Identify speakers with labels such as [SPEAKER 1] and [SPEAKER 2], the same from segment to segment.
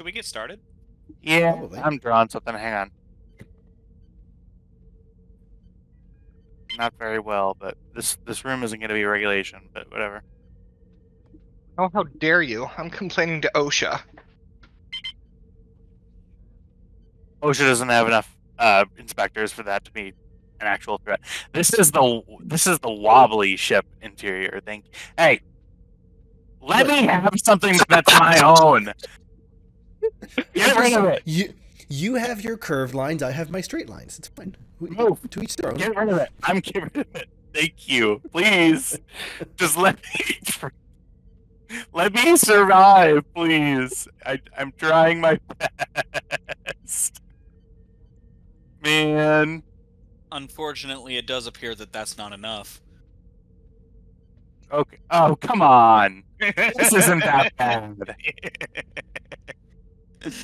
[SPEAKER 1] Should we get started?
[SPEAKER 2] Yeah,
[SPEAKER 3] Probably.
[SPEAKER 2] I'm drawing something. Hang on. Not very well, but this room isn't going to be regulation, but whatever.
[SPEAKER 4] Oh, how dare you! I'm complaining to OSHA.
[SPEAKER 2] OSHA doesn't have enough inspectors for that to be an actual threat. This is the wobbly ship interior thing. Hey, let me have something that's my own. Get rid of it.
[SPEAKER 3] You have your curved lines. I have my straight lines. It's fine.
[SPEAKER 2] Move.
[SPEAKER 3] To each their own.
[SPEAKER 2] Get rid of it. I'm getting rid of it. Thank you. Please, just let me survive, please. I'm trying my best. Man.
[SPEAKER 1] Unfortunately, it does appear that that's not enough.
[SPEAKER 2] Okay. Oh, come on. This isn't that bad.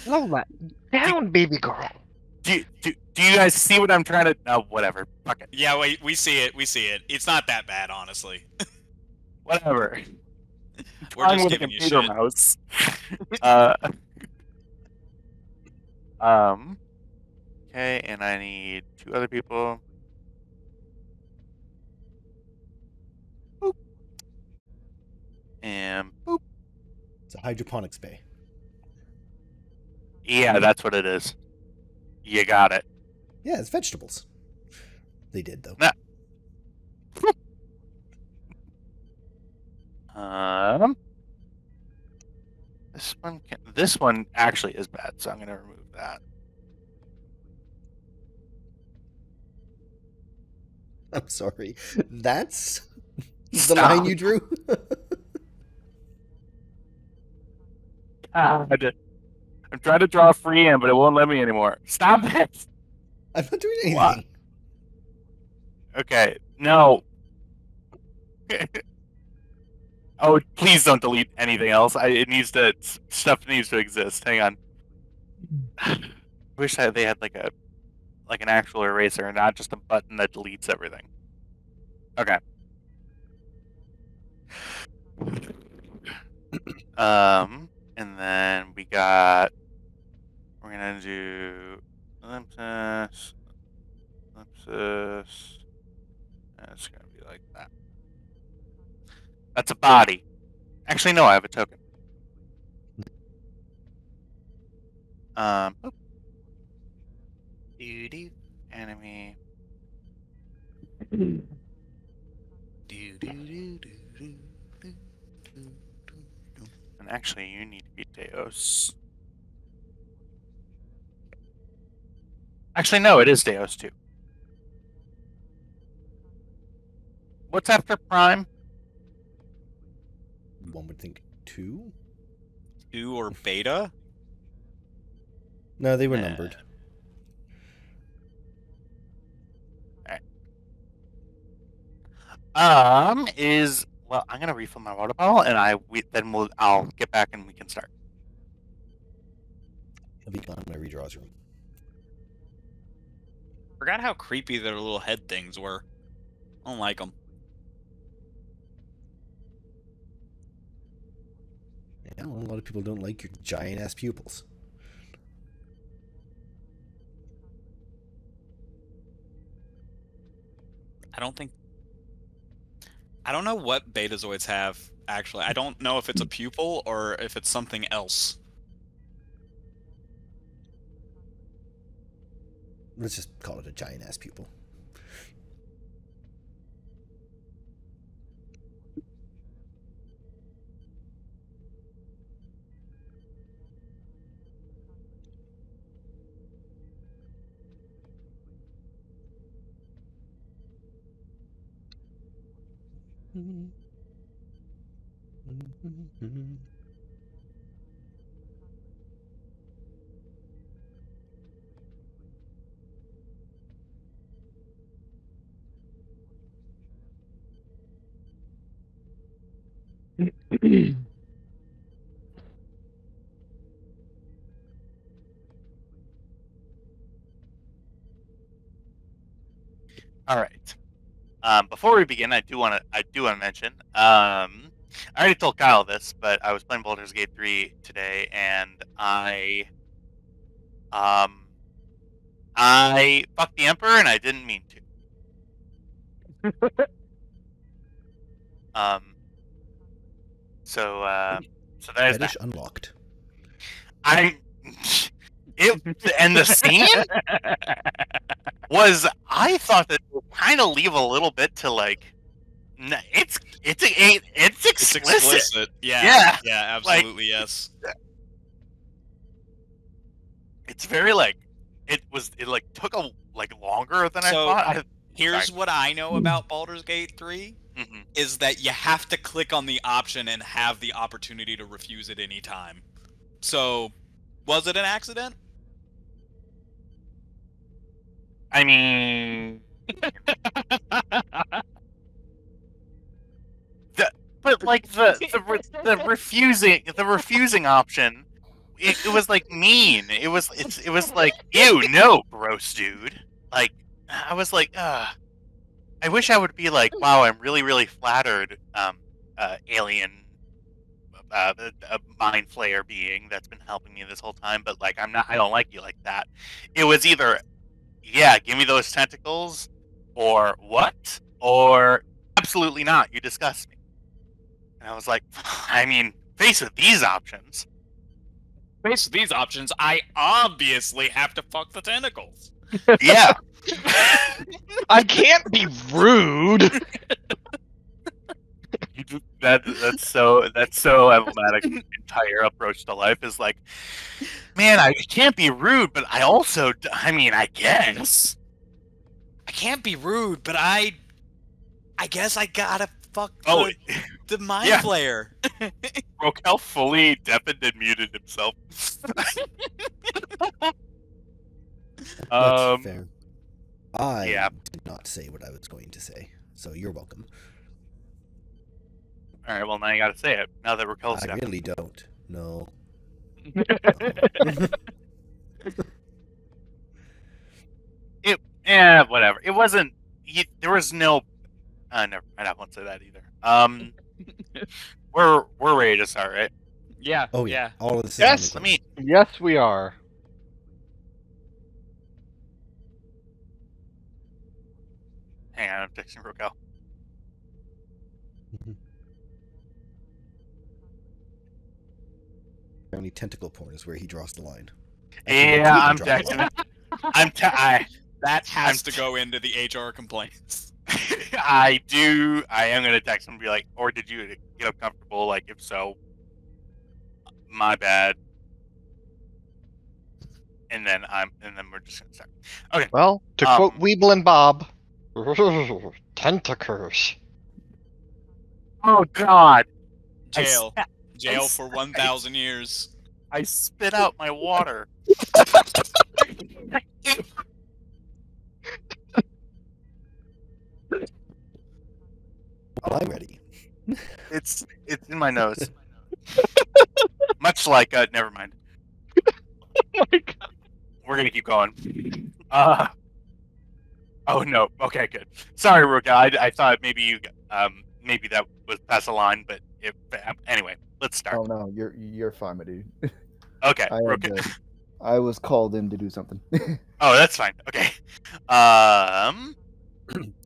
[SPEAKER 4] Lola, down, baby girl.
[SPEAKER 2] Do you guys see what I'm trying to... Oh, whatever. Fuck it.
[SPEAKER 1] Yeah, we see it. We see it. It's not that bad, honestly.
[SPEAKER 2] Whatever.
[SPEAKER 1] We're just
[SPEAKER 2] with a
[SPEAKER 1] giving you
[SPEAKER 2] computer
[SPEAKER 1] shit.
[SPEAKER 2] mouse. Okay, and I need 2 other people. Boop. And boop.
[SPEAKER 3] It's a hydroponics bay.
[SPEAKER 2] Yeah, that's what it is. You got it.
[SPEAKER 3] Yeah, it's vegetables. They did though.
[SPEAKER 2] Nah. This one actually is bad, so I'm gonna remove that.
[SPEAKER 3] I'm sorry. That's the
[SPEAKER 2] Stop.
[SPEAKER 3] line you drew.
[SPEAKER 2] God. I'm trying to draw a free hand, but it won't let me anymore. Stop it!
[SPEAKER 3] I'm not doing anything.
[SPEAKER 2] What? Okay, no. Oh, please don't delete anything else. Stuff needs to exist. Hang on. Wish they had like an actual eraser and not just a button that deletes everything. Okay. And then we're gonna do ellipsis. And it's gonna be like that. That's a body. Actually, no, I have a token. Boop. Doo-doo. Enemy. And actually, you need to be Deus. Actually, no, it is Deus too. What's after Prime?
[SPEAKER 3] One would think 2.
[SPEAKER 1] 2 or beta?
[SPEAKER 3] No, they were numbered.
[SPEAKER 2] Well, I'm gonna refill my water bottle, and I'll get back and we can start.
[SPEAKER 3] I'll be gone in my redraws room.
[SPEAKER 1] Forgot how creepy their little head things were. I don't like them.
[SPEAKER 3] Yeah, well, a lot of people don't like your giant ass pupils.
[SPEAKER 1] I don't know what Betazoids have, actually. I don't know if it's a pupil or if it's something else.
[SPEAKER 3] Let's just call it a giant ass pupil.
[SPEAKER 2] All right. Before we begin, I do want to mention, I already told Kyle this, but I was playing Baldur's Gate 3 today, and I fucked the Emperor, and I didn't mean to. So that is that.
[SPEAKER 3] Fetish unlocked.
[SPEAKER 2] And the scene was, I thought that it would kind of leave a little bit to like, it's explicit.
[SPEAKER 1] It's explicit.
[SPEAKER 2] Yeah.
[SPEAKER 1] Yeah, absolutely, yes.
[SPEAKER 2] It's very like, it like took a longer than I
[SPEAKER 1] So,
[SPEAKER 2] thought.
[SPEAKER 1] Here's what I know about Baldur's Gate 3, is that you have to click on the option and have the opportunity to refuse at any time. So, was it an accident?
[SPEAKER 2] I mean, but like the refusing option, it was like mean. It was like, ew, no, gross dude. Like, I was like, I wish I would be like, wow, I'm really flattered, alien, mind flayer being that's been helping me this whole time, but like, I don't like you like that. It was either, yeah, give me those tentacles, or what, or absolutely not, you disgust me. And I was like, I mean, faced with these options,
[SPEAKER 1] I obviously have to fuck the tentacles.
[SPEAKER 2] yeah.
[SPEAKER 4] I can't be rude.
[SPEAKER 2] That's so emblematic. The entire approach to life is like, man, I can't be rude, but I also, I mean, I guess
[SPEAKER 1] I can't be rude, but I guess I gotta fuck the mind
[SPEAKER 2] yeah.
[SPEAKER 1] flayer.
[SPEAKER 2] Rokel fully deafened and muted himself.
[SPEAKER 3] That's fair. I
[SPEAKER 2] yeah.
[SPEAKER 3] did not say what I was going to say, so you're welcome.
[SPEAKER 2] All right, well now you gotta say it. Now that Rokel's
[SPEAKER 3] I
[SPEAKER 2] deaf.
[SPEAKER 3] really don't. No.
[SPEAKER 2] Yeah, whatever. It wasn't. There was no. Never mind. I won't say that either. We're ready to start, right?
[SPEAKER 1] Yeah.
[SPEAKER 3] Oh yeah. All of this.
[SPEAKER 4] Yes.
[SPEAKER 2] Let me.
[SPEAKER 4] Yes, we are.
[SPEAKER 2] Hang on, I'm texting Rokel.
[SPEAKER 3] Only tentacle porn is where he draws the line.
[SPEAKER 2] Yeah, I'm texting.
[SPEAKER 1] That has to go into the HR complaints.
[SPEAKER 2] I am gonna text him and be like, or did you get uncomfortable? Like, if so, my bad. And then we're just gonna start. Okay.
[SPEAKER 4] Well, to quote Weeble and Bob, tentacles.
[SPEAKER 2] Oh God.
[SPEAKER 1] Jail for 1,000 years.
[SPEAKER 2] I spit out my water.
[SPEAKER 3] I'm ready.
[SPEAKER 2] It's in my nose. Much like never mind.
[SPEAKER 4] Oh my God.
[SPEAKER 2] We're gonna keep going. Oh no. Okay, good. Sorry, Ruka. I thought maybe maybe that was past the line, but anyway, let's start.
[SPEAKER 5] Oh no, you're fine, my dude.
[SPEAKER 2] Okay, Ruka.
[SPEAKER 5] I was called in to do something.
[SPEAKER 2] Oh, that's fine. Okay.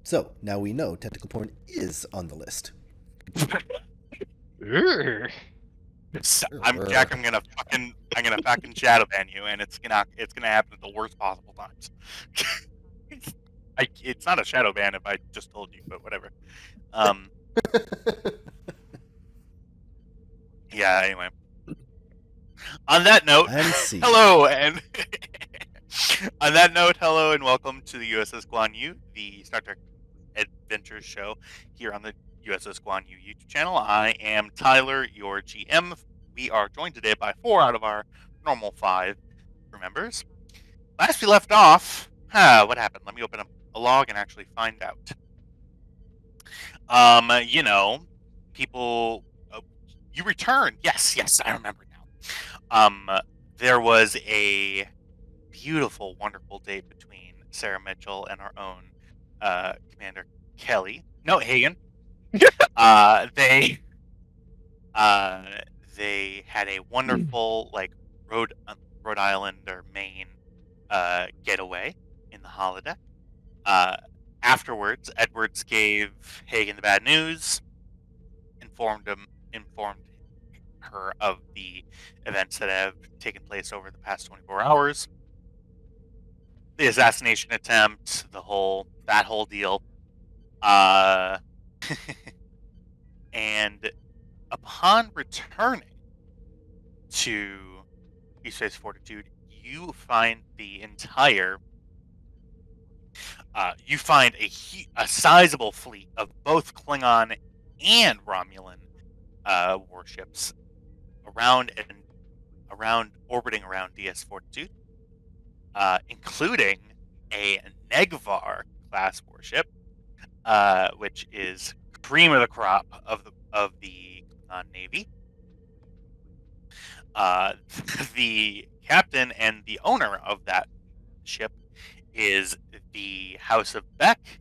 [SPEAKER 3] So now we know tentacle porn is on the list.
[SPEAKER 2] I'm Jack. I'm gonna fucking shadow ban you, and it's gonna happen at the worst possible times. It's not a shadow ban if I just told you, but whatever. Yeah. Anyway. On that note, hello and on that note, hello and welcome to the USS Guan Yu, the Star Trek Adventures show here on the USS Guan Yu YouTube channel. I am Tyler, your GM. We are joined today by 4 out of our normal 5 crew members. Last we left off, what happened? Let me open up a log and actually find out. You know, people, you returned. Yes, I remember now. There was a beautiful, wonderful date between Sarah Mitchell and our own Commander Kelly. No, Hagen. They had a wonderful Rhode Island or Maine getaway in the holodeck. Afterwards, Edwards gave Hagen the bad news, informed her of the events that have taken place over the past 24 hours, the assassination attempt, that whole deal. And upon returning to East Space Fortitude, you find the entire you find a sizable fleet of both Klingon and Romulan warships orbiting around DS Fortitude, including a Negvar class warship, which is cream of the crop of the Klingon Navy. The captain and the owner of that ship is the House of Beck,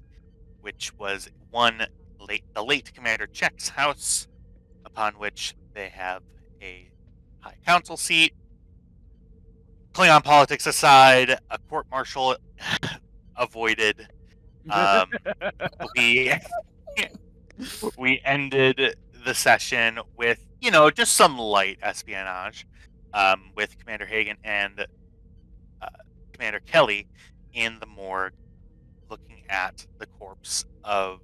[SPEAKER 2] which was the late Commander Czech's house, upon which they have a high council seat. Klingon politics aside, a court-martial avoided. We ended the session with, just some light espionage, with Commander Hagen and Commander Kelly in the morgue, looking at the corpse of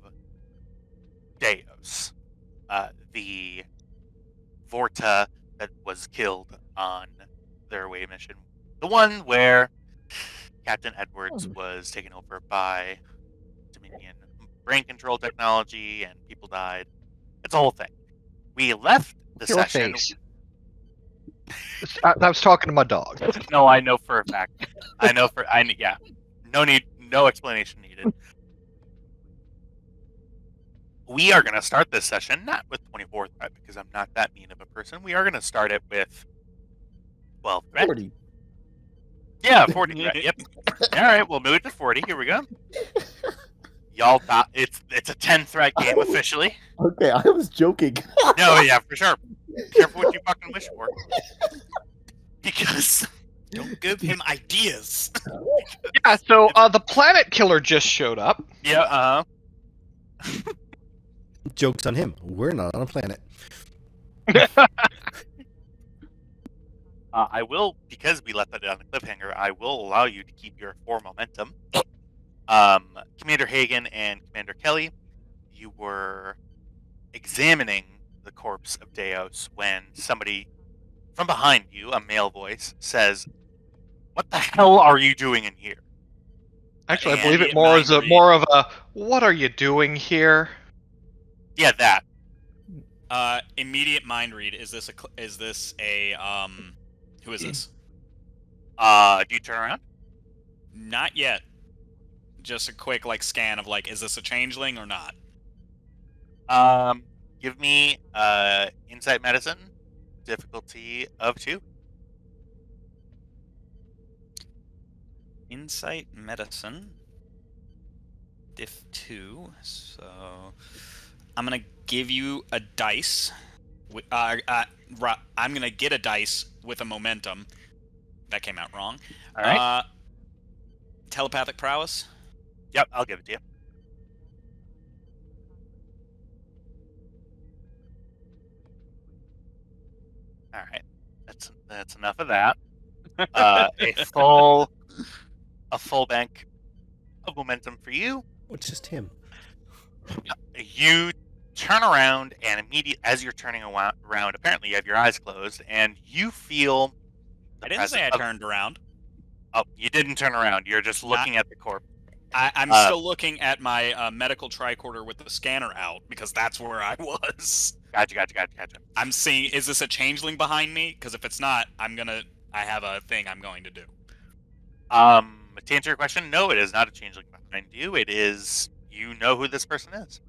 [SPEAKER 2] Deus, the Vorta that was killed on their away mission. The one where Captain Edwards was taken over by Dominion brain control technology and people died. It's a whole thing. We left the
[SPEAKER 4] Your
[SPEAKER 2] session.
[SPEAKER 4] face. I was talking to my dog.
[SPEAKER 2] No, I know for a fact. Yeah. No explanation needed. We are going to start this session not with 24 threat because I'm not that mean of a person. We are going to start it with 12 threat.
[SPEAKER 5] 40.
[SPEAKER 2] Yeah, 40 threat. Yep. All right, we'll move it to 40. Here we go. Y'all thought it's a 10 threat game officially.
[SPEAKER 5] Okay, I was joking.
[SPEAKER 2] No, yeah, for sure. Careful what you fucking wish for. Because
[SPEAKER 1] don't give him ideas.
[SPEAKER 4] Yeah, so the planet killer just showed up.
[SPEAKER 2] Yeah,
[SPEAKER 3] Joke's on him. We're not on a planet.
[SPEAKER 2] I will, because we left it on the cliffhanger, I will allow you to keep your 4 momentum. Commander Hagen and Commander Kelly, you were examining the corpse of Deus when somebody from behind you, a male voice, says, "What the hell are you doing in here?"
[SPEAKER 4] Actually, I
[SPEAKER 2] And
[SPEAKER 4] believe it more of a "What are you doing here?"
[SPEAKER 2] Yeah, that.
[SPEAKER 1] Immediate mind read. Is this a who is this?
[SPEAKER 2] Do you turn around?
[SPEAKER 1] Not yet. Just a quick scan of is this a changeling or not?
[SPEAKER 2] Give me insight medicine, difficulty of 2.
[SPEAKER 1] Insight medicine, diff 2. So I'm gonna give you a dice. I'm gonna get a dice with a momentum. That came out wrong.
[SPEAKER 2] All right.
[SPEAKER 1] Telepathic prowess.
[SPEAKER 2] Yep, I'll give it to you. All right, that's enough of that. A full bank of momentum for you.
[SPEAKER 3] It's just him.
[SPEAKER 2] You turn around, and as you're turning around, apparently you have your eyes closed, and you feel.
[SPEAKER 1] I didn't say I turned around.
[SPEAKER 2] Oh, you didn't turn around. You're just looking at the corpse.
[SPEAKER 1] I'm still looking at my medical tricorder with the scanner out because that's where I was.
[SPEAKER 2] Gotcha.
[SPEAKER 1] I'm seeing. Is this a changeling behind me? Because if it's not, I have a thing I'm going to do.
[SPEAKER 2] To answer your question, no, it is not a changeling behind you. It is, you know who this person is.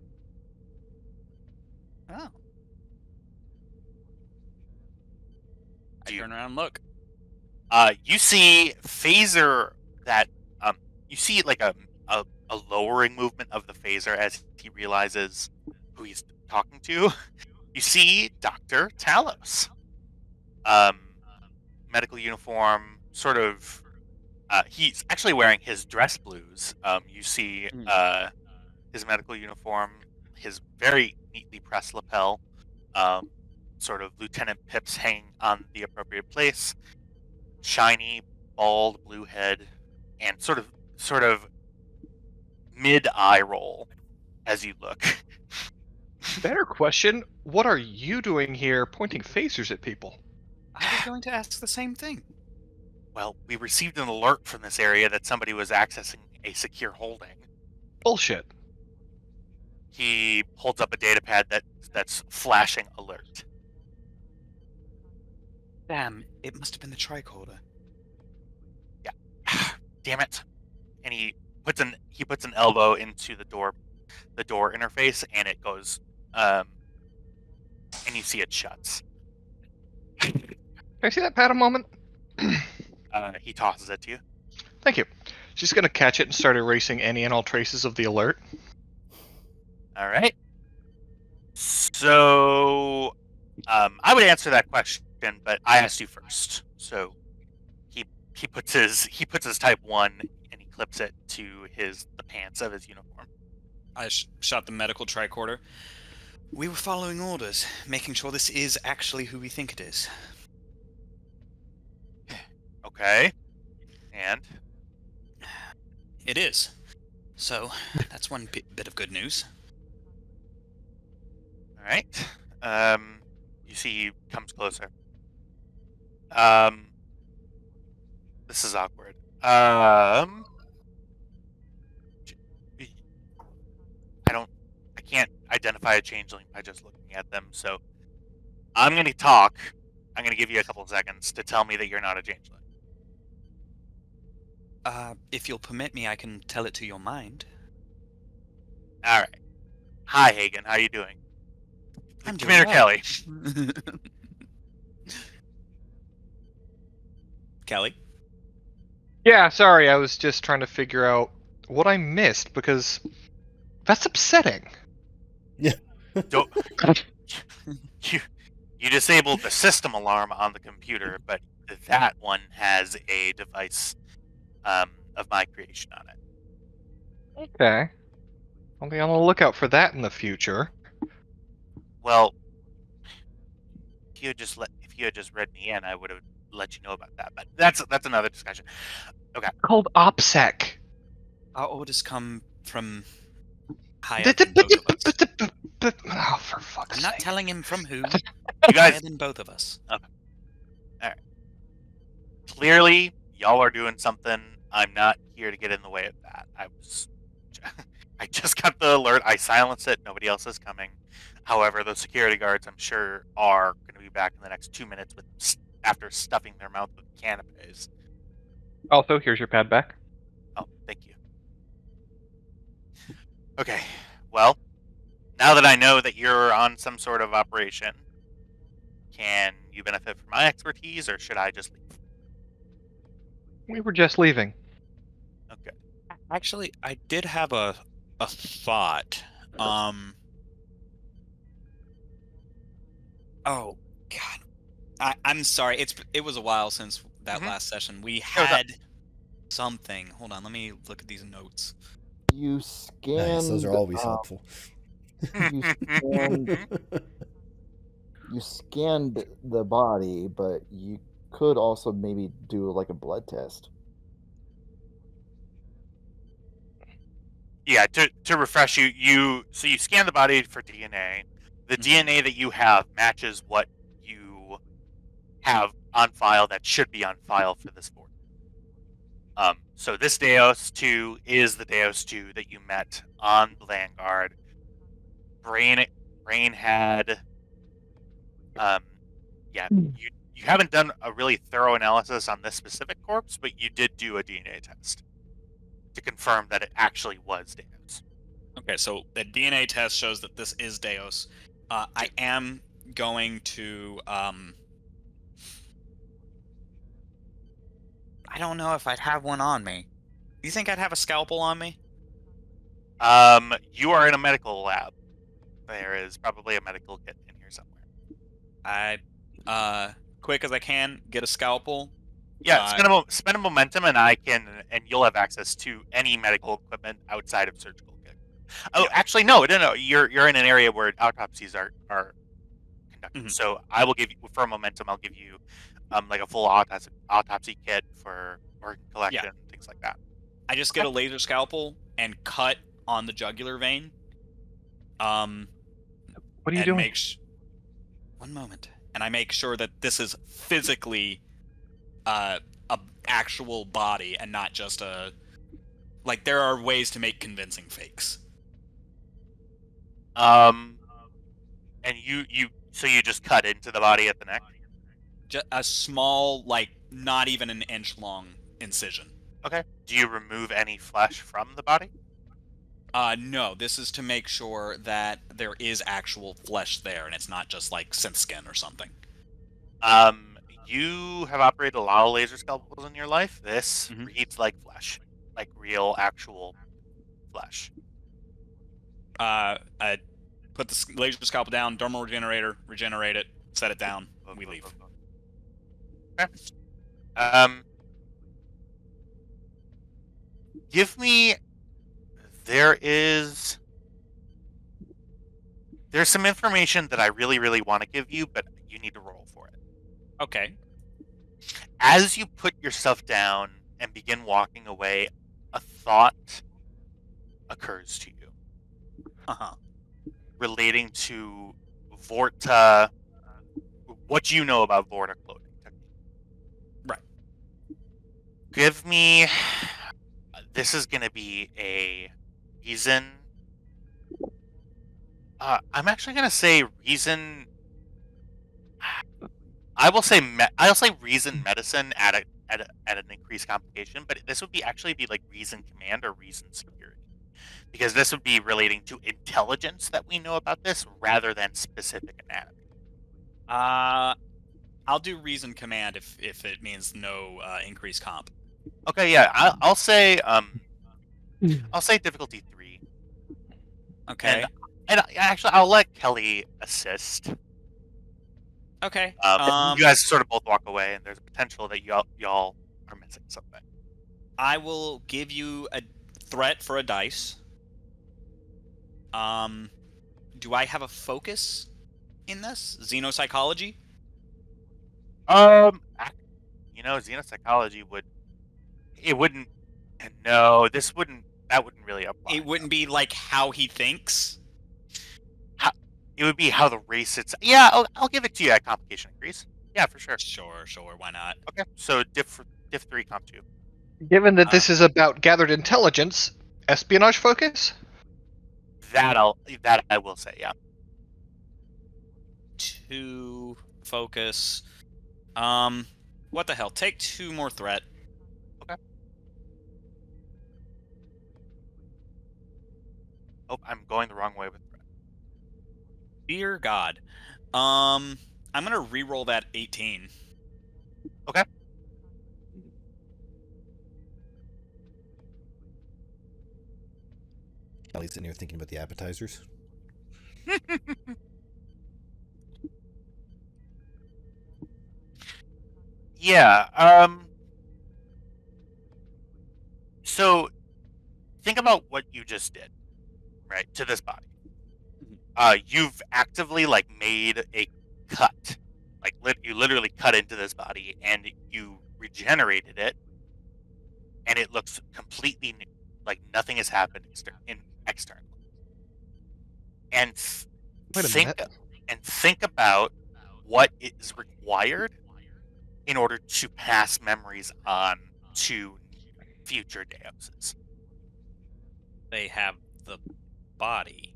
[SPEAKER 1] Oh. I turn around and look.
[SPEAKER 2] You see phaser that you see a lowering movement of the phaser as he realizes who he's talking to. You see Dr. Talos. Medical uniform, sort of. He's actually wearing his dress blues. You see his medical uniform, his very neatly pressed lapel, sort of Lieutenant Pips hanging on the appropriate place, shiny, bald blue head, and sort of mid-eye roll as you look.
[SPEAKER 4] Better question, what are you doing here pointing phasers at people?
[SPEAKER 1] I was going to ask the same thing.
[SPEAKER 2] Well, we received an alert from this area that somebody was accessing a secure holding.
[SPEAKER 4] Bullshit.
[SPEAKER 2] He holds up a data pad that's flashing alert.
[SPEAKER 1] Damn, it must have been the tricorder.
[SPEAKER 2] Yeah. Damn it. And he puts an elbow into the door interface, and it goes and you see it shuts.
[SPEAKER 4] Can I see that pad a moment?
[SPEAKER 2] He tosses it to you.
[SPEAKER 4] Thank you. Just gonna catch it and start erasing any and all traces of the alert.
[SPEAKER 2] All right. So, I would answer that question, but I asked you first. So, he puts his type 1 and he clips it to the pants of his uniform.
[SPEAKER 1] I shot the medical tricorder. We were following orders, making sure this is actually who we think it is.
[SPEAKER 2] Okay. And?
[SPEAKER 1] It is. So, that's one bit of good news.
[SPEAKER 2] Alright. You see he comes closer. This is awkward. I can't identify a changeling by just looking at them, so I'm gonna talk. I'm gonna give you a couple of seconds to tell me that you're not a changeling.
[SPEAKER 1] If you'll permit me, I can tell it to your mind.
[SPEAKER 2] Alright. Hi, Hagen. How you doing?
[SPEAKER 1] I'm
[SPEAKER 2] Come here,
[SPEAKER 1] doing well.
[SPEAKER 2] Kelly.
[SPEAKER 1] Kelly?
[SPEAKER 4] Yeah, sorry, I was just trying to figure out what I missed, because that's upsetting.
[SPEAKER 2] Don't, you disabled the system alarm on the computer, but that one has a device of my creation on it.
[SPEAKER 4] Okay. I'll be on the lookout for that in the future.
[SPEAKER 2] Well, if you had just read me in, I would have let you know about that. But that's another discussion. Okay.
[SPEAKER 4] Called OPSEC.
[SPEAKER 1] Our orders come from higher than both of us.
[SPEAKER 4] Oh, for fuck's
[SPEAKER 1] I'm
[SPEAKER 4] sake.
[SPEAKER 1] not telling him from who.
[SPEAKER 2] You
[SPEAKER 1] Higher
[SPEAKER 2] guys,
[SPEAKER 1] than both of us.
[SPEAKER 2] clearly, y'all are doing something. I'm not here to get in the way of that. I just got the alert. I silenced it. Nobody else is coming. However, those security guards, I'm sure, are going to be back in the next 2 minutes after stuffing their mouth with canapes.
[SPEAKER 4] Also, here's your pad back.
[SPEAKER 2] Oh, thank you. Okay, well, now that I know that you're on some sort of operation, can you benefit from my expertise, or should I just leave?
[SPEAKER 4] We were just leaving.
[SPEAKER 2] Okay.
[SPEAKER 1] Actually, I did have a thought. Oh God, I'm sorry. It was a while since that last session. We had something. Hold on, let me look at these notes.
[SPEAKER 5] You scanned.
[SPEAKER 3] Nice, those are always helpful.
[SPEAKER 5] You scanned the body, but you could also maybe do like a blood test.
[SPEAKER 2] Yeah, to refresh you scan the body for DNA. The DNA that you have matches what you have on file that should be on file for this board. So this Deus 2 is the Deus 2 that you met on the Vanguard. Brain had you haven't done a really thorough analysis on this specific corpse, but you did do a DNA test to confirm that it actually was Deus.
[SPEAKER 1] Okay, so the DNA test shows that this is Deus. I am going to I don't know if I'd have one on me. Do you think I'd have a scalpel on me?
[SPEAKER 2] You are in a medical lab. There is probably a medical kit in here somewhere.
[SPEAKER 1] I, quick as I can, get a scalpel.
[SPEAKER 2] Yeah, spend a momentum, and you'll have access to any medical equipment outside of surgical care. Oh,
[SPEAKER 1] Yeah.
[SPEAKER 2] actually, no. You're in an area where autopsies are conducted.
[SPEAKER 1] Mhm.
[SPEAKER 2] So I will give you for momentum. I'll give you like a full autopsy kit for organ collection, things like that.
[SPEAKER 1] I just get a laser scalpel and cut on the jugular vein.
[SPEAKER 4] What are you doing?
[SPEAKER 1] One moment. And I make sure that this is physically a actual body and not just a... Like, there are ways to make convincing fakes.
[SPEAKER 2] And so you just cut into the body at the neck?
[SPEAKER 1] Just a small, like, not even an inch long incision.
[SPEAKER 2] Okay. Do you remove any flesh from the body?
[SPEAKER 1] No, this is to make sure that there is actual flesh there and it's not just like synth skin or something.
[SPEAKER 2] You have operated a lot of laser scalpels in your life. This reads like flesh, like real, actual flesh.
[SPEAKER 1] I put the laser scalpel down, dermal regenerator, regenerate it, set it down, and we leave.
[SPEAKER 2] Okay. Give me... There's some information that I really, really want to give you, but you need to roll for it.
[SPEAKER 1] Okay.
[SPEAKER 2] As you put yourself down and begin walking away, a thought occurs to you. Relating to Vorta, what you know about Vorta clothing technique.
[SPEAKER 1] Right.
[SPEAKER 2] Give me... This is going to be a reason... I'm actually going to say reason... I'll say reason medicine at an increased complication, but this would actually be like reason command or reason security, because this would be relating to intelligence that we know about this rather than specific anatomy.
[SPEAKER 1] I'll do reason command if it means no increased comp.
[SPEAKER 2] Okay, yeah, I'll say difficulty 3.
[SPEAKER 1] Okay.
[SPEAKER 2] And actually, I'll let Kelly assist.
[SPEAKER 1] Okay.
[SPEAKER 2] You guys sort of both walk away, and there's a potential that y'all are missing something.
[SPEAKER 1] I will give you a threat for a dice. Do I have a focus in this? Xenopsychology?
[SPEAKER 2] Xenopsychology wouldn't really apply.
[SPEAKER 1] It wouldn't be like how he thinks?
[SPEAKER 2] It would be how the race it's... Yeah, I'll give it to you at complication increase. Yeah, for sure.
[SPEAKER 1] Sure, why not?
[SPEAKER 2] Okay, so diff 3, comp 2.
[SPEAKER 4] Given that this is about gathered intelligence, espionage focus?
[SPEAKER 2] That I will say, yeah.
[SPEAKER 1] 2 focus. What the hell? Take 2 more threat.
[SPEAKER 2] Okay. Oh, I'm going the wrong way with threat.
[SPEAKER 1] Dear God. I'm gonna re-roll that 18.
[SPEAKER 2] Okay.
[SPEAKER 3] Kelly's sitting here thinking about the appetizers.
[SPEAKER 2] Yeah, so think about what you just did, right, to this body. You've actively, like, made a cut. Like, you literally cut into this body, and you regenerated it, and it looks completely new, like nothing has happened externally. And think about what is required in order to pass memories on to future Deoses.
[SPEAKER 1] They have the body.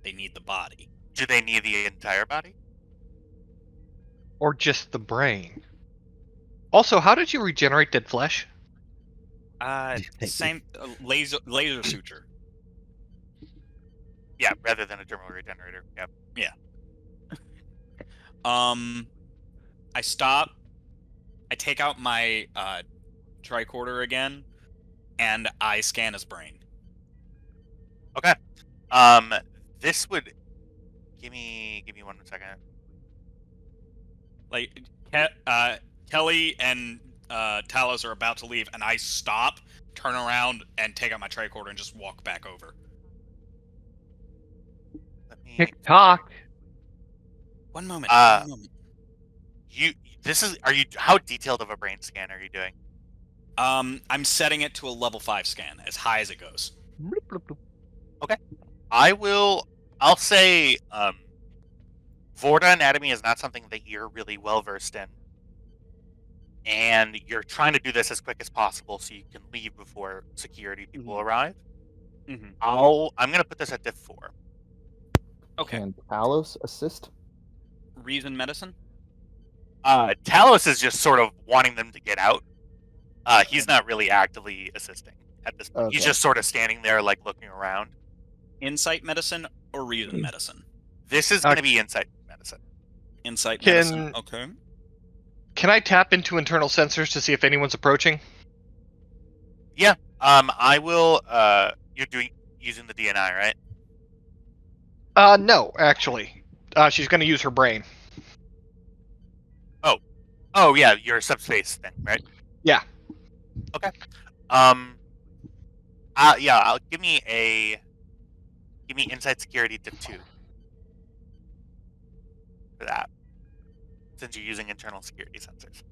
[SPEAKER 1] They need the body.
[SPEAKER 2] Do they need the entire body?
[SPEAKER 4] Or just the brain? Also, how did you regenerate dead flesh?
[SPEAKER 1] Same laser suture.
[SPEAKER 2] Yeah, rather than a dermal regenerator. Yep.
[SPEAKER 1] Yeah. I stop. I take out my tricorder again, and I scan his brain.
[SPEAKER 2] Okay. This would... Give me 1 second.
[SPEAKER 1] Like, Kelly and Talos are about to leave, and I stop, turn around, and take out my tricorder and just walk back over.
[SPEAKER 2] Let me.
[SPEAKER 4] TikTok.
[SPEAKER 1] One moment. One moment.
[SPEAKER 2] Are you? How detailed of a brain scan are you doing?
[SPEAKER 1] I'm setting it to a level 5 scan, as high as it goes.
[SPEAKER 2] I'll say, Vorta anatomy is not something that you're really well versed in, and you're trying to do this as quick as possible so you can leave before security people arrive. I'm gonna put this at diff 4.
[SPEAKER 1] Okay.
[SPEAKER 5] Can Talos assist?
[SPEAKER 1] Reason medicine?
[SPEAKER 2] Talos is just sort of wanting them to get out. He's not really actively assisting at this point.
[SPEAKER 5] Okay.
[SPEAKER 2] He's just sort of standing there, like, looking around.
[SPEAKER 1] Insight medicine or reason medicine?
[SPEAKER 2] This is going to be insight medicine.
[SPEAKER 1] Insight medicine, okay.
[SPEAKER 4] Can I tap into internal sensors to see if anyone's approaching?
[SPEAKER 2] Yeah. I will. You're using the DNI, right?
[SPEAKER 4] No, actually. She's going to use her brain.
[SPEAKER 2] Oh, yeah, your subspace thing, right?
[SPEAKER 4] Yeah.
[SPEAKER 2] Okay. Yeah. Give me insight security diff 2 for that, since you're using internal security sensors.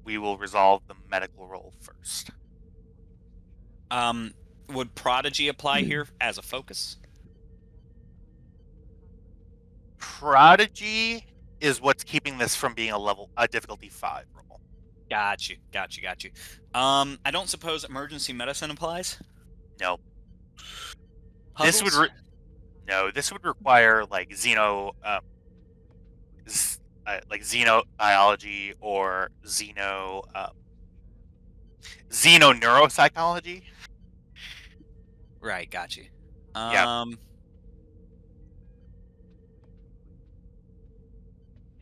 [SPEAKER 2] We will resolve the medical roll first.
[SPEAKER 1] Would Prodigy apply here as a focus?
[SPEAKER 2] Prodigy is what's keeping this from being a difficulty 5 roll.
[SPEAKER 1] Got you. I don't suppose emergency medicine applies?
[SPEAKER 2] No.
[SPEAKER 1] Puzzles?
[SPEAKER 2] This would require like xenobiology or xenoneuropsychology.
[SPEAKER 1] Right, got you.
[SPEAKER 2] Yeah.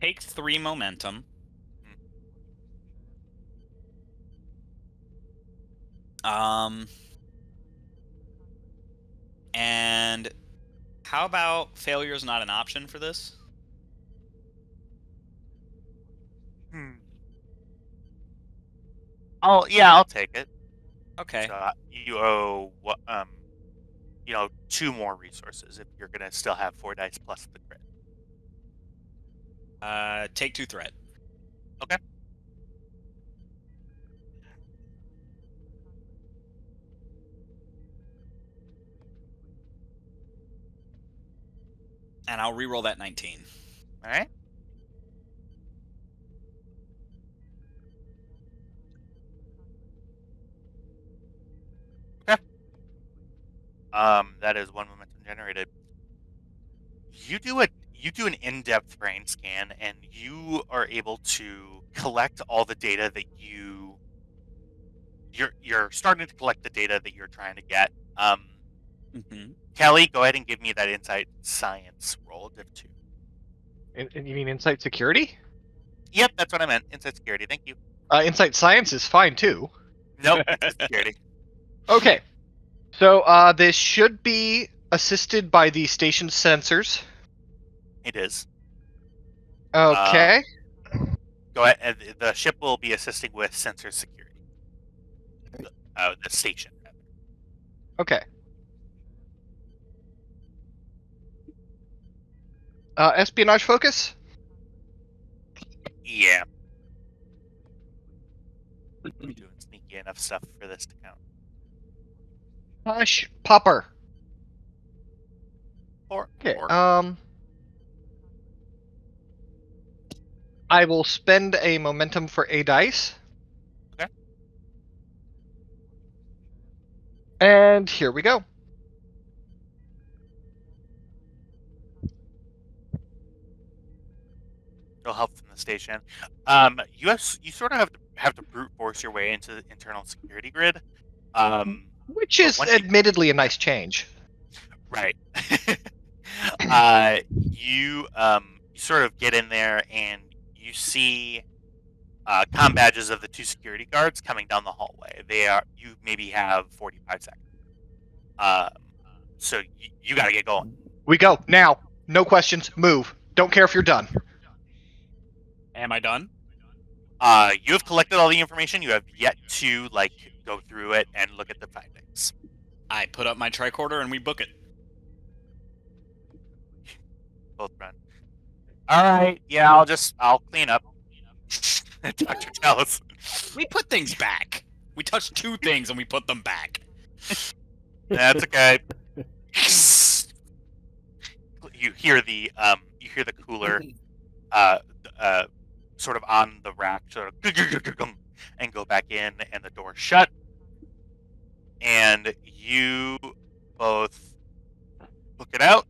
[SPEAKER 1] Take 3 momentum. And how about failure is not an option for this?
[SPEAKER 2] I'll take it.
[SPEAKER 1] Okay.
[SPEAKER 2] So, you owe 2 more resources if you're gonna still have 4 dice plus the crit.
[SPEAKER 1] Take 2 threat.
[SPEAKER 2] Okay.
[SPEAKER 1] And I'll reroll that 19.
[SPEAKER 2] All right. Okay. That is 1 momentum generated. You do an in-depth brain scan, and you are able to collect all the data that you're starting to collect the data that you're trying to get. Kelly, go ahead and give me that insight science roll, diff 2.
[SPEAKER 4] And you mean insight security?
[SPEAKER 2] Yep, that's what I meant. Insight security. Thank you.
[SPEAKER 4] Insight science is fine too.
[SPEAKER 2] Nope, insight security.
[SPEAKER 4] Okay. So this should be assisted by the station sensors.
[SPEAKER 2] It is.
[SPEAKER 4] Okay.
[SPEAKER 2] Go ahead. The ship will be assisting with sensor security. The station.
[SPEAKER 4] Okay. Espionage focus?
[SPEAKER 2] Yeah. I'm doing sneaky enough stuff for this to count.
[SPEAKER 4] Hush, popper. Okay. I will spend a momentum for a dice.
[SPEAKER 2] Okay.
[SPEAKER 4] And here we go.
[SPEAKER 2] No help from the station. You sort of have to brute force your way into the internal security grid.
[SPEAKER 4] Which is admittedly a nice change.
[SPEAKER 2] Right. You sort of get in there and you see comm badges of the 2 security guards coming down the hallway. You maybe have 45 seconds. So you got to get going.
[SPEAKER 4] We go now. No questions. Move. Don't care if you're done.
[SPEAKER 1] Am I done?
[SPEAKER 2] You have collected all the information. You have yet to go through it and look at the findings.
[SPEAKER 1] I put up my tricorder and we book it.
[SPEAKER 2] Both run. All right. Yeah, I'll clean up. Dr. Tells.
[SPEAKER 1] We put things back. We touched 2 things and we put them back.
[SPEAKER 2] That's okay. You hear the cooler sort of on the rack sort of and go back in, and the door shut, and you both book it out.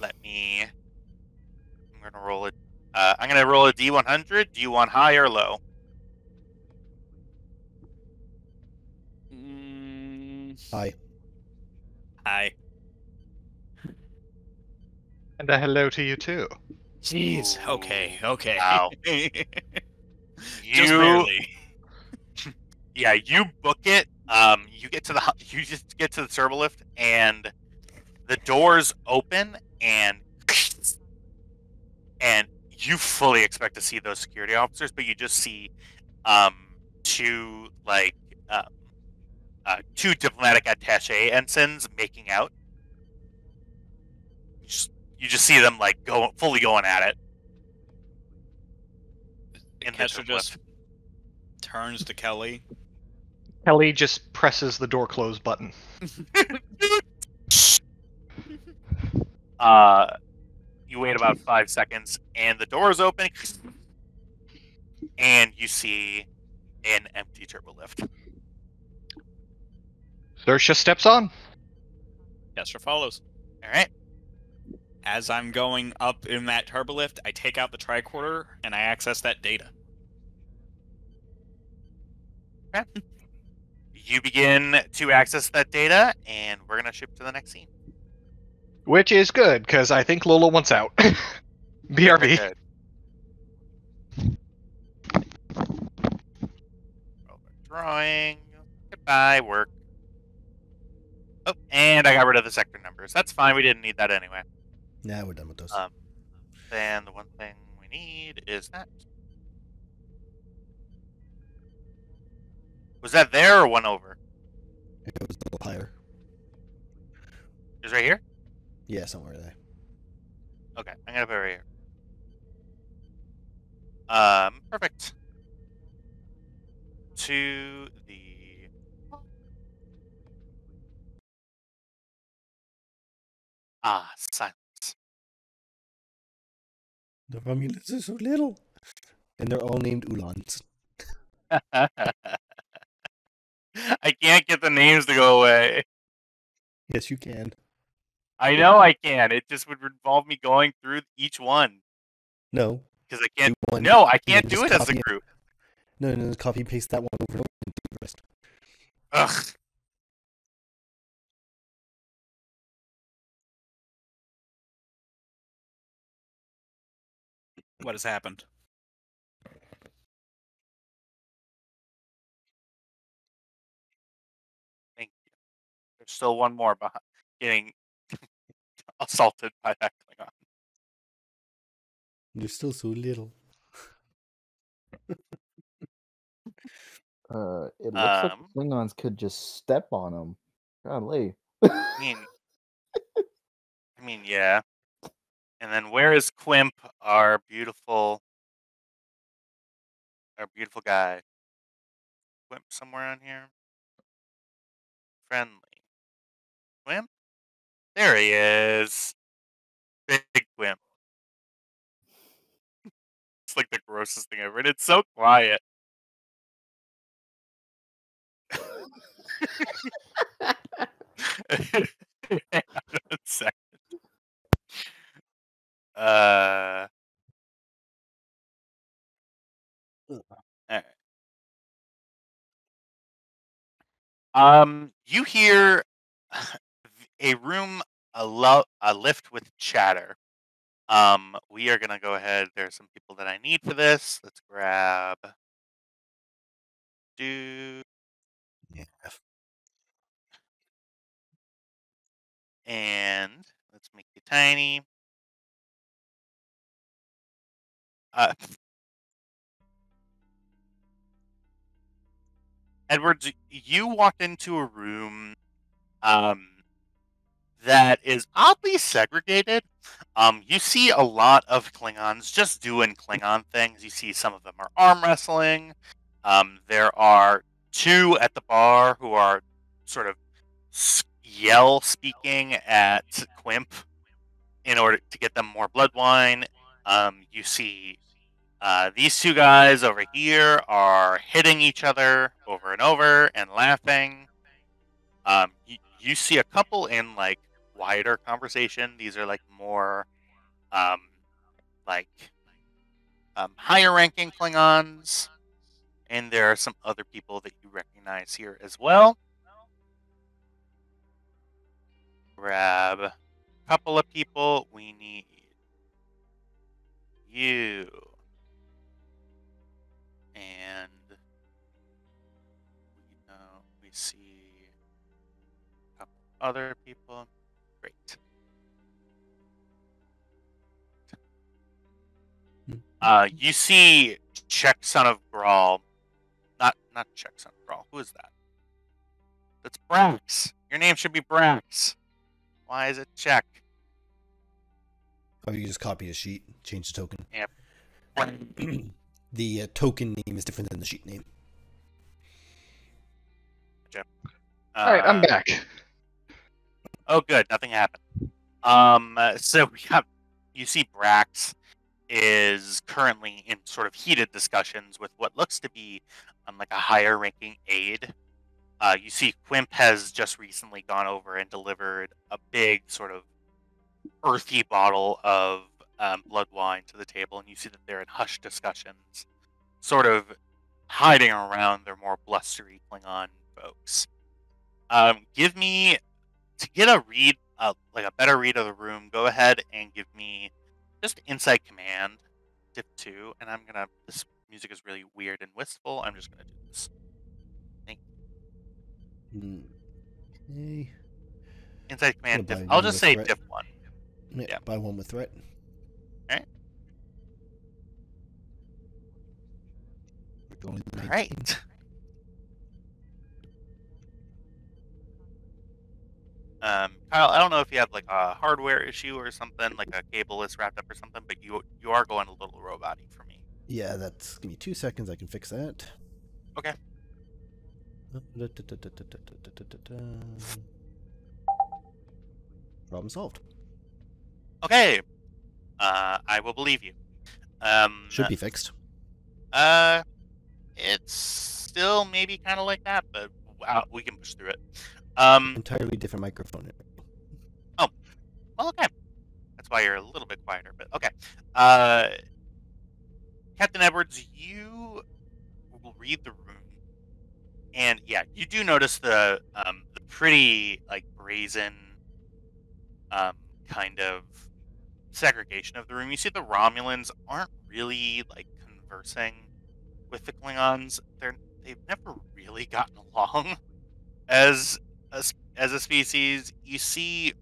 [SPEAKER 2] Let me. I'm gonna roll it. I'm gonna roll a D100. Do you want high or low?
[SPEAKER 3] Hi.
[SPEAKER 1] Hi.
[SPEAKER 4] And a hello to you too.
[SPEAKER 1] Jeez.
[SPEAKER 2] Ooh.
[SPEAKER 1] Okay.
[SPEAKER 2] Wow.
[SPEAKER 1] Just barely.
[SPEAKER 2] Yeah, you book it. You just get to the turbo lift, and the doors open, and you fully expect to see those security officers, but you just see two two diplomatic attaché ensigns making out. You just see them fully going at it.
[SPEAKER 1] Kestra just turns to Kelly.
[SPEAKER 4] Kelly just presses the door close button.
[SPEAKER 2] You wait about 5 seconds, and the doors open, and you see an empty turbo lift.
[SPEAKER 4] Sersha steps on.
[SPEAKER 1] Kestra follows.
[SPEAKER 2] All right.
[SPEAKER 1] As I'm going up in that turbolift, I take out the tricorder and I access that data.
[SPEAKER 2] Okay. You begin to access that data, and we're gonna ship to the next scene.
[SPEAKER 4] Which is good, because I think Lola wants out. BRB.
[SPEAKER 2] Okay. Roll a drawing. Goodbye, work. Oh, and I got rid of the sector numbers. That's fine. We didn't need that anyway.
[SPEAKER 3] Nah, we're done with those.
[SPEAKER 2] Then the one thing we need is that. Was that there or one over?
[SPEAKER 3] It goes a little higher.
[SPEAKER 2] Is right here?
[SPEAKER 3] Yeah, somewhere there.
[SPEAKER 2] Okay, I'm gonna put it right here. Perfect. To the silence.
[SPEAKER 3] The Romulans are so little. And they're all named Ulans.
[SPEAKER 2] I can't get the names to go away.
[SPEAKER 3] Yes, you can.
[SPEAKER 2] I know I can. It just would involve me going through each one.
[SPEAKER 3] No.
[SPEAKER 2] Because I can't.
[SPEAKER 3] Do one,
[SPEAKER 2] No, I
[SPEAKER 3] and
[SPEAKER 2] can't
[SPEAKER 3] then
[SPEAKER 2] do it
[SPEAKER 3] just
[SPEAKER 2] as a
[SPEAKER 3] copy
[SPEAKER 2] group.
[SPEAKER 3] No, copy and paste that one over and over and do the rest.
[SPEAKER 2] Ugh.
[SPEAKER 1] What has happened?
[SPEAKER 2] Thank you. There's still one more behind getting assaulted by that Klingon.
[SPEAKER 3] They're still so little.
[SPEAKER 5] It looks like the Klingons could just step on them. Golly.
[SPEAKER 2] I mean, yeah. And then where is Quimp, our beautiful guy? Quimp somewhere on here. Friendly. Quimp? There he is. Big Quimp. It's like the grossest thing ever. And it's so quiet. Hang on 1 second. Alright. You hear a room, a lift with chatter. We are gonna go ahead. There's some people that I need for this. Let's grab.
[SPEAKER 3] Yeah.
[SPEAKER 2] And let's make you tiny. Edwards, you walked into a room that is oddly segregated. You see a lot of Klingons just doing Klingon things. You see some of them are arm wrestling. There are 2 at the bar who are sort of yell speaking at Quimp in order to get them more blood wine. You see these 2 guys over here are hitting each other over and over and laughing. You see a couple in like wider conversation. These are like more higher ranking Klingons, and there are some other people that you recognize here as well. Grab a couple of people. We need you. And we see a couple other people. Great. You see Czech Son of Grawl. Not Czech Son of Grawl. Who is that? That's Brax. Your name should be Brax. Why is it Czech?
[SPEAKER 3] Oh, you just copy a sheet, change the token.
[SPEAKER 2] Yep.
[SPEAKER 3] The token name is different than the sheet name.
[SPEAKER 4] Alright, I'm back.
[SPEAKER 2] Oh, good. Nothing happened. So you see Brax is currently in sort of heated discussions with what looks to be like a higher ranking aide. You see Quimp has just recently gone over and delivered a big sort of earthy bottle of blood wine to the table, and you see that they're in hushed discussions, sort of hiding around their more blustery Klingon folks. Give me, to get a read, like a better read of the room, go ahead and give me just Insight Command, Div 2, and I'm gonna, this music is really weird and wistful, I'm just gonna do this. Thank you.
[SPEAKER 3] Okay.
[SPEAKER 2] Insight Command,
[SPEAKER 3] By
[SPEAKER 2] I'll
[SPEAKER 3] one
[SPEAKER 2] just
[SPEAKER 3] with
[SPEAKER 2] say
[SPEAKER 3] threat.
[SPEAKER 2] Div 1.
[SPEAKER 3] Yeah, by 1 with threat.
[SPEAKER 2] Alright.
[SPEAKER 3] We're going to 19.
[SPEAKER 2] Alright. Kyle, I don't know if you have like a hardware issue or something, like a cable is wrapped up or something, but you are going a little robot-y for me.
[SPEAKER 3] Yeah, that's. Give me 2 seconds, I can fix that.
[SPEAKER 2] Okay.
[SPEAKER 3] Problem solved.
[SPEAKER 2] Okay. I will believe you.
[SPEAKER 3] Should be fixed.
[SPEAKER 2] It's still maybe kind of like that, but we can push through it.
[SPEAKER 3] Entirely different microphone.
[SPEAKER 2] Oh, well, okay. That's why you're a little bit quieter, but okay. Captain Edwards, you will read the room, and yeah, you do notice the pretty like brazen kind of segregation of the room. You see the Romulans aren't really like conversing with the Klingons. They've never really gotten along as a species. You see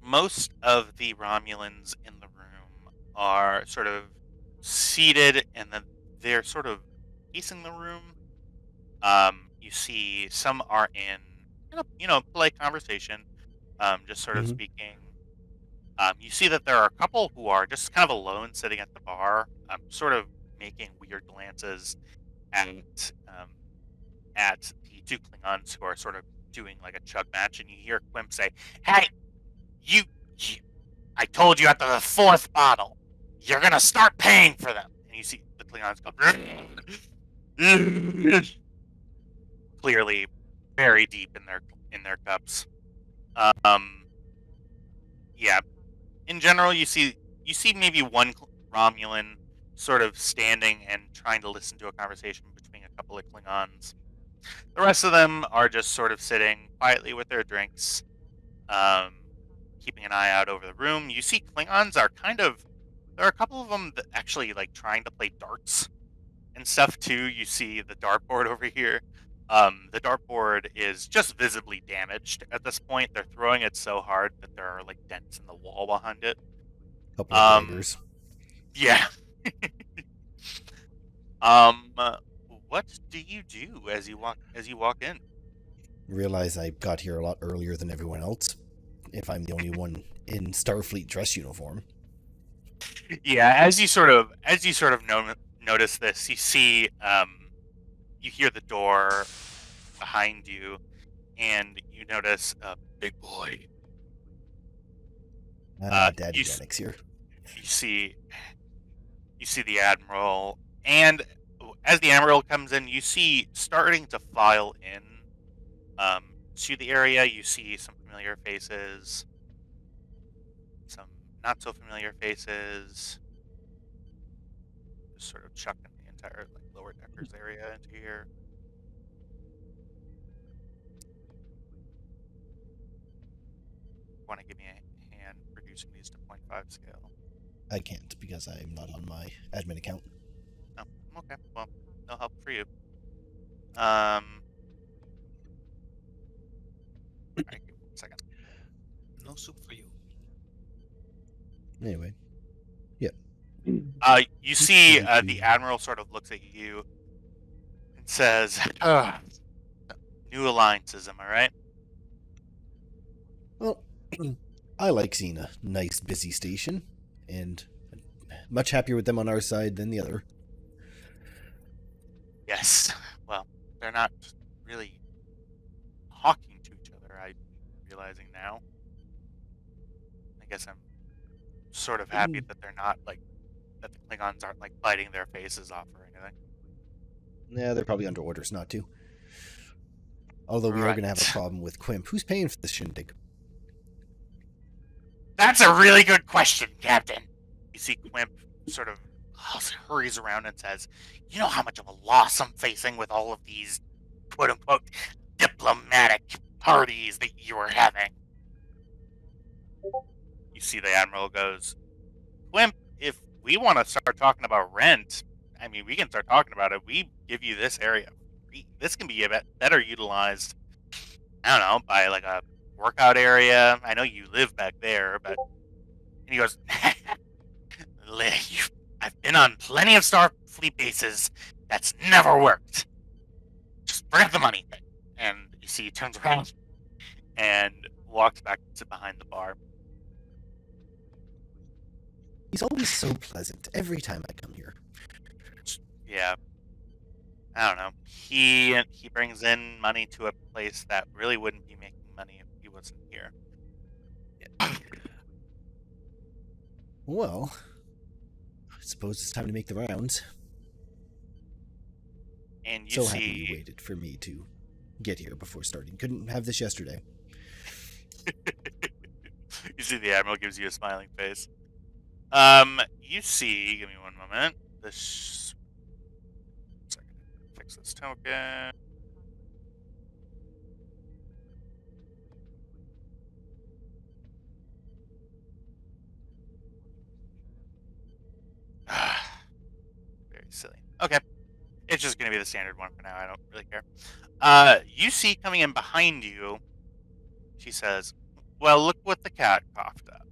[SPEAKER 2] most of the Romulans in the room are sort of seated, and then they're sort of facing the room. You see some are in polite conversation, just sort of
[SPEAKER 3] Mhm.
[SPEAKER 2] speaking. You see that there are a couple who are just kind of alone, sitting at the bar, sort of making weird glances at the 2 Klingons who are sort of doing like a chug match, and you hear Quimp say, "Hey, you I told you after the 4th bottle, you're gonna start paying for them." And you see the Klingons go clearly very deep in their cups. Yeah. In general, you see maybe one Romulan sort of standing and trying to listen to a conversation between a couple of Klingons. The rest of them are just sort of sitting quietly with their drinks, keeping an eye out over the room. You see Klingons are there are a couple of them that actually like trying to play darts and stuff too. You see the dartboard over here. The dartboard is just visibly damaged at this point. They're throwing it so hard that there are like dents in the wall behind it.
[SPEAKER 3] Couple of daggers.
[SPEAKER 2] Yeah. Um, what do you do as you walk in?
[SPEAKER 3] Realize I got here a lot earlier than everyone else. If I'm the only one in Starfleet dress uniform.
[SPEAKER 2] Yeah, as you sort of notice this, you see you hear the door behind you, and you notice a big boy.
[SPEAKER 3] Daddy Janix here.
[SPEAKER 2] You see the Admiral, and as the Admiral comes in, you see starting to file in to the area. You see some familiar faces, some not so familiar faces, just sort of chucking the entire like lower deckers area into here. Want to give me a hand reducing these to 0.5 scale?
[SPEAKER 3] I can't because I'm not on my admin account.
[SPEAKER 2] Oh, okay. Well, no help for you. Alright, give me 1 second.
[SPEAKER 1] No soup for you.
[SPEAKER 3] Anyway.
[SPEAKER 2] You see the Admiral sort of looks at you and says, new alliances, am I right?
[SPEAKER 3] Well, I like seeing a nice busy station, and much happier with them on our side than the other.
[SPEAKER 2] Yes. Well, they're not really talking to each other, I'm realizing now. I guess I'm sort of happy that they're not, like, that the Klingons aren't, like, biting their faces off or anything.
[SPEAKER 3] Yeah, they're probably under orders not to. Although we are going to have a problem with Quimp. Who's paying for this shindig?
[SPEAKER 2] That's a really good question, Captain. You see Quimp sort of hurries around and says, you know how much of a loss I'm facing with all of these quote-unquote diplomatic parties that you are having. You see the Admiral goes, Quimp, if we want to start talking about rent, I mean, we can start talking about it. We give you this area. This can be a bit better utilized, I don't know, by like a workout area. I know you live back there, but... And he goes, I've been on plenty of Starfleet bases. That's never worked. Just forget the money. And you see he turns around and walks back to behind the bar.
[SPEAKER 3] He's always so pleasant every time I come here.
[SPEAKER 2] Yeah. I don't know. He brings in money to a place that really wouldn't be making money if he wasn't here.
[SPEAKER 3] Well, I suppose it's time to make the rounds.
[SPEAKER 2] And you
[SPEAKER 3] so
[SPEAKER 2] see...
[SPEAKER 3] happy you waited for me to get here before starting. Couldn't have this yesterday.
[SPEAKER 2] You see the Admiral gives you a smiling face. You see... Give me one moment. This... Second. Fix this token. Very silly. Okay. It's just going to be the standard one for now. I don't really care. You see coming in behind you, she says, well, look what the cat coughed up.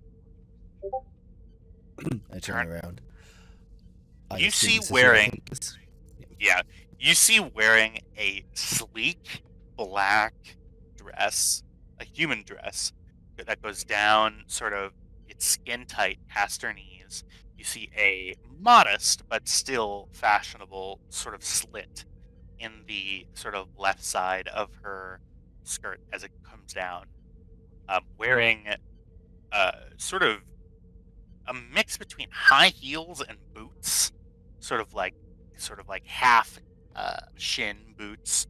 [SPEAKER 3] I turn around.
[SPEAKER 2] You see wearing... Yeah. You see wearing a sleek black dress, a human dress, that goes down sort of, it's skin tight past her knees. You see a modest but still fashionable sort of slit in the sort of left side of her skirt as it comes down. Wearing sort of a mix between high heels and boots, sort of like half shin boots.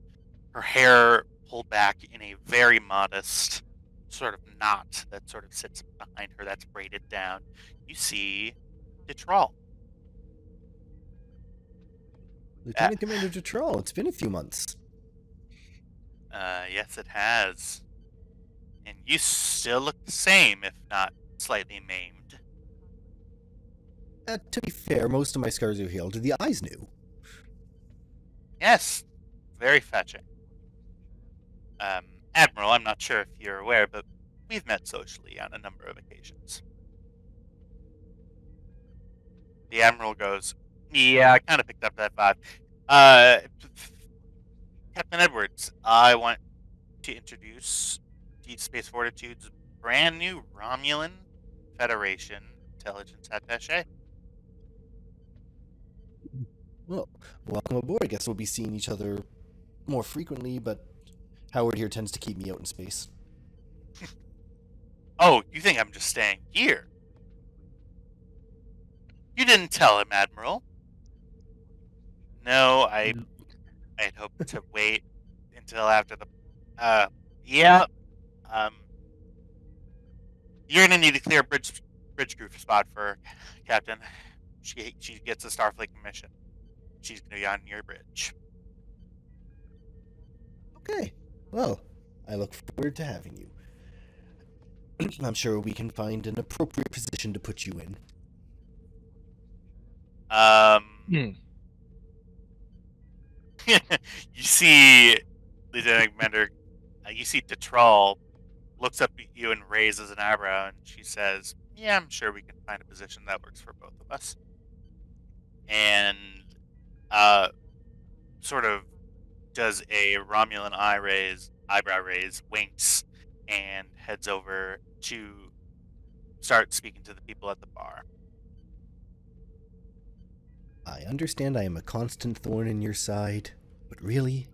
[SPEAKER 2] Her hair pulled back in a very modest sort of knot that sort of sits behind her that's braided down. You see Detrol.
[SPEAKER 3] Lieutenant Commander Detrol, it's been a few months.
[SPEAKER 2] Yes, it has. And you still look the same, if not slightly maimed.
[SPEAKER 3] To be fair, most of my scars are healed. The eyes new.
[SPEAKER 2] Yes, very fetching. Admiral, I'm not sure if you're aware, but we've met socially on a number of occasions. The Admiral goes, yeah, I kind of picked up that vibe. Captain Edwards, I want to introduce Deep Space Fortitude's brand new Romulan Federation intelligence attaché.
[SPEAKER 3] Well, welcome aboard. I guess we'll be seeing each other more frequently, but Howard here tends to keep me out in space.
[SPEAKER 2] Oh, you think I'm just staying here? You didn't tell him, Admiral. No, I'd hoped to wait until after the... yeah. You're gonna need to clear a bridge crew spot for her, Captain. She gets a Starfleet commission. She's gonna be on your bridge.
[SPEAKER 3] Okay. Well, I look forward to having you. I'm sure we can find an appropriate position to put you in.
[SPEAKER 2] You see Lieutenant Commander, you see Detrol looks up at you and raises an eyebrow, and she says, yeah, I'm sure we can find a position that works for both of us. And sort of does a Romulan eyebrow raise, winks, and heads over to start speaking to the people at the bar.
[SPEAKER 3] I understand I am a constant thorn in your side, but really?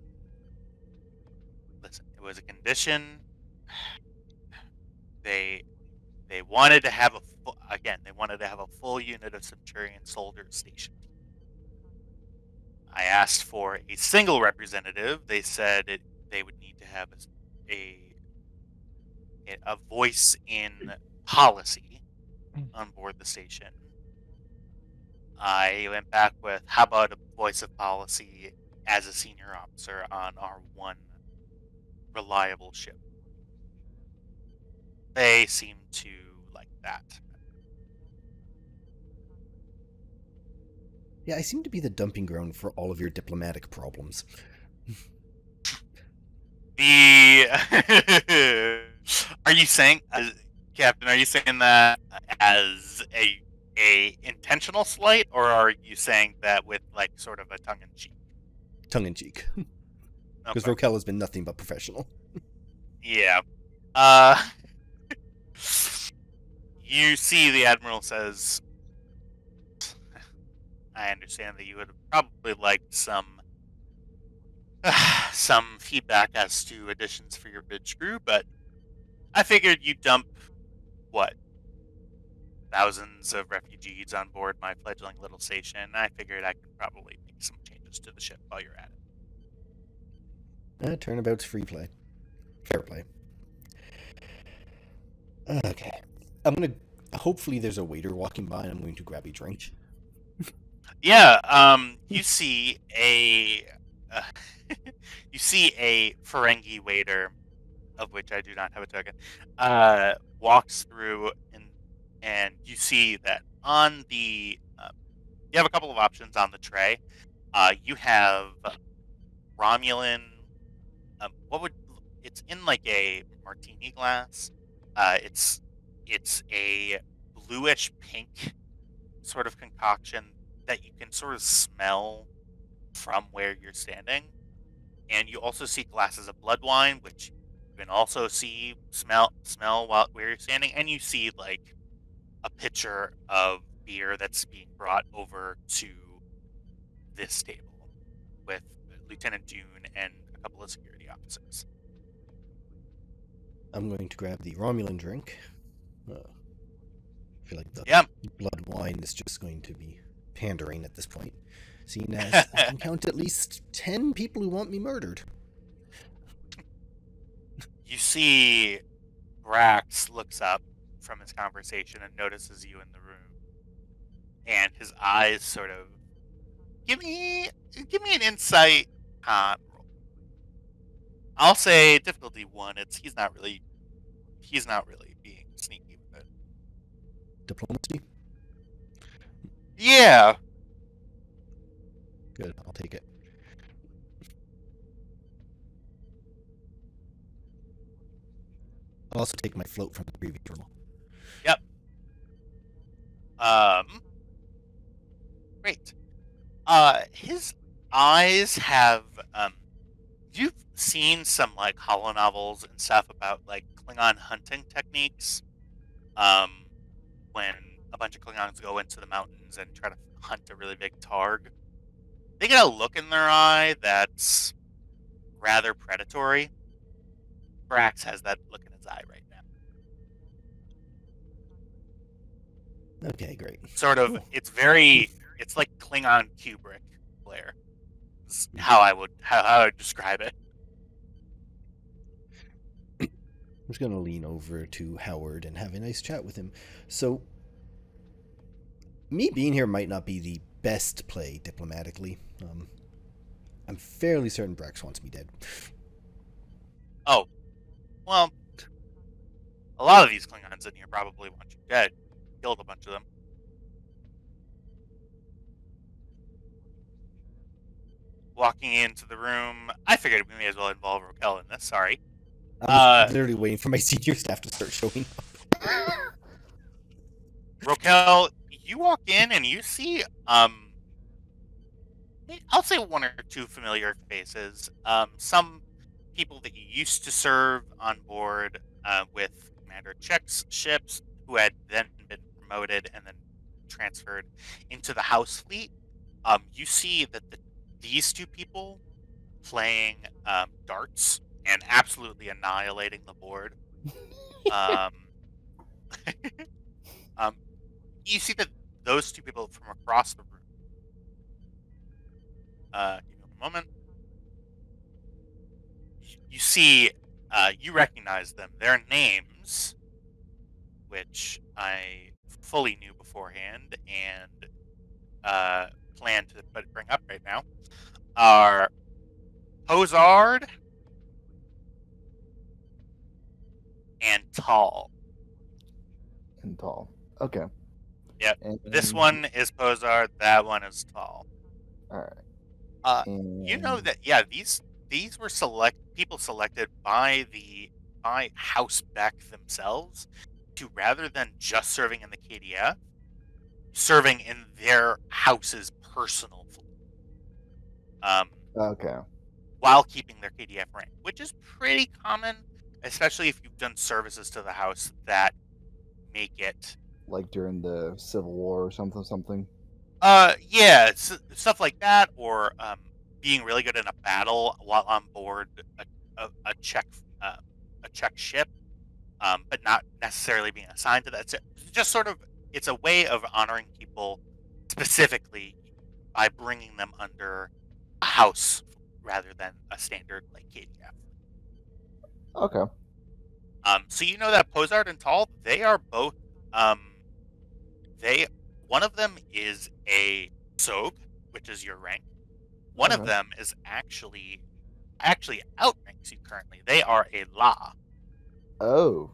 [SPEAKER 2] Listen, it was a condition. They wanted to have they wanted to have a full unit of Centurion soldiers stationed. I asked for a single representative. They said they would need to have a voice in policy on board the station. I went back with, how about a voice of policy as a senior officer on our one reliable ship? They seem to like that.
[SPEAKER 3] Yeah, I seem to be the dumping ground for all of your diplomatic problems.
[SPEAKER 2] Are you saying, Captain, are you saying that as a intentional slight, or are you saying that with like sort of a tongue-in-cheek?
[SPEAKER 3] Tongue-in-cheek. Because
[SPEAKER 2] Okay.
[SPEAKER 3] Rokel has been nothing but professional.
[SPEAKER 2] Yeah. You see the Admiral says, I understand that you would have probably liked some feedback as to additions for your bridge crew, but I figured you'd dump, what, thousands of refugees on board my fledgling little station. I figured I could probably make some changes to the ship while you're at it.
[SPEAKER 3] Turnabout's free play. Fair play. Okay. Hopefully there's a waiter walking by and I'm going to grab a drink.
[SPEAKER 2] Yeah, you see a Ferengi waiter, of which I do not have a token, walks through, and you see that on the you have a couple of options on the tray. You have Romulan. It's in like a martini glass. It's a bluish pink sort of concoction that you can sort of smell from where you're standing. And you also see glasses of blood wine, which you can also smell where you're standing. And you see like a pitcher of beer that's being brought over to this table with Lieutenant Dune and a couple of security officers.
[SPEAKER 3] I'm going to grab the Romulan drink. I feel like the blood wine is just going to be pandering at this point, seeing as I can count at least 10 people who want me murdered.
[SPEAKER 2] You see Brax looks up from his conversation and notices you in the room, and his eyes sort of give me an insight roll. I'll say difficulty 1. He's not really being sneaky with it.
[SPEAKER 3] Diplomacy?
[SPEAKER 2] Yeah.
[SPEAKER 3] Good, I'll take it. I'll also take my float from the previous roll.
[SPEAKER 2] Yep. Great. His eyes have you've seen some like holo novels and stuff about like Klingon hunting techniques. When a bunch of Klingons go into the mountains and try to hunt a really big targ, they get a look in their eye that's rather predatory. Brax has that look in his eye right now.
[SPEAKER 3] Okay, great.
[SPEAKER 2] Sort of,
[SPEAKER 3] Cool.
[SPEAKER 2] it's like Klingon Kubrick glare. Is how I would describe it.
[SPEAKER 3] I'm just going to lean over to Howard and have a nice chat with him. So, me being here might not be the best play diplomatically. I'm fairly certain Brax wants me dead.
[SPEAKER 2] Oh, well, a lot of these Klingons in here probably want you dead. Killed a bunch of them. Walking into the room, I figured we may as well involve Raquel in this. Sorry.
[SPEAKER 3] I'm literally waiting for my senior staff to start showing up.
[SPEAKER 2] Raquel, you walk in and you see, I'll say one or two familiar faces. Some people that you used to serve on board with Commander Check's ships, who had then been promoted and then transferred into the House Fleet. You see that these two people playing darts and absolutely annihilating the board. You see that those two people from across the room. Give me a moment. You see, you recognize them. Their names, which I fully knew beforehand and plan to bring up right now, are Hozard and Tall.
[SPEAKER 5] And Tall. Okay.
[SPEAKER 2] Yep.
[SPEAKER 5] And
[SPEAKER 2] This one is Pozard. That one is Tall.
[SPEAKER 5] All right.
[SPEAKER 2] You know that these were people selected by House Beck themselves to, rather than just serving in the KDF, serving in their house's personal fleet.
[SPEAKER 5] Okay.
[SPEAKER 2] While keeping their KDF rank, which is pretty common, especially if you've done services to the house that make it
[SPEAKER 5] Like during the Civil War or something.
[SPEAKER 2] Yeah, stuff like that, or being really good in a battle while on board a Czech ship, but not necessarily being assigned to that. So just sort of, it's a way of honoring people specifically by bringing them under a house rather than a standard like KDF.
[SPEAKER 5] Okay.
[SPEAKER 2] So you know that Pozard and Tall, they are both one of them is a Sog, which is your rank. One of them is actually outranks you currently. They are a La.
[SPEAKER 5] Oh.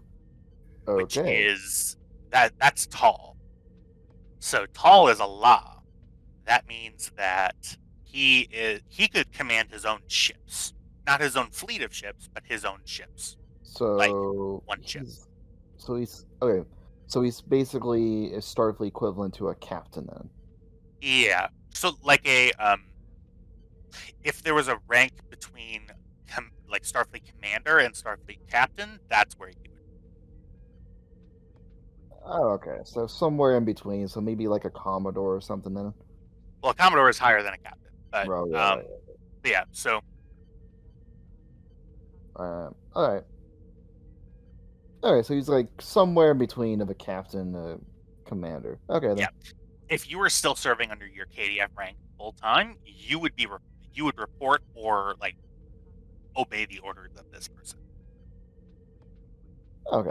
[SPEAKER 5] Okay.
[SPEAKER 2] Which is that's Tall. So Tall is a La. That means that he could command his own ships. Not his own fleet of ships, but his own ships.
[SPEAKER 5] So
[SPEAKER 2] like one ship.
[SPEAKER 5] He's okay. So he's basically a Starfleet equivalent to a captain then.
[SPEAKER 2] Yeah. So like if there was a rank between like Starfleet commander and Starfleet captain, that's where he would.
[SPEAKER 5] Oh, okay. So somewhere in between. So maybe like a Commodore or something then.
[SPEAKER 2] Well, a Commodore is higher than a captain, but
[SPEAKER 5] Right.
[SPEAKER 2] yeah. So
[SPEAKER 5] all right. All right. So he's like somewhere in between of a captain, commander. Okay. Then.
[SPEAKER 2] Yeah. If you were still serving under your KDF rank full time, you would report or like obey the orders of this person.
[SPEAKER 5] Okay.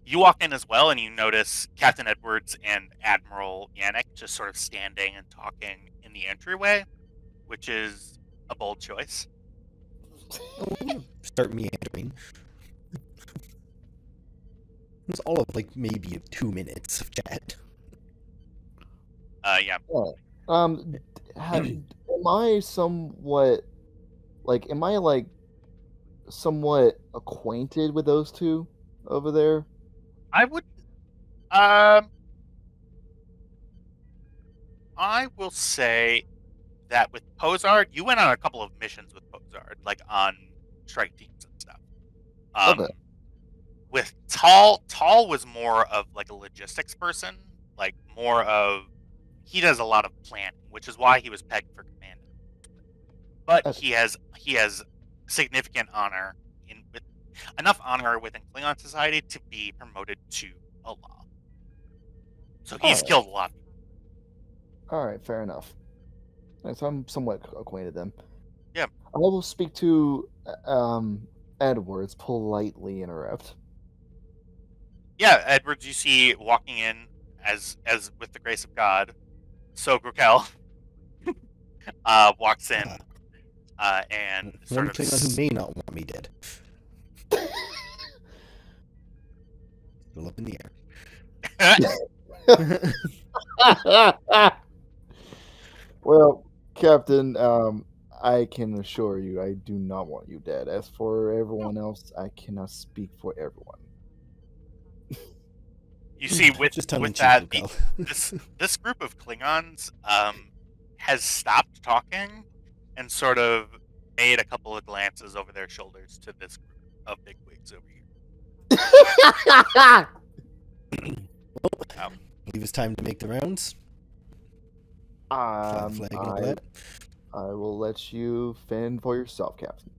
[SPEAKER 2] You walk in as well, and you notice Captain Edwards and Admiral Yannick just sort of standing and talking in the entryway, which is a bold choice.
[SPEAKER 3] Start meandering. It was all of like maybe 2 minutes of chat.
[SPEAKER 2] Yeah.
[SPEAKER 5] Am I somewhat acquainted with those two? over there?
[SPEAKER 2] I would. I will say that with Pozard, you went on a couple of missions with Pozard, like on strike teams and stuff.
[SPEAKER 5] Okay.
[SPEAKER 2] With Tall was more of like a logistics person, like more of he does a lot of planning, which is why he was pegged for command. But
[SPEAKER 5] Okay.
[SPEAKER 2] he has significant honor with enough honor within Klingon society to be promoted to a law. So he's
[SPEAKER 5] Alright.
[SPEAKER 2] killed a lot of people.
[SPEAKER 5] All right, fair enough. Alright, so I'm somewhat acquainted then.
[SPEAKER 2] Yeah.
[SPEAKER 5] I will speak to Edwards, politely interrupt.
[SPEAKER 2] Yeah, Edwards, you see walking in as with the grace of God, So Grukel walks in and
[SPEAKER 3] One
[SPEAKER 2] sort of
[SPEAKER 3] Klingon who may not want me dead. Still up in the air.
[SPEAKER 5] Well, Captain, I can assure you I do not want you dead. As for everyone else, I cannot speak for everyone.
[SPEAKER 2] You see, with
[SPEAKER 3] Just
[SPEAKER 2] that, this group of Klingons has stopped talking and sort of made a couple of glances over their shoulders to this group of bigwigs over here.
[SPEAKER 3] I believe it's time to make the rounds. Flag and all that.
[SPEAKER 5] I will let you fend for yourself, Captain.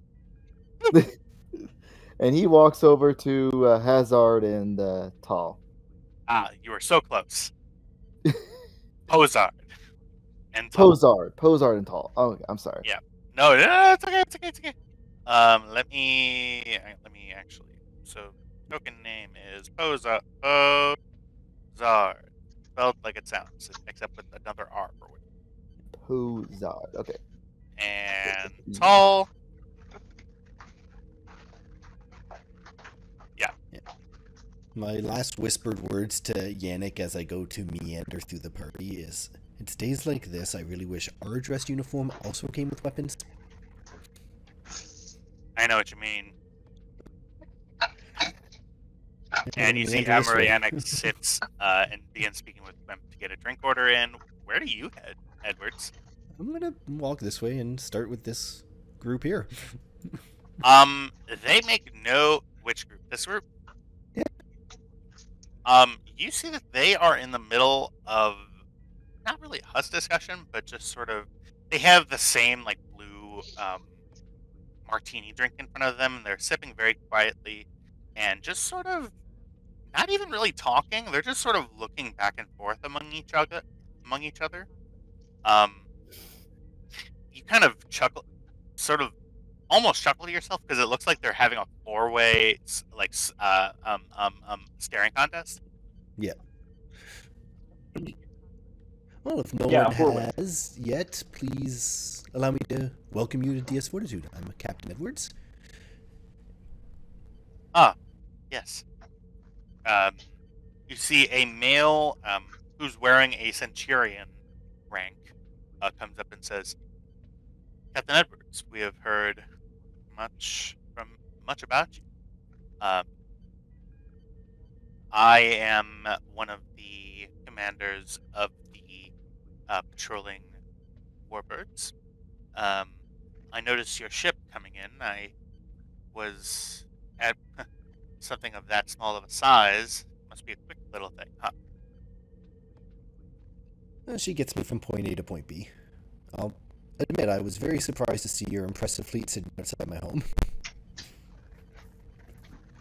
[SPEAKER 5] And he walks over to Hazard and Tall.
[SPEAKER 2] You are so close. Pozard and Tall.
[SPEAKER 5] Pozard and Tall. Oh, I'm sorry.
[SPEAKER 2] Yeah. No, it's okay. It's okay. Let me actually. So, token name is Pozard, spelled like it sounds, except with another R for it.
[SPEAKER 5] Pozard. Okay.
[SPEAKER 2] And Tall. Yeah.
[SPEAKER 3] My last whispered words to Yannick as I go to meander through the party is, it's days like this I really wish our dress uniform also came with weapons.
[SPEAKER 2] I know what you mean. And
[SPEAKER 3] And
[SPEAKER 2] you see
[SPEAKER 3] meander this way.
[SPEAKER 2] Amarianic sits and begins speaking with them to get a drink order in. Where do you head, Edwards?
[SPEAKER 3] I'm gonna walk this way and start with this group here.
[SPEAKER 2] They make no... Which group? This group?
[SPEAKER 3] Yeah.
[SPEAKER 2] You see that they are in the middle of not really a huss discussion, but just sort of they have the same like blue martini drink in front of them, and they're sipping very quietly and just sort of not even really talking. They're just sort of looking back and forth among each other. You kind of chuckle, sort of almost chuckle to yourself because it looks like they're having a four-way like staring contest.
[SPEAKER 3] Yeah. Well, if no
[SPEAKER 5] Yeah,
[SPEAKER 3] one
[SPEAKER 5] four-way.
[SPEAKER 3] has yet, please allow me to welcome you to DS Fortitude. I'm Captain Edwards.
[SPEAKER 2] Yes. You see a male who's wearing a Centurion rank comes up and says, Captain Edwards, we have heard much about you. I am one of the commanders of the patrolling warbirds. I noticed your ship coming in. I was at something of that small of a size. Must be a quick little thing, huh?
[SPEAKER 3] She gets me from point A to point B. I'll admit I was very surprised to see your impressive fleet sitting outside my home.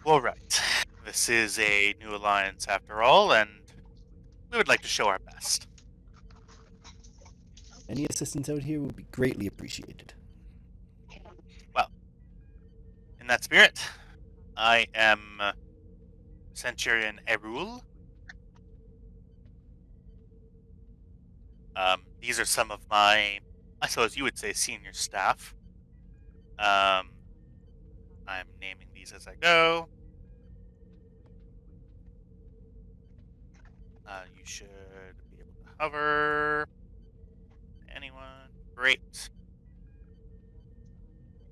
[SPEAKER 2] Well, right. This is a new alliance after all, and we would like to show our best.
[SPEAKER 3] Any assistance out here would be greatly appreciated.
[SPEAKER 2] Well, in that spirit, I am Centurion Erul. These are some of my, I suppose you would say, senior staff. I'm naming these as I go. You should be able to hover. Anyone? Great.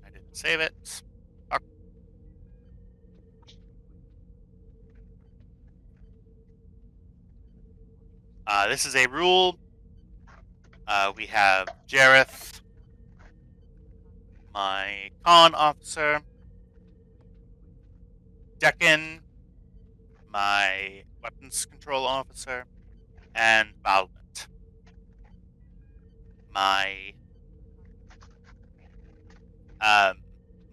[SPEAKER 2] I didn't save it. Fuck. This is a rule. We have Jareth, my con officer, Deccan, my weapons control officer, and Valvent, my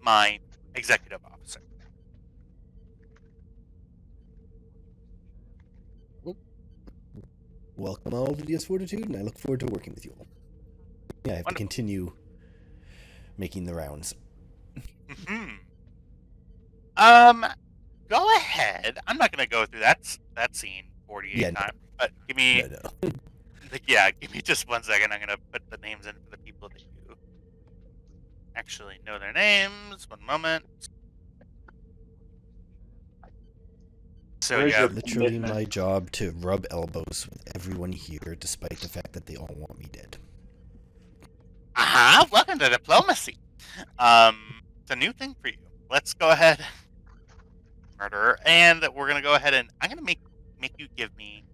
[SPEAKER 2] my executive officer.
[SPEAKER 3] Welcome all to DS Fortitude, and I look forward to working with you all. Yeah, I have to continue making the rounds.
[SPEAKER 2] Go ahead. I'm not gonna go through that scene 48 times, but give me give me just 1 second. I'm gonna put the names in for the people that you actually know their names. 1 moment. So
[SPEAKER 3] yeah, literally my job to rub elbows with everyone here, despite the fact that they all want me dead.
[SPEAKER 2] Welcome to diplomacy. It's a new thing for you. Let's go ahead, murderer, and we're gonna go ahead and I'm gonna make you give me.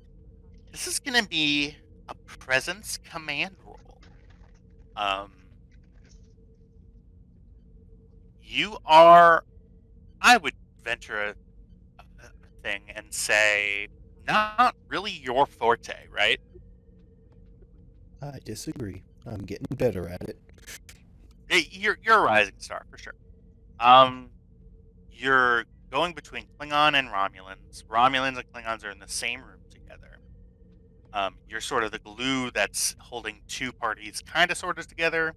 [SPEAKER 2] This is gonna be a presence command roll. You are, I would venture a thing and say, not really your forte, right?
[SPEAKER 3] I disagree. I'm getting better at it.
[SPEAKER 2] You're a rising star for sure. You're going between Klingon and Romulans. Romulans and Klingons are in the same room together. You're sort of the glue that's holding two parties kind of sort of together.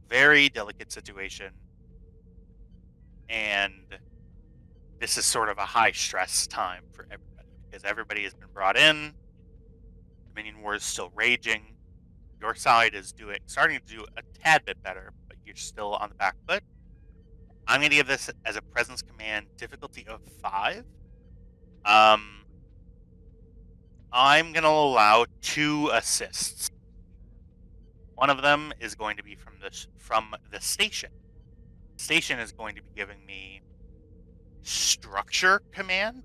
[SPEAKER 2] Very delicate situation. And this is sort of a high stress time for everybody because everybody has been brought in. Dominion War is still raging. Your side is starting to do a tad bit better, but you're still on the back foot. I'm going to give this as a presence command difficulty of 5. I'm going to allow 2 assists. One of them is going to be from the station. The station is going to be giving me structure command.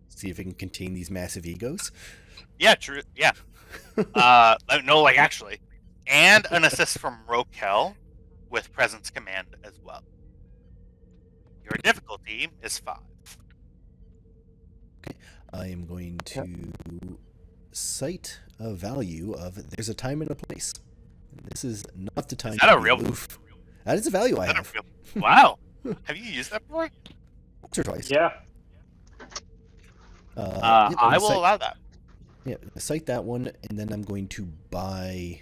[SPEAKER 3] See if it can contain these massive egos.
[SPEAKER 2] Yeah, true. Yeah. No, like actually, and an assist from Rokel with presence command as well. Your difficulty is 5.
[SPEAKER 3] Okay, I am going to cite a value of there's a time and a place. This is not the time.
[SPEAKER 2] Is that a real
[SPEAKER 3] move? That is a value I have.
[SPEAKER 2] Wow. Have you used that before?
[SPEAKER 3] Once or twice.
[SPEAKER 6] Yeah.
[SPEAKER 2] I will allow that.
[SPEAKER 3] Yeah, cite that one, and then I'm going to buy.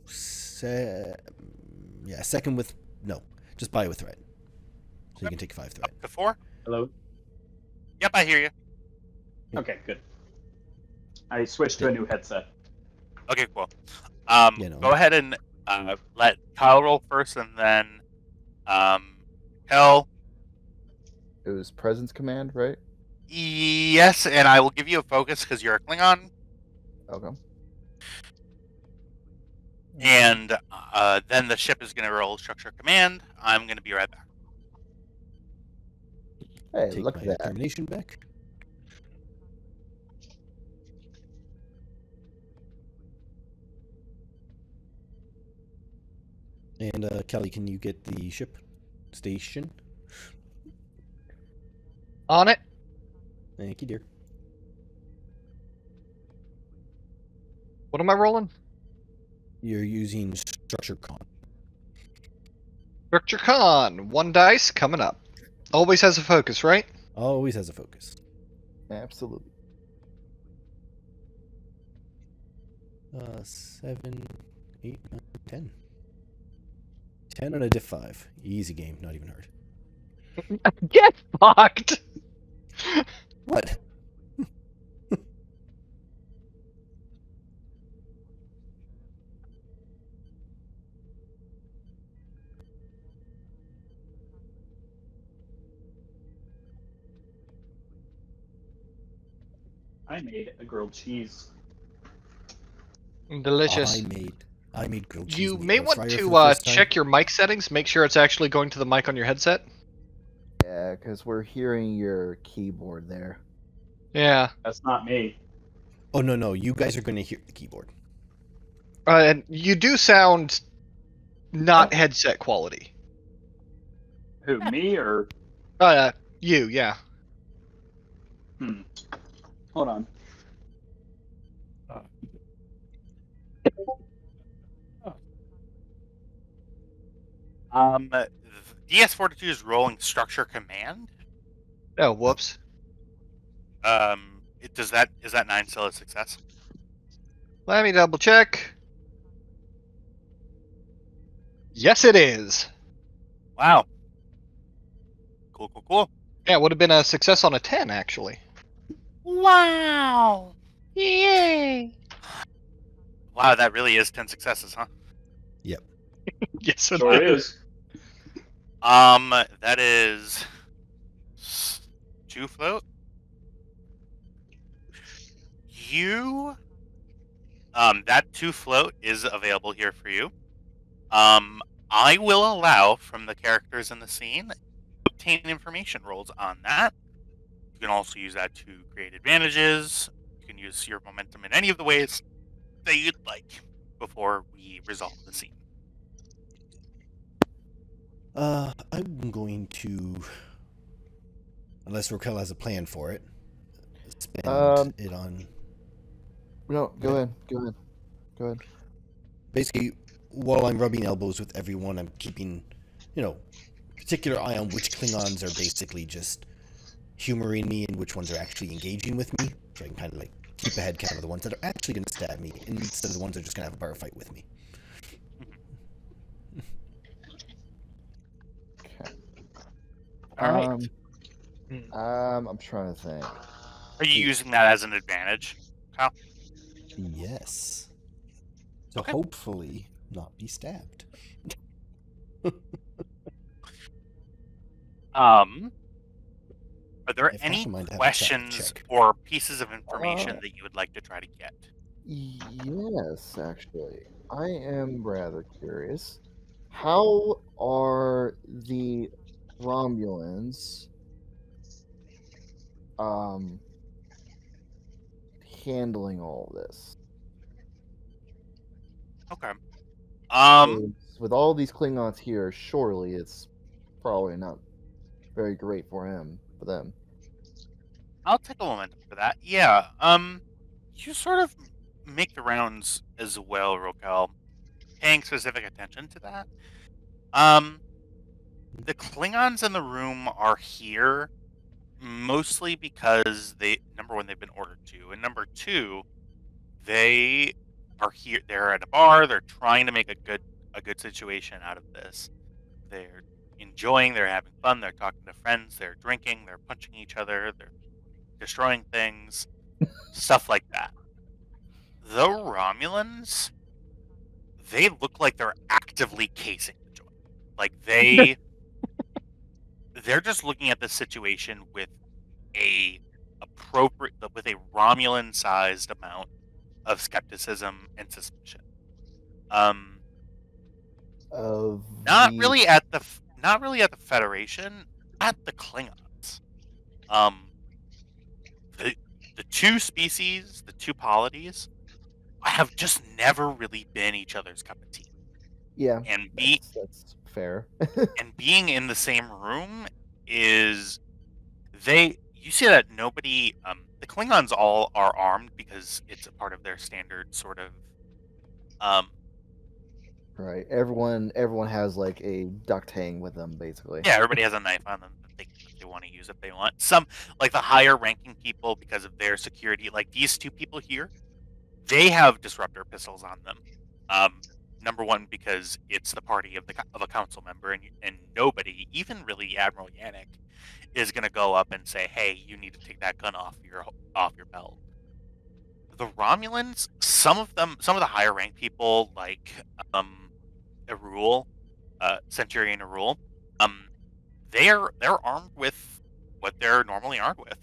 [SPEAKER 3] Second with just buy with threat, so you can take 5 threat.
[SPEAKER 2] Up to 4.
[SPEAKER 6] Hello.
[SPEAKER 2] Yep, I hear you.
[SPEAKER 6] Okay, good. I switched to a new headset.
[SPEAKER 2] Okay, cool. Go ahead and let Kyle roll first, and then Hell.
[SPEAKER 5] It was presence command, right?
[SPEAKER 2] Yes, and I will give you a focus because you're a Klingon.
[SPEAKER 5] Okay.
[SPEAKER 2] And then the ship is going to roll structure command. I'm going to be right back.
[SPEAKER 5] Hey,
[SPEAKER 3] Take
[SPEAKER 5] look
[SPEAKER 3] my
[SPEAKER 5] at that.
[SPEAKER 3] determination back. And Kelly, can you get the ship station?
[SPEAKER 4] On it.
[SPEAKER 3] Thank you, dear.
[SPEAKER 4] What am I rolling?
[SPEAKER 3] You're using structure con.
[SPEAKER 4] Structure con. 1 dice coming up. Always has a focus, right?
[SPEAKER 3] Always has a focus.
[SPEAKER 5] Absolutely.
[SPEAKER 3] 7, 8, 9, 10. 10 on a diff 5. Easy game, not even hard.
[SPEAKER 4] Get fucked!
[SPEAKER 3] What?
[SPEAKER 6] I made a grilled cheese.
[SPEAKER 4] Delicious.
[SPEAKER 3] I made grilled cheese.
[SPEAKER 4] You
[SPEAKER 3] in the
[SPEAKER 4] may
[SPEAKER 3] air
[SPEAKER 4] want
[SPEAKER 3] fryer for the
[SPEAKER 4] to
[SPEAKER 3] first time.
[SPEAKER 4] check your mic settings. Make sure it's actually going to the mic on your headset.
[SPEAKER 5] Yeah, because we're hearing your keyboard there.
[SPEAKER 4] Yeah.
[SPEAKER 6] That's not me.
[SPEAKER 3] Oh no, you guys are going to hear the keyboard.
[SPEAKER 4] And you do sound not headset quality.
[SPEAKER 6] Who, me or?
[SPEAKER 4] You, yeah.
[SPEAKER 6] Hold on.
[SPEAKER 2] DS42 is rolling structure command.
[SPEAKER 4] Oh, whoops.
[SPEAKER 2] Is that 9 still a success?
[SPEAKER 4] Let me double check. Yes, it is.
[SPEAKER 2] Wow. Cool.
[SPEAKER 4] Yeah, it would have been a success on a 10, actually.
[SPEAKER 2] Wow. Yay. Wow, that really is 10 successes, huh?
[SPEAKER 3] Yep.
[SPEAKER 4] Yes, it
[SPEAKER 6] Sure
[SPEAKER 4] is.
[SPEAKER 6] is.
[SPEAKER 2] That is 2 float. That 2 float is available here for you. I will allow from the characters in the scene obtain information rolls on that. You can also use that to create advantages. You can use your momentum in any of the ways that you'd like before we resolve the scene.
[SPEAKER 3] I'm going to, unless Raquel has a plan for it, spend it on.
[SPEAKER 5] No, go ahead.
[SPEAKER 3] Basically, while I'm rubbing elbows with everyone, I'm keeping, particular eye on which Klingons are basically just humoring me and which ones are actually engaging with me. So I can kind of keep a head count of the ones that are actually going to stab me instead of the ones that are just going to have a bar fight with me.
[SPEAKER 5] Okay.
[SPEAKER 2] All right.
[SPEAKER 5] I'm trying to think.
[SPEAKER 2] Are you using that as an advantage, Kyle?
[SPEAKER 3] Yes. So
[SPEAKER 2] Okay.
[SPEAKER 3] hopefully not be stabbed.
[SPEAKER 2] Are there
[SPEAKER 3] If
[SPEAKER 2] any
[SPEAKER 3] not, I might have to
[SPEAKER 2] questions
[SPEAKER 3] check.
[SPEAKER 2] or pieces of information that you would like to try to get?
[SPEAKER 5] Yes, actually. I am rather curious. How are the Romulans handling all this?
[SPEAKER 2] Okay.
[SPEAKER 5] 'Cause with all these Klingons here, surely it's probably not very great for them.
[SPEAKER 2] I'll take a moment for that. Yeah. You sort of make the rounds as well, Rokel, paying specific attention to that. The Klingons in the room are here mostly because number one, they've been ordered to, and number two, they are here. They're at a bar. They're trying to make a good situation out of this. They're enjoying. They're having fun. They're talking to friends. They're drinking. They're punching each other. They're destroying things, stuff like that. The Romulans, they look like they're actively casing the joint. Like they're just looking at the situation with a Romulan-sized amount of skepticism and suspicion. Not really at the Federation, at the Klingons. The two species, the two polities, have just never really been each other's cup of tea.
[SPEAKER 5] Yeah,
[SPEAKER 2] and
[SPEAKER 5] that's fair.
[SPEAKER 2] and being in the same room is you see that nobody the Klingons all are armed because it's a part of their standard sort of
[SPEAKER 5] right. Everyone has like a duct hang with them, basically.
[SPEAKER 2] yeah, everybody has a knife on them that they want to use if they want. Some, like the higher ranking people, because of their security, like these two people here, they have disruptor pistols on them. Number one, because it's the party of a council member, and nobody, even really Admiral Yannick, is going to go up and say, "Hey, you need to take that gun off your belt." The Romulans, some of the higher ranked people, like Arul, Centurion Arul, they're armed with what they're normally armed with.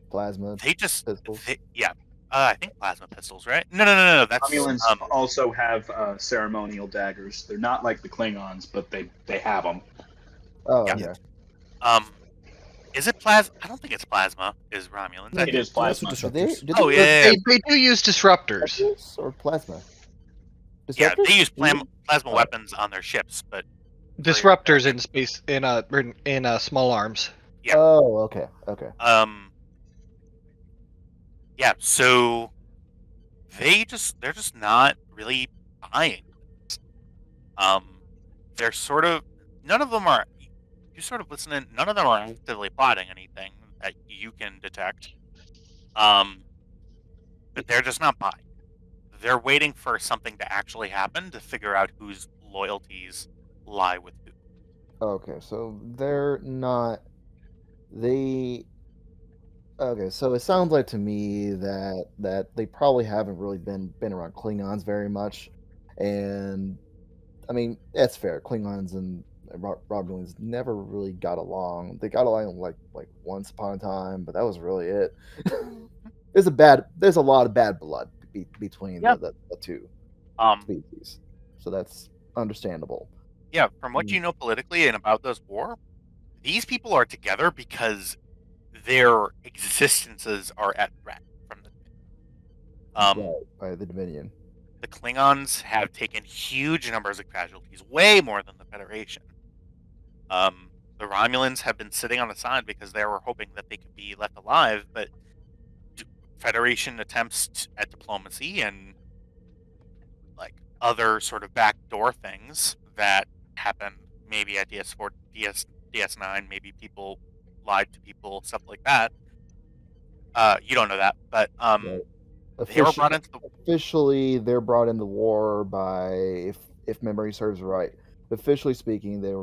[SPEAKER 5] Plasma.
[SPEAKER 2] They just
[SPEAKER 5] pistols.
[SPEAKER 2] I think plasma pistols, right? No. That's
[SPEAKER 6] Romulans also have ceremonial daggers. They're not like the Klingons, but they have them.
[SPEAKER 5] Oh,
[SPEAKER 2] Yeah.
[SPEAKER 5] okay.
[SPEAKER 2] Is it plasma? I don't think it's plasma. Is Romulans?
[SPEAKER 3] No,
[SPEAKER 6] It is
[SPEAKER 3] they're also
[SPEAKER 6] plasma.
[SPEAKER 3] disruptors.
[SPEAKER 5] Did
[SPEAKER 2] Oh
[SPEAKER 5] they
[SPEAKER 2] yeah.
[SPEAKER 4] They do use disruptors.
[SPEAKER 5] disruptors or plasma?
[SPEAKER 2] Yeah, they
[SPEAKER 5] Disruptors?
[SPEAKER 2] use plasma
[SPEAKER 5] Oh.
[SPEAKER 2] weapons on their ships, but
[SPEAKER 4] Disruptors in space in small arms.
[SPEAKER 2] Yeah.
[SPEAKER 5] Oh, okay, okay.
[SPEAKER 2] Yeah. So they're just not really buying. They're sort of none of them are. You sort of listen in. None of them are actively plotting anything that you can detect. But they're just not buying. They're waiting for something to actually happen to figure out whose loyalties lie with who.
[SPEAKER 5] Okay, so they're not. They. Okay, so it sounds like to me that they probably haven't really been around Klingons very much, and I mean that's fair. Klingons and Romulans never really got along. They got along like once upon a time, but that was really it. There's a lot of bad blood between
[SPEAKER 2] Yeah.
[SPEAKER 5] the two species, so that's understandable.
[SPEAKER 2] Yeah, from what you know politically and about this war, these people are together because their existences are at threat from the
[SPEAKER 5] By the Dominion.
[SPEAKER 2] The Klingons have taken huge numbers of casualties, way more than the Federation. The Romulans have been sitting on the side because they were hoping that they could be left alive, but Federation attempts at diplomacy and like other sort of backdoor things that happen maybe at DS4, DS9, maybe people lied to people, stuff like that. You don't know that, but they were brought into the
[SPEAKER 5] officially they're brought in the war by if memory serves right. Officially speaking, they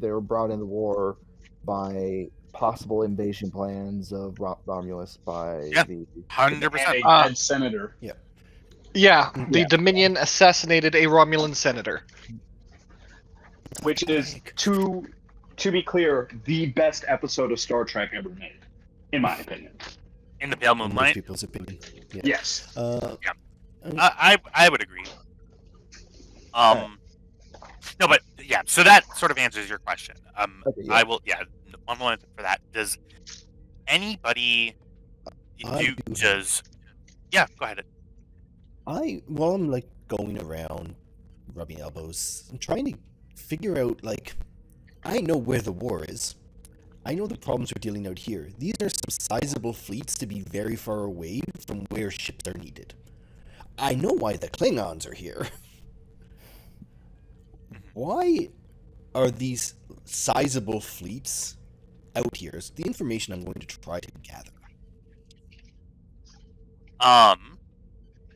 [SPEAKER 5] were brought in the war by possible invasion plans of Romulus by the
[SPEAKER 2] 100%.
[SPEAKER 6] A dead senator.
[SPEAKER 4] Yeah, the Dominion assassinated a Romulan senator.
[SPEAKER 6] Which is, to be clear, the best episode of Star Trek ever made, in my opinion.
[SPEAKER 2] In the Pale
[SPEAKER 3] In most
[SPEAKER 2] Moonlight?
[SPEAKER 3] people's opinion. Yeah.
[SPEAKER 6] Yes.
[SPEAKER 2] I would agree. No, but yeah, so that sort of answers your question.
[SPEAKER 5] Okay, yeah.
[SPEAKER 2] I will. Yeah, one moment for that. Does anybody does? Yeah, go ahead.
[SPEAKER 3] While I'm like going around, rubbing elbows, I'm trying to figure out like, I know where the war is. I know the problems we're dealing out here. These are some sizable fleets to be very far away from where ships are needed. I know why the Klingons are here. Why are these sizable fleets out here? Is the information I'm going to try to gather.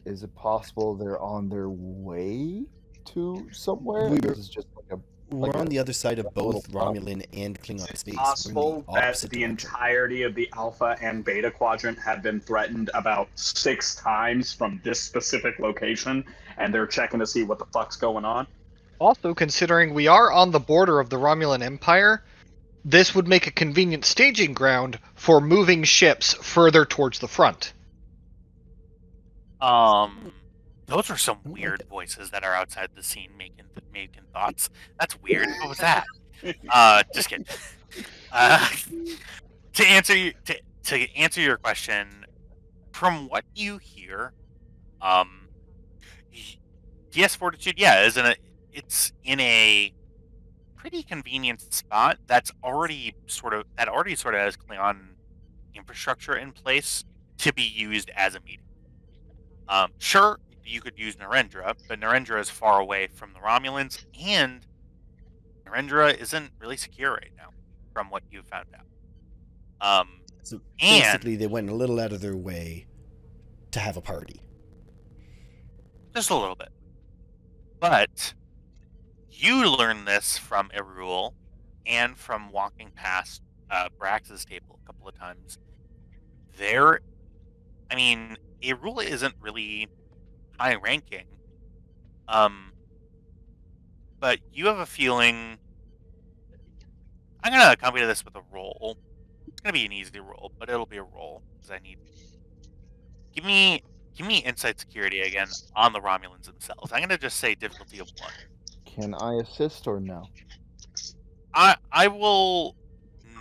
[SPEAKER 5] Is it possible they're on their way to somewhere? This is just like a.
[SPEAKER 3] We're on the other side of both Romulan and Klingon space.
[SPEAKER 6] Possible that the entirety of the Alpha and Beta Quadrant have been threatened about 6 times from this specific location, and they're checking to see what the fuck's going on.
[SPEAKER 4] Also, considering we are on the border of the Romulan Empire, this would make a convenient staging ground for moving ships further towards the front.
[SPEAKER 2] Those are some weird voices that are outside the scene making thoughts. That's weird. What was that? Just kidding. To answer your question, from what you hear, DS Fortitude, yeah, it's in a pretty convenient spot that already sort of has Klingon infrastructure in place to be used as a meeting. Sure, you could use Narendra, but Narendra is far away from the Romulans, and Narendra isn't really secure right now, from what you've found out.
[SPEAKER 3] So basically, they went a little out of their way to have a party.
[SPEAKER 2] Just a little bit. But you learn this from Erul and from walking past Brax's table a couple of times. Erul isn't really high ranking, but you have a feeling. I'm gonna accompany this with a roll. It's gonna be an easy roll, but it'll be a roll because I need. Give me insight security again on the Romulans themselves. I'm gonna just say difficulty of 1.
[SPEAKER 5] Can I assist or no?
[SPEAKER 2] I will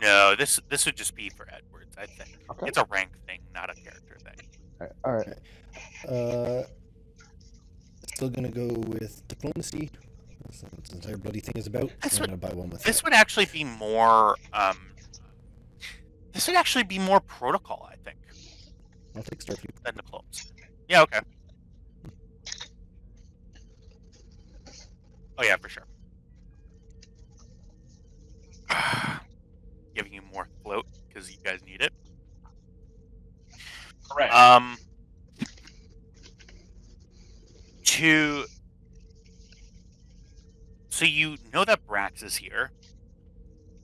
[SPEAKER 2] No, this would just be for Edwards, I think.
[SPEAKER 5] Okay.
[SPEAKER 2] It's a rank thing, not a character thing.
[SPEAKER 5] All right.
[SPEAKER 3] Still gonna go with diplomacy. That's what this entire bloody thing is about.
[SPEAKER 2] This
[SPEAKER 3] I'm
[SPEAKER 2] would-
[SPEAKER 3] gonna buy one with
[SPEAKER 2] This
[SPEAKER 3] that.
[SPEAKER 2] would actually be more. This would actually be more protocol, I think,
[SPEAKER 3] I'll take Starfleet.
[SPEAKER 2] than diplomacy. Yeah. Okay. Oh yeah, for sure. Giving you more float because you guys need it.
[SPEAKER 6] Correct.
[SPEAKER 2] So you know that Brax is here.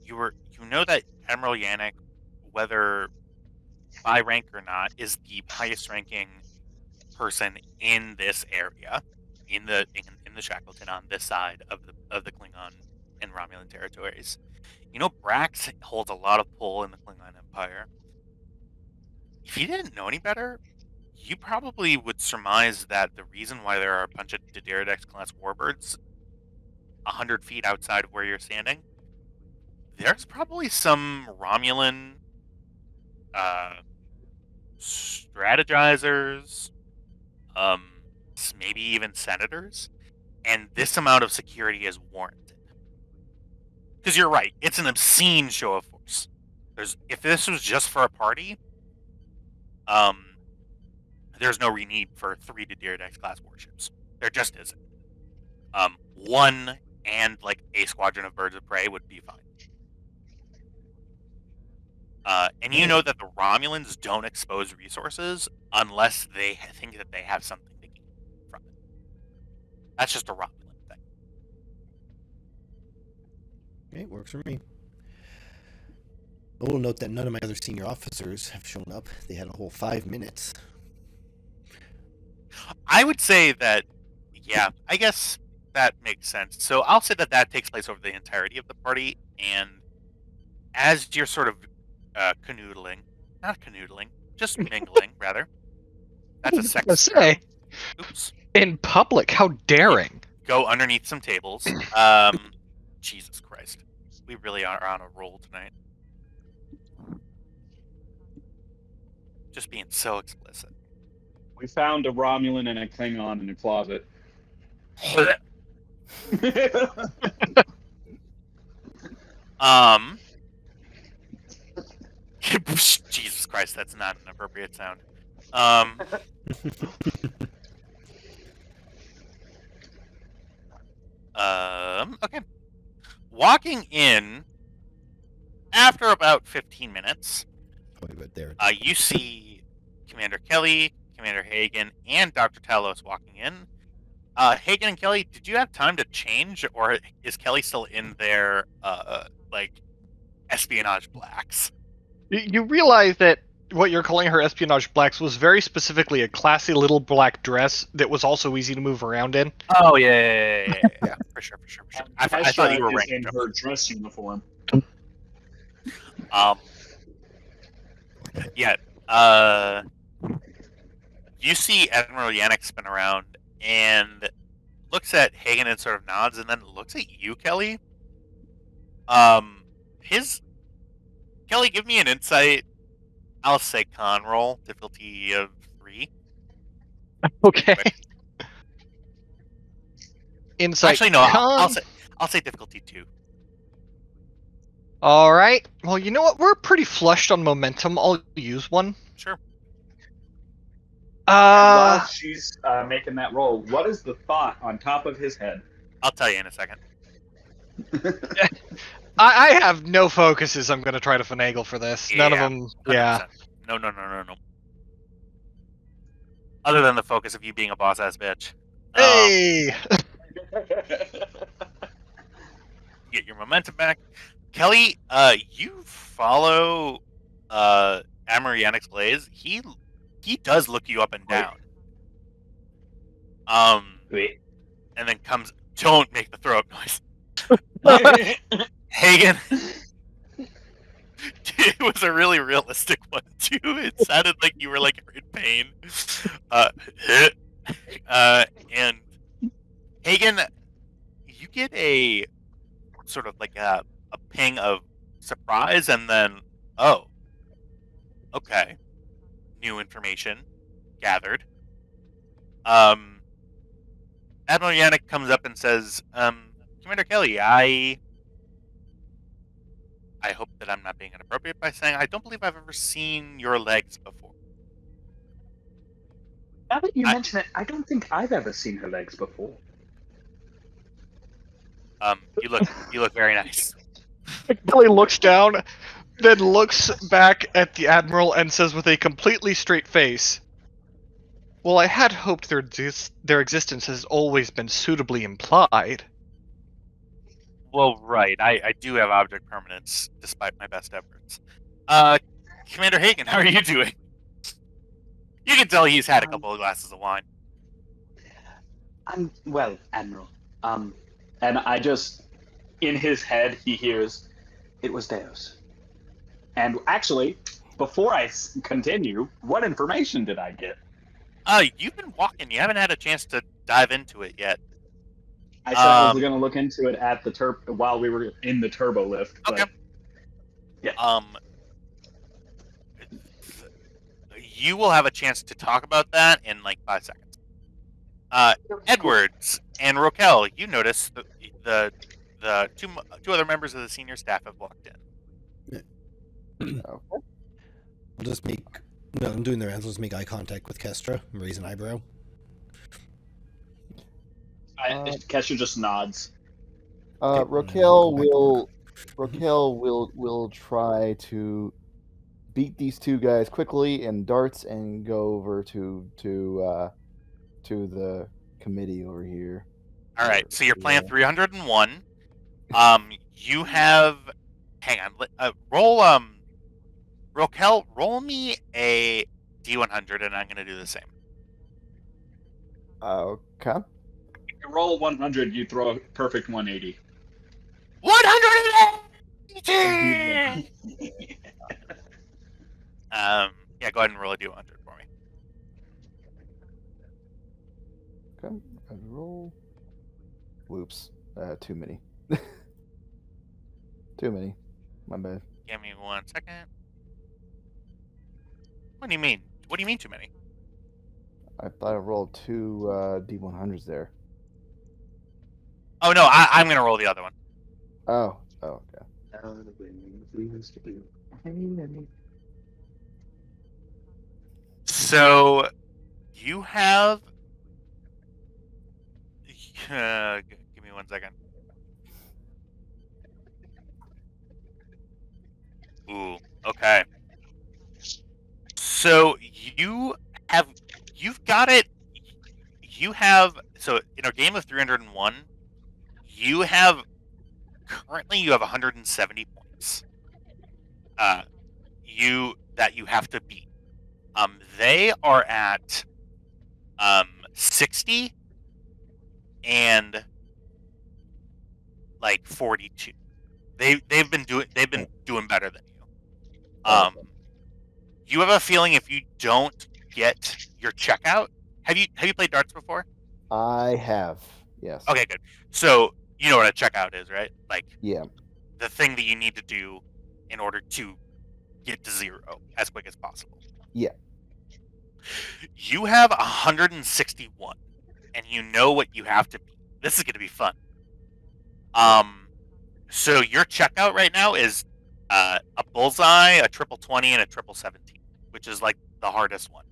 [SPEAKER 2] You know that Admiral Yannick, whether by rank or not, is the highest ranking person in this area, in the Shackleton on this side of the Klingon and Romulan territories. You know Brax holds a lot of pull in the Klingon Empire. If you didn't know any better, you probably would surmise that the reason why there are a bunch of Dideridex-class warbirds 100 feet outside of where you're standing, there's probably some Romulan strategizers, maybe even senators, and this amount of security is warranted. Because you're right, it's an obscene show of force. If this was just for a party, there's no need for 3 Dideridex-class warships. There just isn't. 1 and like a squadron of birds of prey would be fine. And you know that the Romulans don't expose resources unless they think that they have something to gain from it. That's just a Romulan thing.
[SPEAKER 3] Okay, works for me. I will note that none of my other senior officers have shown up. They had a whole 5 minutes.
[SPEAKER 2] I would say that, yeah, I guess that makes sense. So I'll say that takes place over the entirety of the party, and as you're sort of just mingling, rather. That's a sex.
[SPEAKER 4] Let's say
[SPEAKER 2] Oops.
[SPEAKER 4] in public. How daring!
[SPEAKER 2] Go underneath some tables. Jesus Christ, we really are on a roll tonight. Just being so explicit.
[SPEAKER 6] We found a Romulan and a Klingon in a closet.
[SPEAKER 2] Jesus Christ, that's not an appropriate sound. Okay. Walking in after about 15 minutes,
[SPEAKER 3] There.
[SPEAKER 2] you see Commander Kelly, Commander Hagen, and Dr. Talos walking in. Hagen and Kelly, did you have time to change, or is Kelly still in their like espionage blacks?
[SPEAKER 4] You realize that what you're calling her espionage blacks was very specifically a classy little black dress that was also easy to move around in.
[SPEAKER 2] Oh yeah. For sure. I thought you were
[SPEAKER 6] Ezra is in
[SPEAKER 2] ranking
[SPEAKER 6] her dress uniform.
[SPEAKER 2] You see Admiral Yannick spin around and looks at Hagen and sort of nods, and then looks at you, Kelly. Kelly, give me an insight. I'll say con roll, difficulty of 3.
[SPEAKER 4] Okay. Insight.
[SPEAKER 2] Actually, no.
[SPEAKER 4] con?
[SPEAKER 2] I'll say difficulty 2.
[SPEAKER 4] All right. Well, you know what? We're pretty flushed on momentum. I'll use one.
[SPEAKER 2] Sure.
[SPEAKER 6] While she's making that roll, what is the thought on top of his head?
[SPEAKER 2] I'll tell you in a second.
[SPEAKER 4] I have no focuses. I'm going to try to finagle for this. None of
[SPEAKER 2] Yeah,
[SPEAKER 4] them. Yeah.
[SPEAKER 2] 100%. No. Other than the focus of you being a boss ass bitch.
[SPEAKER 4] Hey.
[SPEAKER 2] Get your momentum back. Kelly, you follow Admiral Yannick's glaze. He does look you up and down.
[SPEAKER 6] Wait.
[SPEAKER 2] And then comes. Don't make the throw up noise. Hagen. It was a really realistic one too. It sounded like you were like in pain. And Hagen, you get a sort of like a ping of surprise and then, oh, okay, new information gathered. Admiral Yannick comes up and says, Commander Kelly, I hope that I'm not being inappropriate by saying I don't believe I've ever seen your legs before.
[SPEAKER 6] Now that you mention it, I don't think I've ever seen her legs before.
[SPEAKER 2] You look very nice.
[SPEAKER 4] Kelly looks down, then looks back at the Admiral and says with a completely straight face, "Well, I had hoped their existence has always been suitably implied."
[SPEAKER 2] Well, right. I do have object permanence, despite my best efforts. Commander Hagen, how are you doing? You can tell he's had a couple of glasses of wine.
[SPEAKER 6] I'm well, Admiral. And I just, in his head, he hears, "It was Deus." And actually, before I continue, what information did I get?
[SPEAKER 2] You've been walking. You haven't had a chance to dive into it yet.
[SPEAKER 6] I said I was going to look into it at the while we were in the turbo lift. But,
[SPEAKER 2] Okay.
[SPEAKER 6] Yeah.
[SPEAKER 2] You will have a chance to talk about that in like 5 seconds. Edwards and Roquel, you notice the two other members of the senior staff have walked in.
[SPEAKER 3] I'll just make. No, I'm doing the rounds. I'll just make eye contact with Kestra and raise an eyebrow.
[SPEAKER 6] Kesha just nods.
[SPEAKER 5] Roquel will try to beat these two guys quickly in darts and go over to the committee over here.
[SPEAKER 2] All right, so you're playing 301. You have. Hang on. Roquel, roll me a D100, and I'm going to do the same.
[SPEAKER 5] Okay.
[SPEAKER 6] If you roll 100, you throw a perfect 180.
[SPEAKER 2] 180! Yeah, go ahead and roll a D100 for me.
[SPEAKER 5] Okay. I roll. Whoops. Too many. Too many. My bad.
[SPEAKER 2] Give me 1 second. What do you mean? What do you mean too many?
[SPEAKER 5] I thought I rolled two D100s there.
[SPEAKER 2] Oh no, I'm gonna roll the other one.
[SPEAKER 5] Oh, okay.
[SPEAKER 2] So you have. Give me 1 second. Ooh, okay. So you've got it. You have, so in a game of 301, you have 170 points. That you have to beat. They are at 60 and like 42. They've been doing better than you. You have a feeling if you don't get your checkout, have you played darts before?
[SPEAKER 5] I have, yes.
[SPEAKER 2] Okay, good. So you know what a checkout is, right? Like,
[SPEAKER 5] yeah,
[SPEAKER 2] the thing that you need to do in order to get to 0 as quick as possible.
[SPEAKER 5] Yeah.
[SPEAKER 2] You have 161, and you know what you have to beat. This is going to be fun. So your checkout right now is a bullseye, a triple 20, and a triple 17, which is like the hardest one.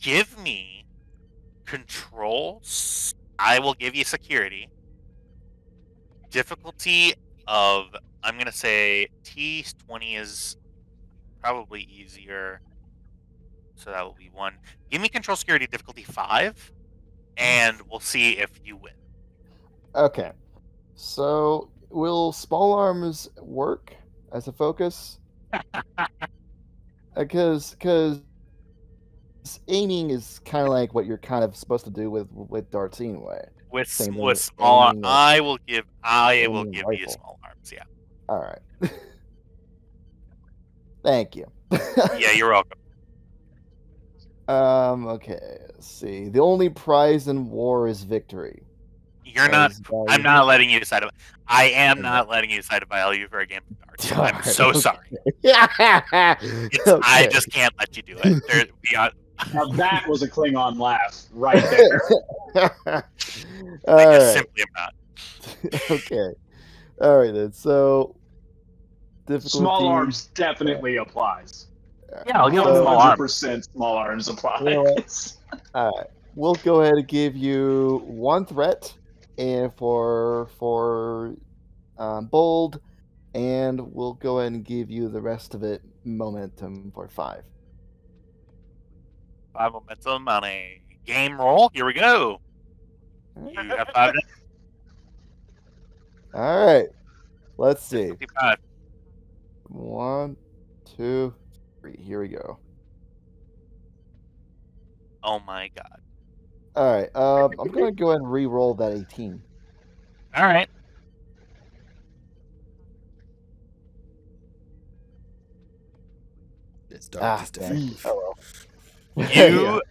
[SPEAKER 2] Give me controls. I will give you security. Difficulty of, I'm going to say T20 is probably easier. So that will be 1. Give me control security difficulty 5, and we'll see if you win.
[SPEAKER 5] Okay. So, will small arms work as a focus? Because aiming is kind of like what you're kind of supposed to do with darts anyway.
[SPEAKER 2] With small arms, I will give you small arms. Yeah.
[SPEAKER 5] All right. Thank you.
[SPEAKER 2] Yeah, you're welcome.
[SPEAKER 5] Okay. Let's see. The only prize in war is victory.
[SPEAKER 2] You're not.
[SPEAKER 5] as
[SPEAKER 2] I'm not letting you decide. I am not letting you decide to file you for a game of cards. I'm
[SPEAKER 5] Alright,
[SPEAKER 2] so
[SPEAKER 5] okay.
[SPEAKER 2] sorry. It's,
[SPEAKER 5] Okay.
[SPEAKER 2] I just can't let you do it. There, beyond,
[SPEAKER 6] Now that was a Klingon laugh right there.
[SPEAKER 2] I
[SPEAKER 5] Alright.
[SPEAKER 2] simply am not.
[SPEAKER 5] Okay. Alright then. So difficulty.
[SPEAKER 6] Small arms definitely applies.
[SPEAKER 2] Yeah, I'll give him small arm.
[SPEAKER 6] 100% small arms applies.
[SPEAKER 5] You know what? Alright. We'll go ahead and give you 1 threat, and for bold, and we'll go ahead and give you the rest of it momentum for 5.
[SPEAKER 2] 5 momentum on a game roll. Here we go. You have 5 minutes.
[SPEAKER 5] All right. Let's see.
[SPEAKER 2] 55.
[SPEAKER 5] 1, 2, 3. Here we go.
[SPEAKER 2] Oh my god.
[SPEAKER 5] All right. I'm gonna go ahead and re-roll that 18.
[SPEAKER 2] All right.
[SPEAKER 3] It's dark, just
[SPEAKER 5] dang.
[SPEAKER 3] effective.
[SPEAKER 5] Oh well.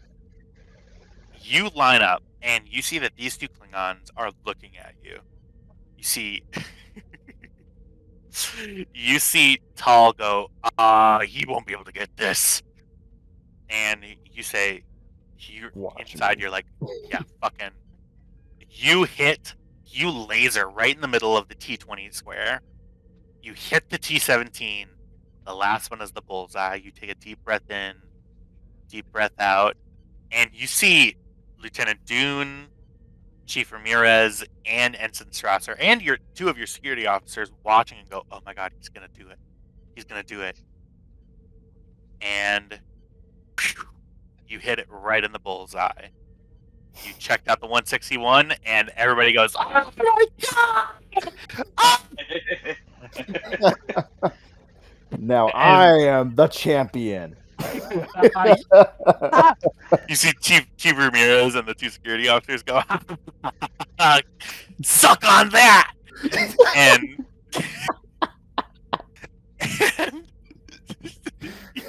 [SPEAKER 2] You line up and you see that these 2 Klingons are looking at you. You see you see Tal go, he won't be able to get this. And you say,
[SPEAKER 5] Watch
[SPEAKER 2] inside
[SPEAKER 5] me.
[SPEAKER 2] you're like, yeah, fucking. You laser right in the middle of the T20 square. You hit the T17. The last one is the bullseye. You take a deep breath in, deep breath out, and you see Lieutenant Dune, Chief Ramirez, and Ensign Strasser, and 2 of your security officers watching and go, oh my god, he's gonna do it. He's gonna do it. And you hit it right in the bullseye. You checked out the 161, and everybody goes, oh my god! Oh!
[SPEAKER 5] Now I am the champion.
[SPEAKER 2] You see Chief Ramirez and the 2 security officers go, suck on that! And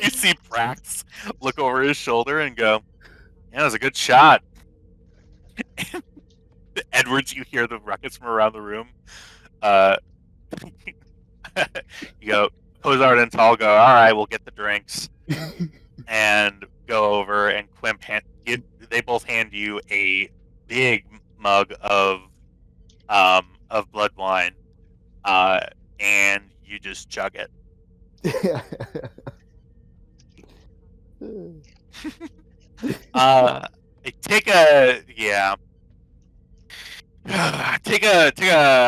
[SPEAKER 2] you see Prax look over his shoulder and go, yeah, that was a good shot. And Edwards, you hear the ruckus from around the room. You go, Hozard and Tal go, all right, we'll get the drinks. And go over, and Quimp they both hand you a big mug of blood wine, and you just chug it. Take a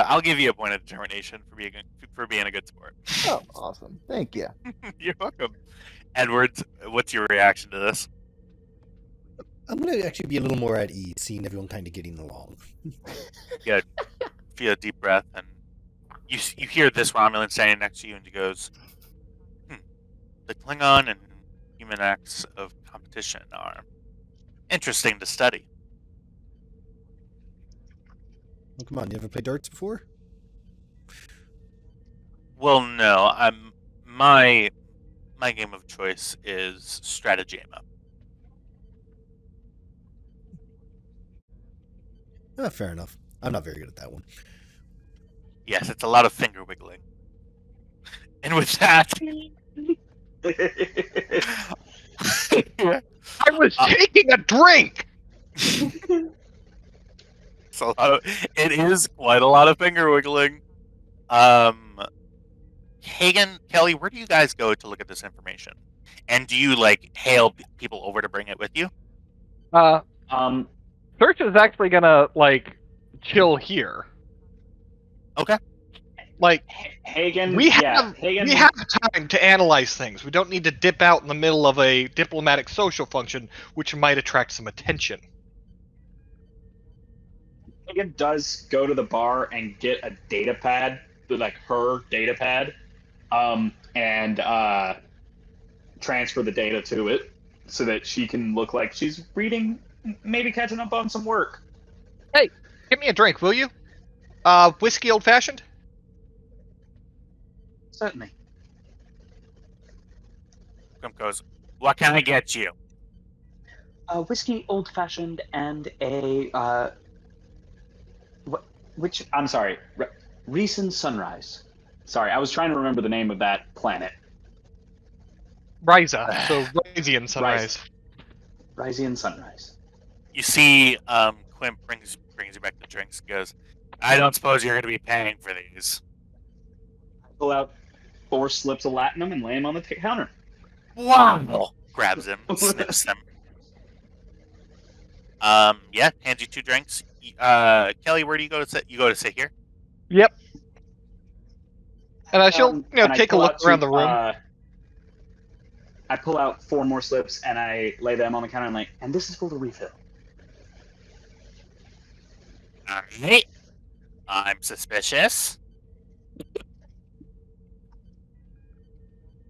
[SPEAKER 2] I'll give you a point of determination for being a good sport.
[SPEAKER 5] Oh, awesome. Thank you.
[SPEAKER 2] You're welcome. Edwards, what's your reaction to this?
[SPEAKER 3] I'm going to actually be a little more at ease, seeing everyone kind of getting along.
[SPEAKER 2] Good. Feel a deep breath, and you hear this Romulan standing next to you, and he goes, the Klingon and human acts of competition are interesting to study.
[SPEAKER 3] Oh, come on, you ever played darts before?
[SPEAKER 2] Well, no. My game of choice is Stratagema.
[SPEAKER 3] Oh, fair enough. I'm not very good at that one.
[SPEAKER 2] Yes, it's a lot of finger wiggling. And with that,
[SPEAKER 4] I was taking a drink.
[SPEAKER 2] it is quite a lot of finger wiggling. Hagen, Kelly, where do you guys go to look at this information? And do you hail people over to bring it with you?
[SPEAKER 4] Search is actually gonna chill here.
[SPEAKER 2] Okay.
[SPEAKER 6] Hagen.
[SPEAKER 4] We have
[SPEAKER 6] Hagen.
[SPEAKER 4] we have time to analyze things. We don't need to dip out in the middle of a diplomatic social function, which might attract some attention.
[SPEAKER 6] Hagen does go to the bar and get a data pad, her data pad, and transfer the data to it so that she can look like she's reading, maybe catching up on some work.
[SPEAKER 4] Hey, give me a drink, will you? Whiskey old fashioned?
[SPEAKER 6] Certainly.
[SPEAKER 2] Gump goes, what can I get you?
[SPEAKER 6] Whiskey old fashioned and a which I'm sorry, recent sunrise. Sorry, I was trying to remember the name of that planet.
[SPEAKER 4] Ryza. So Ryzian sunrise.
[SPEAKER 6] Ryzian sunrise.
[SPEAKER 2] You see, Quimp brings you back the drinks. And goes, I don't suppose you're going to be paying for these.
[SPEAKER 6] I pull out 4 slips of latinum and lay them on the counter.
[SPEAKER 2] Wow! Grabs him, sniffs them. Yeah, hands you 2 drinks. Kelly, where do you go to sit? You go to sit here.
[SPEAKER 4] Yep. And I shall,
[SPEAKER 6] and
[SPEAKER 4] take a look around the room.
[SPEAKER 6] I pull out 4 more slips and I lay them on the counter and I'm like, and this is for the refill.
[SPEAKER 2] Alright. I'm suspicious.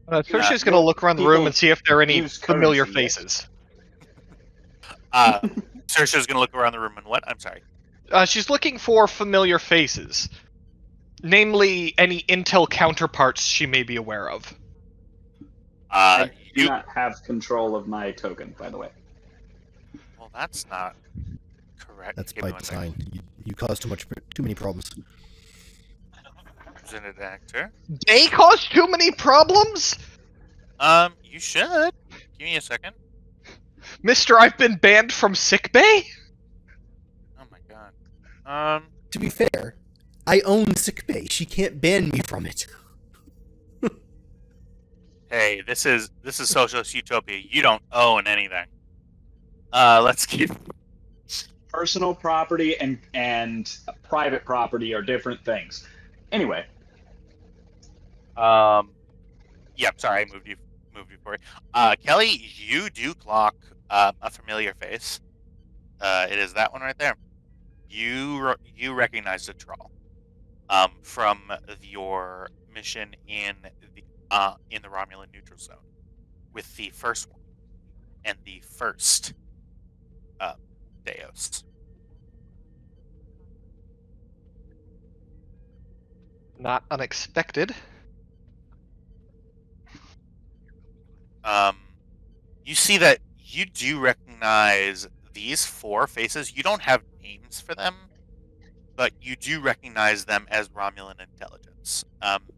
[SPEAKER 4] Saoirse's going to look around the room and see if there are any
[SPEAKER 6] use
[SPEAKER 4] familiar
[SPEAKER 6] currency, yes.
[SPEAKER 4] faces.
[SPEAKER 2] Saoirse's gonna look around the room and what? I'm sorry.
[SPEAKER 4] She's looking for familiar faces. Namely, any intel counterparts she may be aware of.
[SPEAKER 6] I do not have control of my token, by the way.
[SPEAKER 2] Well, that's not correct.
[SPEAKER 3] That's by design. You cause too many problems.
[SPEAKER 2] Presented actor.
[SPEAKER 4] They cause too many problems?
[SPEAKER 2] You should. Give me a second.
[SPEAKER 4] Mister, I've been banned from sickbay?
[SPEAKER 2] Oh my god.
[SPEAKER 3] To be fair, I own sickbay. She can't ban me from it.
[SPEAKER 2] Hey, this is socialist utopia. You don't own anything. Let's keep.
[SPEAKER 6] Personal property and private property are different things. Anyway.
[SPEAKER 2] Yep. Sorry, I moved you for it. Kelly, you do clock a familiar face. It is that one right there. You recognize the troll from your mission in the Romulan neutral zone with the first one and the first Deus.
[SPEAKER 4] Not unexpected.
[SPEAKER 2] You see that you do recognize these 4 faces. You don't have names for them, but you do recognize them as Romulan intelligence.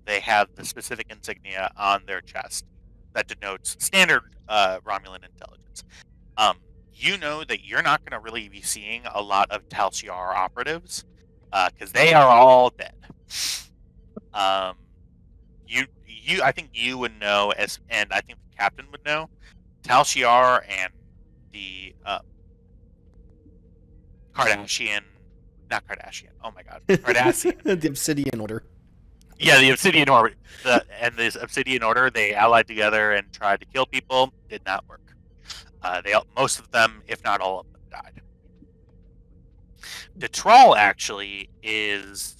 [SPEAKER 2] They have the specific insignia on their chest that denotes standard Romulan intelligence. You know that you're not going to really be seeing a lot of Tal Shiar operatives because they are all dead. I think you would know, and I think the captain would know, Tal Shiar and the Cardassian, not Kardashian. Oh my god, Cardassian.
[SPEAKER 3] The Obsidian Order.
[SPEAKER 2] Yeah, the Obsidian Order. And this Obsidian Order, they allied together and tried to kill people. Did not work. Most of them, if not all of them, died. The Troll actually is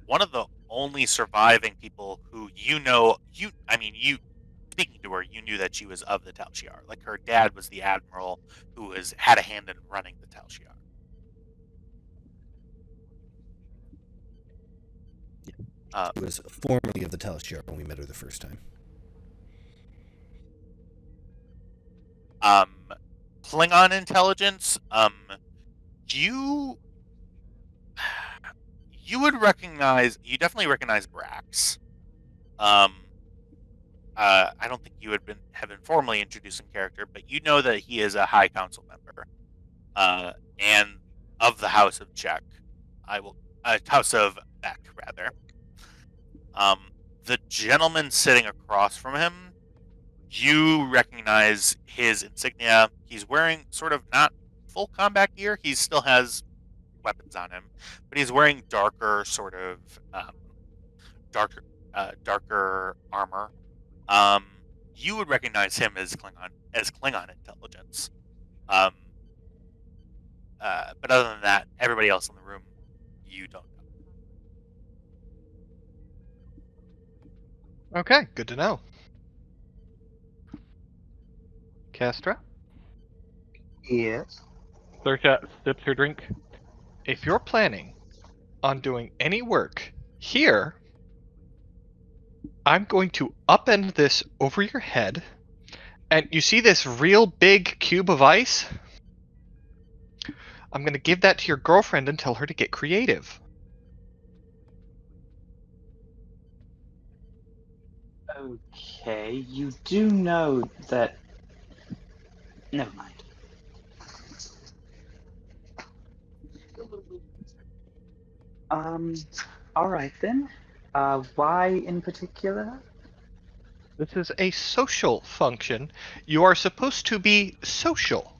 [SPEAKER 2] one of the only surviving people who speaking to her, you knew that she was of the Tal Shiar. Like, her dad was the admiral who had a hand in running the Tal Shiar.
[SPEAKER 3] She was formerly of the Tal Shiar when we met her the first time.
[SPEAKER 2] Klingon intelligence, you definitely recognize Brax. I don't think you have been formally introduced in character, but you know that he is a High Council member, and of the House of Czech. House of Beck, rather. The gentleman sitting across from him, you recognize his insignia. He's wearing sort of not full combat gear. He still has weapons on him, but he's wearing darker sort of darker armor. You would recognize him as Klingon intelligence. But other than that, everybody else in the room, you don't know.
[SPEAKER 4] Okay, good to know. Castra?
[SPEAKER 5] Yes.
[SPEAKER 4] Saoirse sips her drink. If you're planning on doing any work here, I'm going to upend this over your head, and you see this real big cube of ice? I'm gonna give that to your girlfriend and tell her to get creative.
[SPEAKER 6] Okay, you do know that. Never mind. Alright then. Why in particular?
[SPEAKER 4] This is a social function. You are supposed to be social.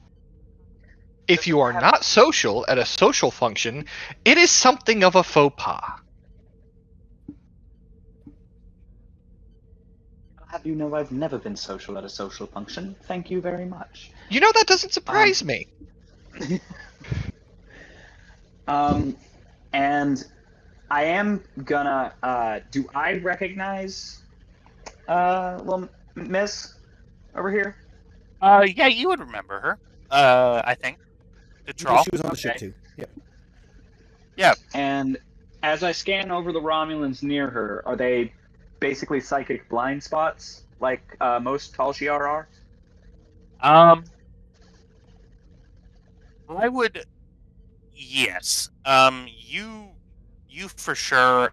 [SPEAKER 4] If you are not social at a social function, it is something of a faux pas.
[SPEAKER 6] I'll have you know I've never been social at a social function. Thank you very much.
[SPEAKER 4] You know, that doesn't surprise me.
[SPEAKER 6] And I am gonna, do I recognize, little miss over here?
[SPEAKER 2] Yeah, you would remember her. I think. The troll.
[SPEAKER 3] She was on the ship
[SPEAKER 6] Okay.
[SPEAKER 3] too. Yeah.
[SPEAKER 2] Yeah.
[SPEAKER 6] And as I scan over the Romulans near her, are they basically psychic blind spots, like most Tal Shiar are?
[SPEAKER 2] I would. Yes. You for sure.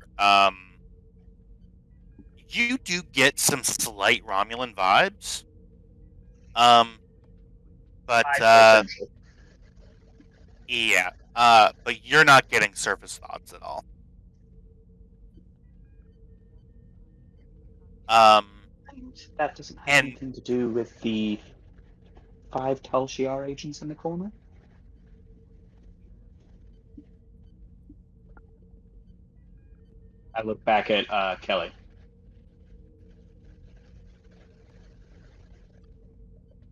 [SPEAKER 2] You do get some slight Romulan vibes. But yeah. But you're not getting surface thoughts at all.
[SPEAKER 6] That doesn't have
[SPEAKER 2] and
[SPEAKER 6] anything to do with the 5 Tal Shiar agents in the corner? I look back at Kelly.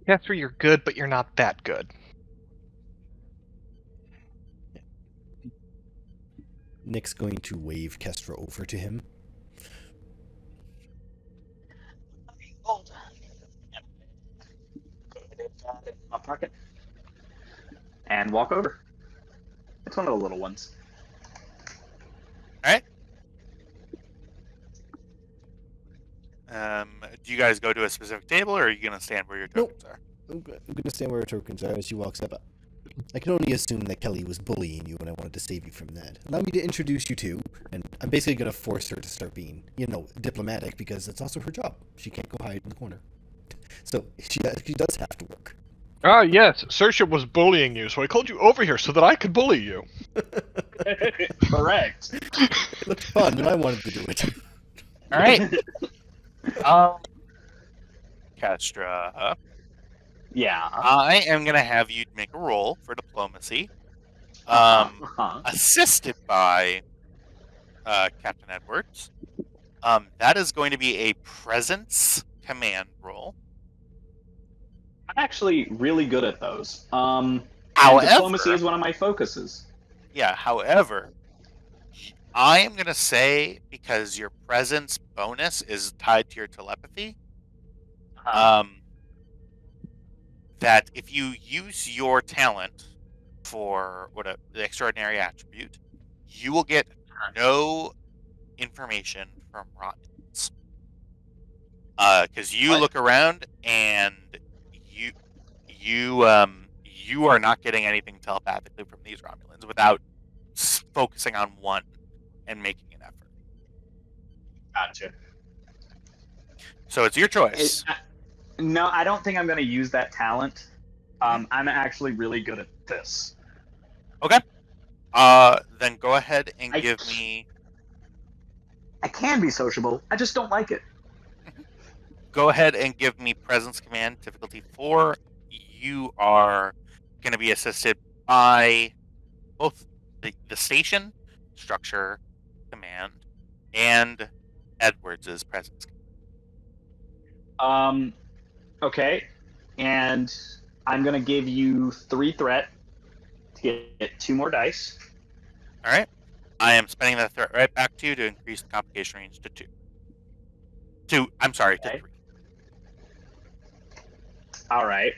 [SPEAKER 4] Kester, you're good, but you're not that good.
[SPEAKER 3] Nick's going to wave Kestra over to him.
[SPEAKER 6] Hold on. My pocket. And walk over. It's one of the little ones.
[SPEAKER 2] Alright. Do you guys go to a specific table, or are you going to stand where your tokens are?
[SPEAKER 3] I'm going to stand where her tokens are as she walks up. I can only assume that Kelly was bullying you, and I wanted to save you from that. Allow me to introduce you to, and I'm basically going to force her to start being, diplomatic, because it's also her job. She can't go hide in the corner. So, she does have to work.
[SPEAKER 4] Ah, yes, Saoirse was bullying you, so I called you over here so that I could bully you.
[SPEAKER 6] Correct.
[SPEAKER 3] It looked fun, and I wanted to do it.
[SPEAKER 2] Alright. Kestra.
[SPEAKER 6] Yeah.
[SPEAKER 2] I am going to have you make a roll for diplomacy. Assisted by Captain Edwards. That is going to be a presence command roll.
[SPEAKER 6] I'm actually really good at those.
[SPEAKER 2] However,
[SPEAKER 6] diplomacy is one of my focuses.
[SPEAKER 2] Yeah, however, I am going to say, because your presence bonus is tied to your telepathy, that if you use your talent for the extraordinary attribute, you will get no information from Romulans. Because you look around and you are not getting anything telepathically from these Romulans without focusing on one and making an effort.
[SPEAKER 6] Gotcha.
[SPEAKER 2] So it's your choice.
[SPEAKER 6] No, I don't think I'm going to use that talent. I'm actually really good at this.
[SPEAKER 2] Okay. Then go ahead and give me...
[SPEAKER 6] I can be sociable. I just don't like it.
[SPEAKER 2] Go ahead and give me Presence Command, difficulty 4. You are going to be assisted by both the station, structure, command, and Edwards' presence.
[SPEAKER 6] Okay. And I'm going to give you 3 threat to get 2 more dice.
[SPEAKER 2] All right. I am spending that threat right back to you to increase the complication range to 2. To 3.
[SPEAKER 6] All right.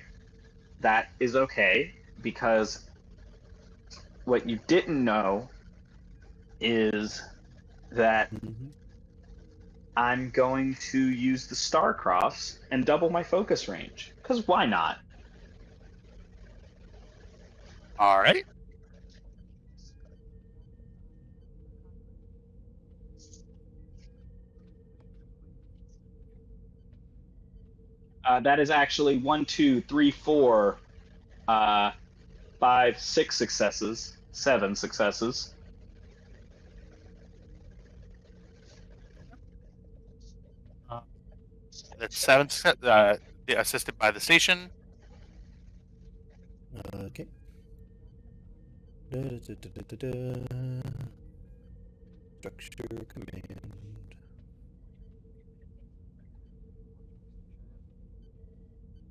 [SPEAKER 6] That is okay, because what you didn't know is that I'm going to use the Starcrofts and double my focus range. Because why not?
[SPEAKER 2] All right.
[SPEAKER 6] That is actually 1, 2, 3, 4, 5, 6 successes, 7 successes.
[SPEAKER 2] That's 7 assisted by the station.
[SPEAKER 3] Okay. Da-da-da-da-da-da. Structure command.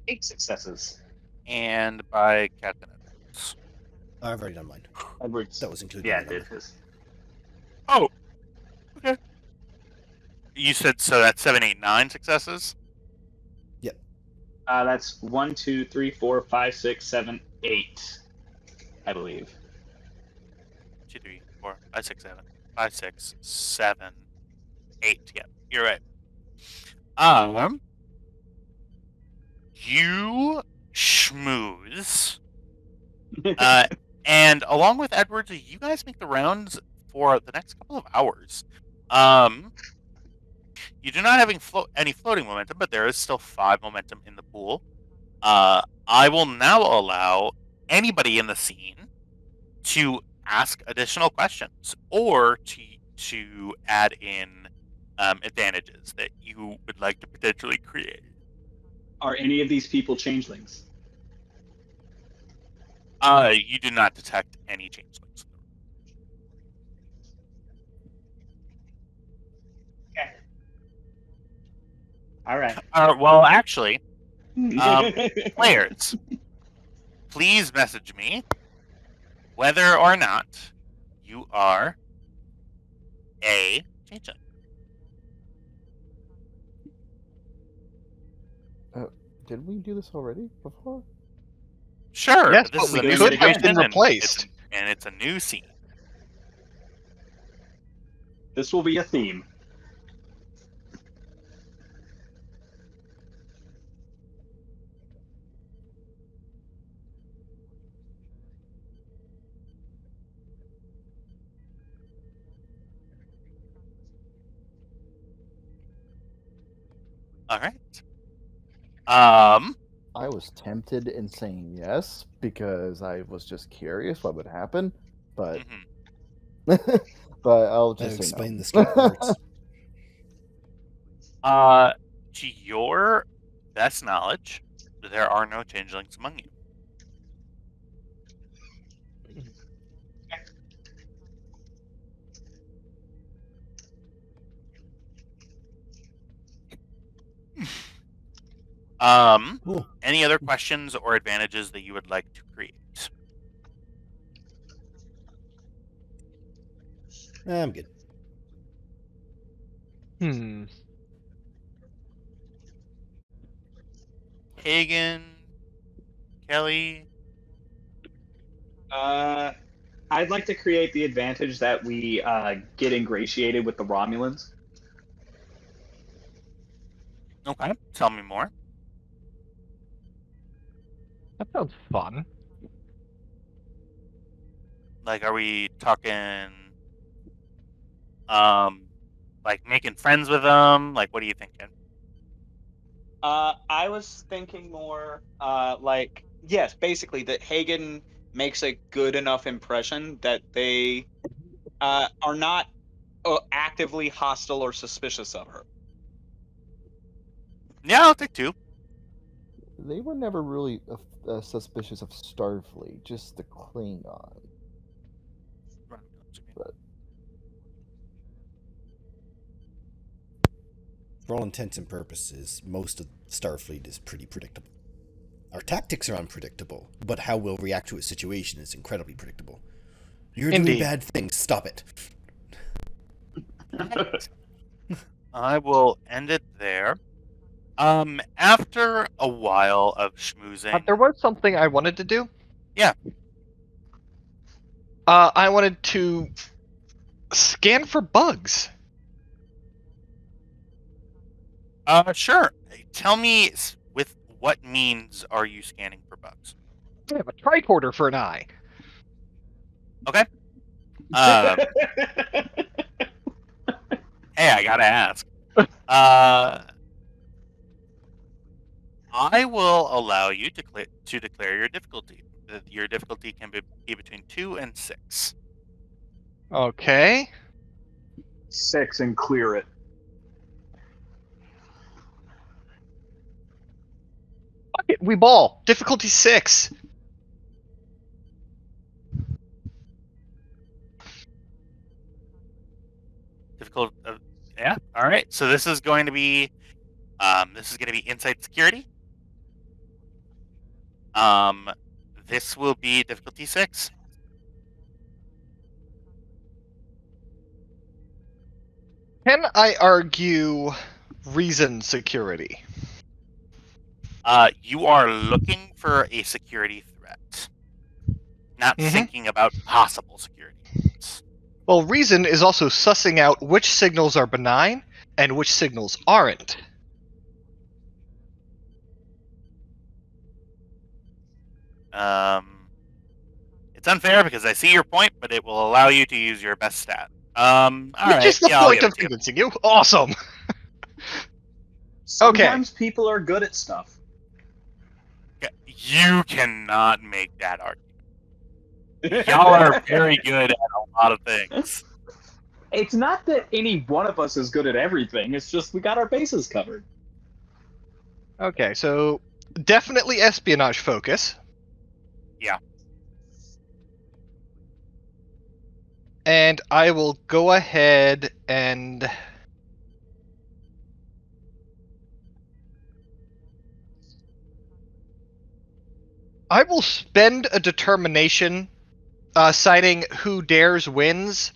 [SPEAKER 6] Eight successes.
[SPEAKER 2] And by Captain Edwards.
[SPEAKER 3] I've already done mine.
[SPEAKER 6] Edwards.
[SPEAKER 3] That was included.
[SPEAKER 6] Yeah,
[SPEAKER 3] in
[SPEAKER 6] it
[SPEAKER 3] the
[SPEAKER 6] did
[SPEAKER 3] number.
[SPEAKER 6] his.
[SPEAKER 2] Oh, okay. You said so. That's 7, 8, 9 successes.
[SPEAKER 6] That's 1, 2, 3, 4, 5, 6, 7, 8, I believe.
[SPEAKER 2] 2, 3, 4, 5, 6, 7, 5, 6, 7, 8. Yeah, you're right. You schmooze. And along with Edwards, you guys make the rounds for the next couple of hours. You do not have any floating momentum, but there is still 5 momentum in the pool. I will now allow anybody in the scene to ask additional questions or to add in advantages that you would like to potentially create.
[SPEAKER 6] Are any of these people changelings?
[SPEAKER 2] You do not detect any changelings.
[SPEAKER 6] Okay. All right.
[SPEAKER 2] Well, actually, players, please message me whether or not you are a changeling.
[SPEAKER 5] Did we do this already before?
[SPEAKER 2] Sure,
[SPEAKER 4] Yes,
[SPEAKER 2] this
[SPEAKER 4] but
[SPEAKER 2] is
[SPEAKER 4] we
[SPEAKER 2] a new
[SPEAKER 4] could have
[SPEAKER 2] situation,
[SPEAKER 4] been
[SPEAKER 2] and
[SPEAKER 4] replaced.
[SPEAKER 2] it's a new scene.
[SPEAKER 6] This will be a theme.
[SPEAKER 2] All right.
[SPEAKER 5] I was tempted in saying yes because I was just curious what would happen, but
[SPEAKER 2] mhm.
[SPEAKER 5] but I'll
[SPEAKER 3] That
[SPEAKER 5] just say
[SPEAKER 3] explain
[SPEAKER 5] no.
[SPEAKER 3] the skip parts.
[SPEAKER 2] To your best knowledge, there are no changelings among you.
[SPEAKER 3] Cool.
[SPEAKER 2] Any other questions or advantages that you would like to create?
[SPEAKER 3] I'm good.
[SPEAKER 2] Hagen, Kelly.
[SPEAKER 6] I'd like to create the advantage that we get ingratiated with the Romulans.
[SPEAKER 2] Okay, tell me more.
[SPEAKER 4] That sounds fun.
[SPEAKER 2] Like, are we talking, like making friends with them? Like, what are you thinking?
[SPEAKER 6] I was thinking more like, yes, basically that Hagen makes a good enough impression that they are not actively hostile or suspicious of her.
[SPEAKER 2] Yeah, I'll take 2.
[SPEAKER 5] They were never really suspicious of Starfleet, just the Klingon. But
[SPEAKER 3] For all intents and purposes, most of Starfleet is pretty predictable. Our tactics are unpredictable, but how we'll react to a situation is incredibly predictable. You're doing
[SPEAKER 4] Indeed.
[SPEAKER 3] bad things. Stop it.
[SPEAKER 2] I will end it there. After a while of schmoozing,
[SPEAKER 4] There was something I wanted to do.
[SPEAKER 2] Yeah.
[SPEAKER 4] I wanted to scan for bugs.
[SPEAKER 2] Sure. Tell me with what means are you scanning for bugs?
[SPEAKER 4] I have a tricorder for an eye.
[SPEAKER 2] Okay. Hey, I gotta ask. I will allow you to declare your difficulty. Your difficulty can be between 2 and 6.
[SPEAKER 4] Okay.
[SPEAKER 6] 6 and clear it.
[SPEAKER 4] Fuck it, we ball. Difficulty 6.
[SPEAKER 2] Difficult. Yeah. All right. So this is going to be inside security. This will be difficulty 6.
[SPEAKER 4] Can I argue reason security?
[SPEAKER 2] You are looking for a security threat, not thinking about possible security threats.
[SPEAKER 4] Well, reason is also sussing out which signals are benign and which signals aren't.
[SPEAKER 2] It's unfair because I see your point, but it will allow you to use your best stat. All
[SPEAKER 4] Which
[SPEAKER 2] right.
[SPEAKER 4] is the
[SPEAKER 2] Yeah, I'll
[SPEAKER 4] point
[SPEAKER 2] give
[SPEAKER 4] of
[SPEAKER 2] it to you.
[SPEAKER 4] convincing you. Awesome.
[SPEAKER 6] Sometimes people are good at stuff.
[SPEAKER 2] You cannot make that argument. Y'all are very good at a lot of things.
[SPEAKER 6] It's not that any one of us is good at everything. It's just we got our bases covered.
[SPEAKER 4] Okay, so definitely espionage focus.
[SPEAKER 2] Yeah.
[SPEAKER 4] And I will go ahead and I will spend a determination citing who dares wins,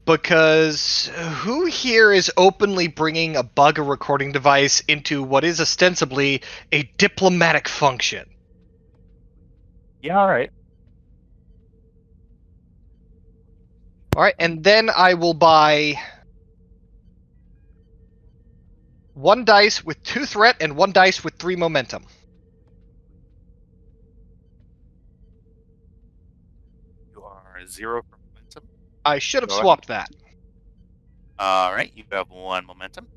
[SPEAKER 4] because who here is openly bringing a bug or recording device into what is ostensibly a diplomatic function?
[SPEAKER 2] Yeah, all right.
[SPEAKER 4] Alright, and then I will buy 1 dice with 2 threat and 1 dice with 3 momentum.
[SPEAKER 2] You are 0 for momentum.
[SPEAKER 4] I should have
[SPEAKER 2] Go ahead.
[SPEAKER 4] swapped that.
[SPEAKER 2] All right, you have 1 momentum.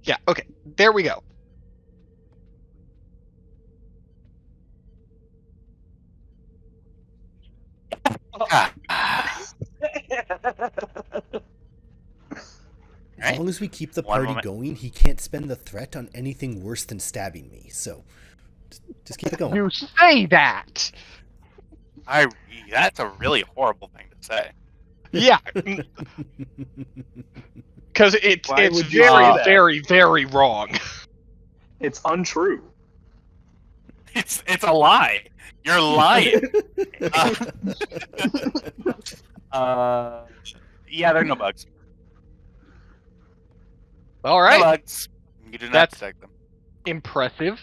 [SPEAKER 4] Yeah, okay. There we go.
[SPEAKER 3] As long as we keep the
[SPEAKER 2] One
[SPEAKER 3] party
[SPEAKER 2] moment.
[SPEAKER 3] going, he can't spend the threat on anything worse than stabbing me. So, just keep it going.
[SPEAKER 4] You say that!
[SPEAKER 2] That's a really horrible thing to say.
[SPEAKER 4] Yeah, because it's
[SPEAKER 6] Why would you
[SPEAKER 4] very,
[SPEAKER 6] say that?
[SPEAKER 4] very, very wrong.
[SPEAKER 6] It's untrue.
[SPEAKER 2] It's a lie. You're lying. Yeah, there are no bugs.
[SPEAKER 4] All
[SPEAKER 2] No
[SPEAKER 4] right,
[SPEAKER 2] bugs. You do not
[SPEAKER 4] That's-
[SPEAKER 2] detect them.
[SPEAKER 4] impressive.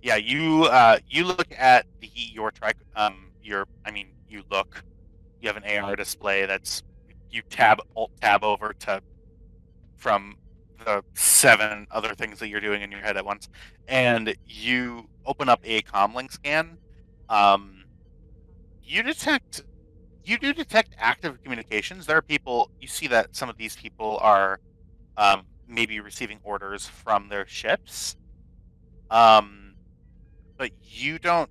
[SPEAKER 2] Yeah, you look at you look. You have an AR display that's you alt tab over to from the 7 other things that you're doing in your head at once, and you open up a comlink scan. You do detect active communications. There are people. You see that some of these people are maybe receiving orders from their ships. But you don't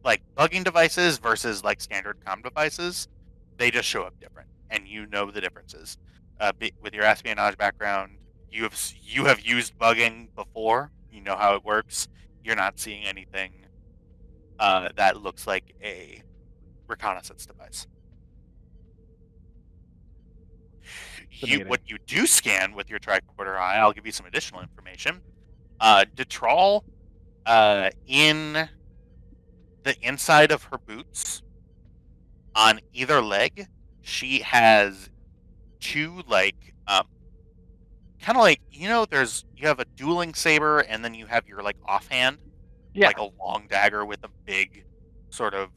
[SPEAKER 2] like bugging devices versus like standard comm devices. They just show up different, and you know the differences. With your espionage background, you have used bugging before. You know how it works. You're not seeing anything that looks like a reconnaissance device. What you do scan with your tricorder eye, I'll give you some additional information. Detrol, in the inside of her boots, on either leg, she has 2 kind of like you have a dueling saber, and then you have your like offhand,
[SPEAKER 4] Yeah.
[SPEAKER 2] like a long dagger with a big sort of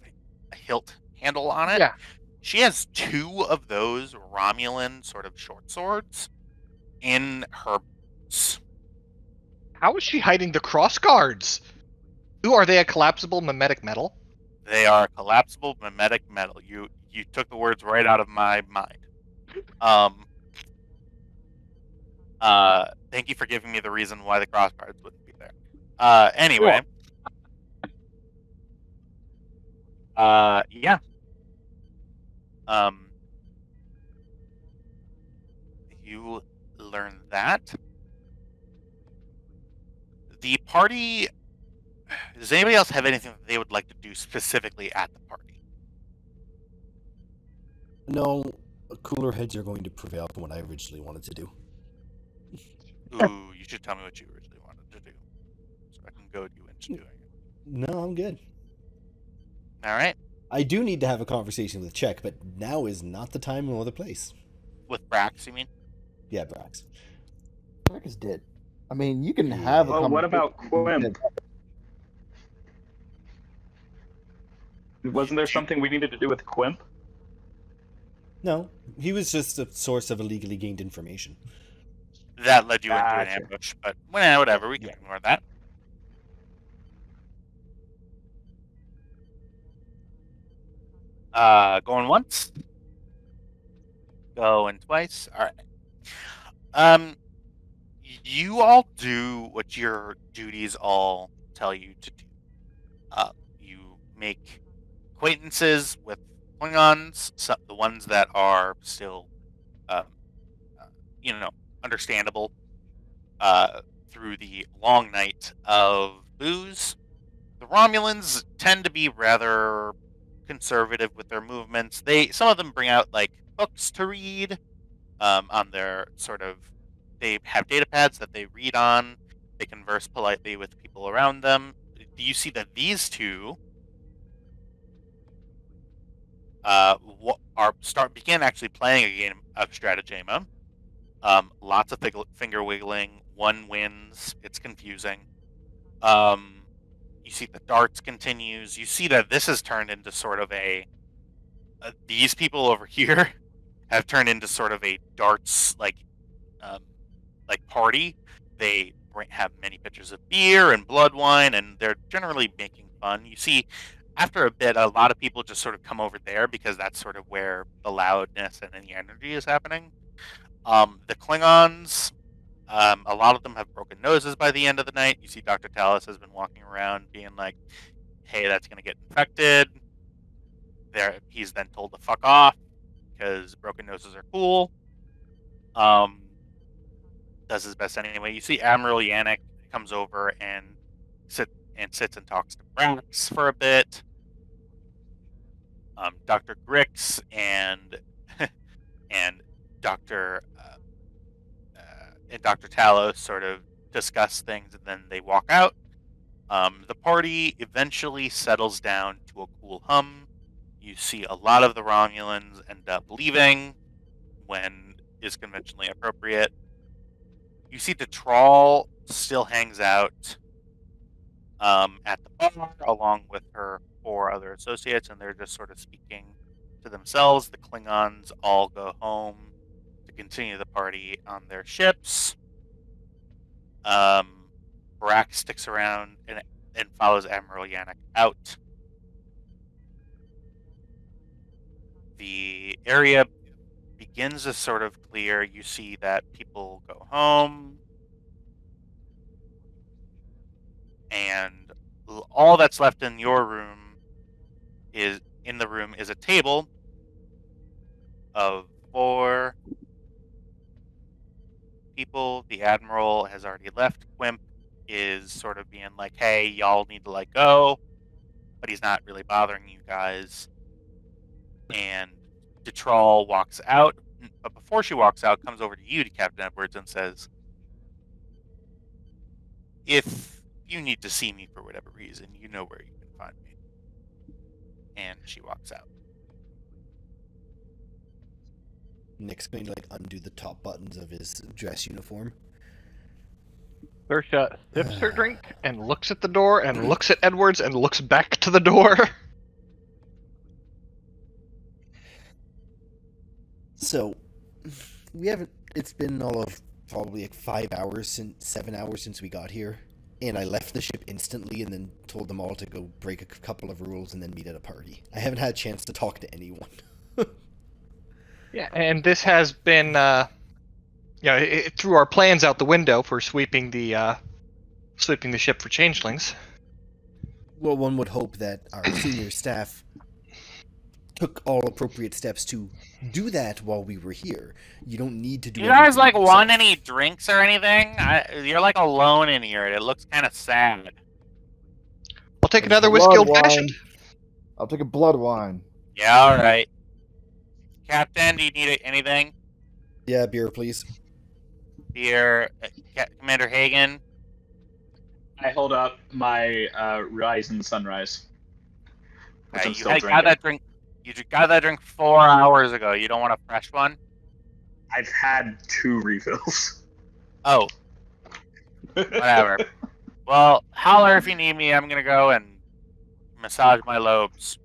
[SPEAKER 2] hilt handle on it.
[SPEAKER 4] Yeah.
[SPEAKER 2] She has 2 of those Romulan sort of short swords in her boots.
[SPEAKER 4] How is she hiding the cross guards? Ooh, are they a collapsible mimetic metal?
[SPEAKER 2] They are collapsible mimetic metal. You took the words right out of my mind. Thank you for giving me the reason why the crossguards wouldn't be there. Anyway. Yeah. You learn that. The party... Does anybody else have anything that they would like to do specifically at the party?
[SPEAKER 3] No, cooler heads are going to prevail from what I originally wanted to do.
[SPEAKER 2] Ooh, you should tell me what you originally wanted to do, so I can goad you into doing it.
[SPEAKER 3] No, I'm good.
[SPEAKER 2] All right.
[SPEAKER 3] I do need to have a conversation with Czech, but now is not the time or the place.
[SPEAKER 2] With Brax, you mean?
[SPEAKER 3] Yeah, Brax.
[SPEAKER 5] Jack is dead. I mean, you can have a
[SPEAKER 6] Well, what about
[SPEAKER 5] conversation.
[SPEAKER 6] Quim? Wasn't there something we needed to do with Quimp?
[SPEAKER 3] No, he was just a source of illegally gained information.
[SPEAKER 2] That led you into an
[SPEAKER 6] Gotcha.
[SPEAKER 2] ambush, but well, whatever, we can ignore that. Going once. Going twice. All right. You all do what your duties all tell you to do. You make acquaintances with Klingons, the ones that are still, understandable, through the long night of booze. The Romulans tend to be rather conservative with their movements. Some of them bring out like books to read, on their sort of. They have data pads that they read on. They converse politely with people around them. Do you see that these two begin actually playing a game of Stratagema? Lots of finger wiggling. One wins. It's confusing. You see the darts continues. You see that this has turned into sort of these people over here have turned into sort of a darts like party. They have many pitchers of beer and blood wine, and they're generally making fun. You see, after a bit, a lot of people just sort of come over there because that's sort of where the loudness and the energy is happening. The Klingons, a lot of them have broken noses by the end of the night. You see Dr. Talos has been walking around being like, hey, that's going to get infected. He's then told to fuck off because broken noses are cool. Does his best anyway. You see Admiral Yannick comes over and sits and talks to Brax for a bit. Dr. Grix and Dr. Talos sort of discuss things, and then they walk out. The party eventually settles down to a cool hum. You see a lot of the Romulans end up leaving when is conventionally appropriate. You see the Trawl still hangs out at the bar along with her 4 other associates, and they're just sort of speaking to themselves. The Klingons all go home to continue the party on their ships. Brack sticks around and follows Admiral Yannick out. The area begins to sort of clear. You see that people go home, and all that's left in your room is a table of 4 people. The Admiral has already left. Quimp is sort of being like, hey, y'all need to let go, but he's not really bothering you guys. And Detrall walks out, but before she walks out, comes over to you, to Captain Edwards, and says, if you need to see me for whatever reason, you know where you can find me. And she walks out.
[SPEAKER 3] Nick's going to like undo the top buttons of his dress uniform.
[SPEAKER 4] Sersha sips her drink and looks at the door and looks at Edwards and looks back to the door.
[SPEAKER 3] So, we haven't. It's been all of probably like 7 hours since we got here, and I left the ship instantly and then told them all to go break a couple of rules and then meet at a party. I haven't had a chance to talk to anyone.
[SPEAKER 4] Yeah, and this has been Yeah, it threw our plans out the window for sweeping the ship for changelings.
[SPEAKER 3] Well, one would hope that our senior staff took all appropriate steps to do that while we were here. You don't need to do
[SPEAKER 2] You guys
[SPEAKER 3] everything
[SPEAKER 2] want
[SPEAKER 3] yourself.
[SPEAKER 2] any drinks or anything? You're like alone in here. It looks kind of sad.
[SPEAKER 4] I'll take
[SPEAKER 5] There's
[SPEAKER 4] another whiskey
[SPEAKER 5] blood
[SPEAKER 4] old fashioned.
[SPEAKER 5] wine. I'll take a blood wine.
[SPEAKER 2] Yeah, all right. Captain, do you need anything?
[SPEAKER 3] Yeah, beer, please.
[SPEAKER 2] Dear Commander Hagen.
[SPEAKER 6] I hold up my Rise and Sunrise. Which I'm
[SPEAKER 2] You
[SPEAKER 6] still
[SPEAKER 2] got
[SPEAKER 6] drinking.
[SPEAKER 2] that drink. You got that drink 4 hours ago. You don't want a fresh one?
[SPEAKER 6] I've had 2 refills.
[SPEAKER 2] Oh. Whatever. Well, holler if you need me. I'm gonna go and massage my lobes.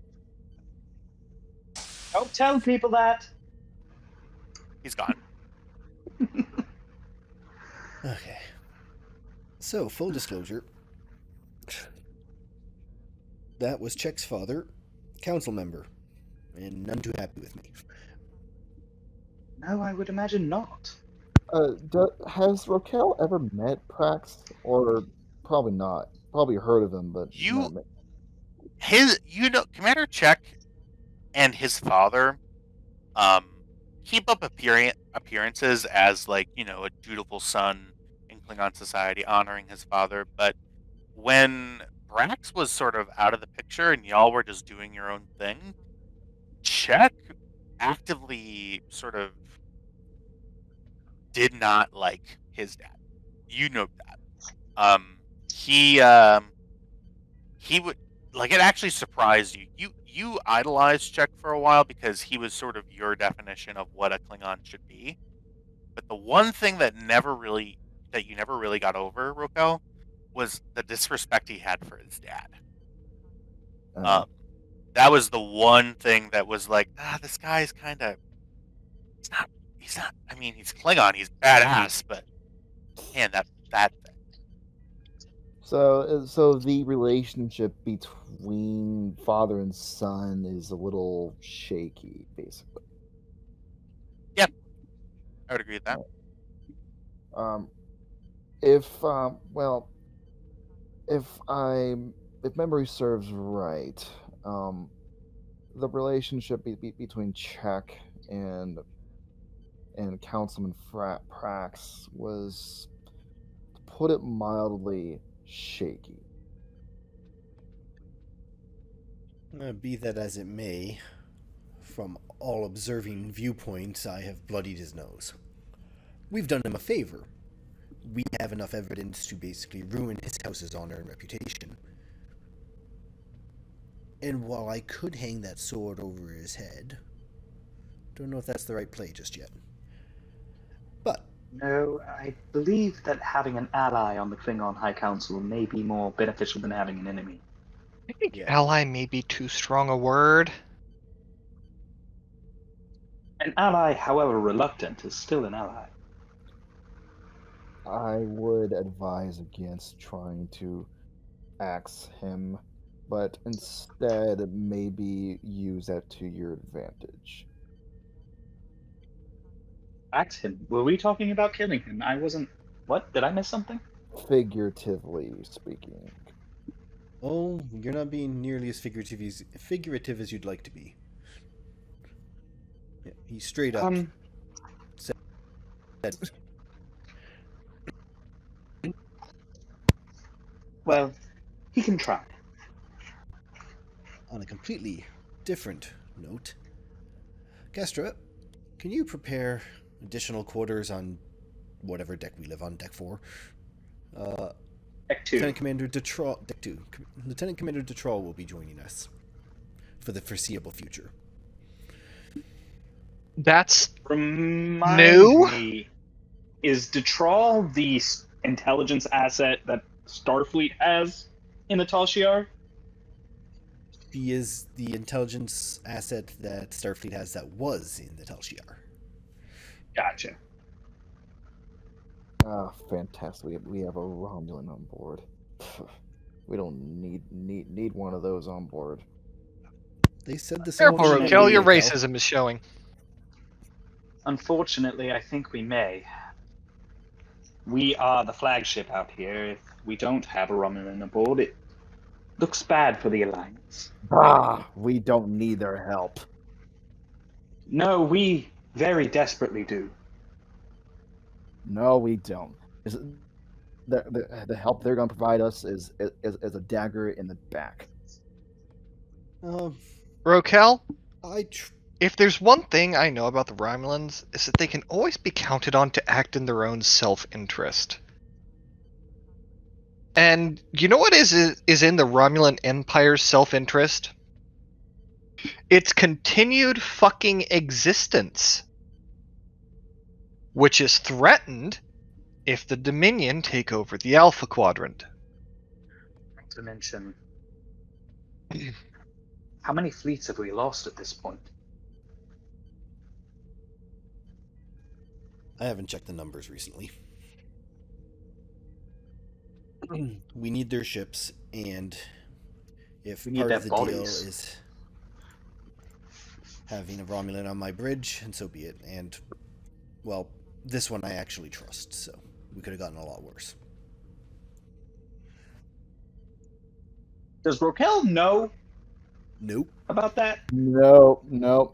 [SPEAKER 6] Don't tell people that.
[SPEAKER 2] He's gone.
[SPEAKER 3] Okay. So, full disclosure. That was Czech's father, council member, and none too happy with me.
[SPEAKER 6] No, I would imagine not.
[SPEAKER 5] Has Raquel ever met Prax? Or probably not. Probably heard of him, but not met.
[SPEAKER 2] Commander Czech and his father, keep up appearances as like, a dutiful son in Klingon society, honoring his father. But when Brax was sort of out of the picture and y'all were just doing your own thing, Czech actively sort of did not like his dad. You know that. He would like it actually surprised you. You idolized Czech for a while because he was sort of your definition of what a Klingon should be. But the one thing that you never really got over, Rokel, was the disrespect he had for his dad. That was the one thing that was like, this guy's kind of. He's not. I mean, he's Klingon. He's badass, but man, that thing.
[SPEAKER 5] So the relationship between father and son is a little shaky, basically.
[SPEAKER 2] Yep, I would agree with that.
[SPEAKER 5] If memory serves right, the relationship between Czech and Councilman Prax was, to put it mildly, shaky.
[SPEAKER 3] Be that as it may, from all observing viewpoints, I have bloodied his nose. We've done him a favor. We have enough evidence to basically ruin his house's honor and reputation. And while I could hang that sword over his head, don't know if that's the right play just yet. But
[SPEAKER 6] No, I believe that having an ally on the Klingon High Council may be more beneficial than having an enemy.
[SPEAKER 4] I think ally may be too strong a word.
[SPEAKER 6] An ally, however reluctant, is still an ally.
[SPEAKER 5] I would advise against trying to axe him, but instead maybe use that to your advantage.
[SPEAKER 6] Axe him. Were we talking about killing him? I wasn't. What? Did I miss something?
[SPEAKER 5] Figuratively speaking.
[SPEAKER 3] oh, you're not being nearly as figurative as you'd like to be. Yeah, he straight up said,
[SPEAKER 6] Well, he can try.
[SPEAKER 3] on a completely different note, Kestra, can you prepare additional quarters on whatever deck we live on, deck 4?
[SPEAKER 6] Deck 2.
[SPEAKER 3] Lieutenant Commander Detrol, deck 2. Lieutenant Commander Detrol will be joining us for the foreseeable future.
[SPEAKER 4] That's
[SPEAKER 6] Remind
[SPEAKER 4] new?
[SPEAKER 6] me, is Detrol the intelligence asset that Starfleet has in the Tal Shiar?
[SPEAKER 3] He is the intelligence asset that Starfleet has that was in the Tal Shiar.
[SPEAKER 6] Gotcha.
[SPEAKER 5] Ah, fantastic. We have a Romulan on board. We don't need one of those on board.
[SPEAKER 3] They said the same.
[SPEAKER 4] Careful,
[SPEAKER 6] Unfortunately,
[SPEAKER 4] Raquel, your
[SPEAKER 3] Raquel.
[SPEAKER 4] racism is showing.
[SPEAKER 6] Unfortunately, I think we may. We are the flagship out here. If we don't have a Romulan aboard, it looks bad for the Alliance.
[SPEAKER 5] We don't need their help.
[SPEAKER 6] No, we very desperately do.
[SPEAKER 5] No, we don't. The help they're going to provide us is a dagger in the back.
[SPEAKER 4] Rokel,
[SPEAKER 3] I
[SPEAKER 4] if there's one thing I know about the Romulans, is that they can always be counted on to act in their own self-interest. And you know what is in the Romulan Empire's self-interest? Its continued fucking existence. Which is threatened if the Dominion take over the Alpha Quadrant.
[SPEAKER 6] Not to mention, how many fleets have we lost at this point?
[SPEAKER 3] I haven't checked the numbers recently. We need their ships, and if
[SPEAKER 6] We need
[SPEAKER 3] part
[SPEAKER 6] their
[SPEAKER 3] of the deal
[SPEAKER 6] bodies.
[SPEAKER 3] is having a Romulan on my bridge, and so be it. And, well, this one I actually trust, so we could have gotten a lot worse.
[SPEAKER 6] Does Rokel know
[SPEAKER 3] Nope.
[SPEAKER 6] about that?
[SPEAKER 5] No,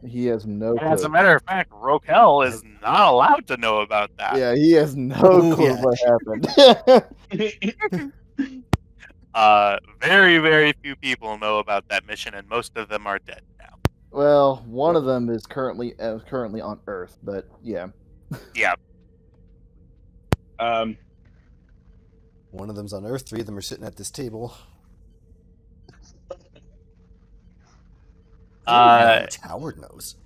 [SPEAKER 5] he has no clue.
[SPEAKER 2] As a matter of fact, Rokel is not allowed to know about that.
[SPEAKER 5] Yeah, he has no
[SPEAKER 3] Oh,
[SPEAKER 5] clue
[SPEAKER 3] yeah.
[SPEAKER 5] what happened.
[SPEAKER 2] Very, very few people know about that mission, and most of them are dead now.
[SPEAKER 5] Well, one of them is currently on Earth, but yeah.
[SPEAKER 2] Yeah.
[SPEAKER 3] One of them's on Earth, 3 of them are sitting at this table. Howard knows.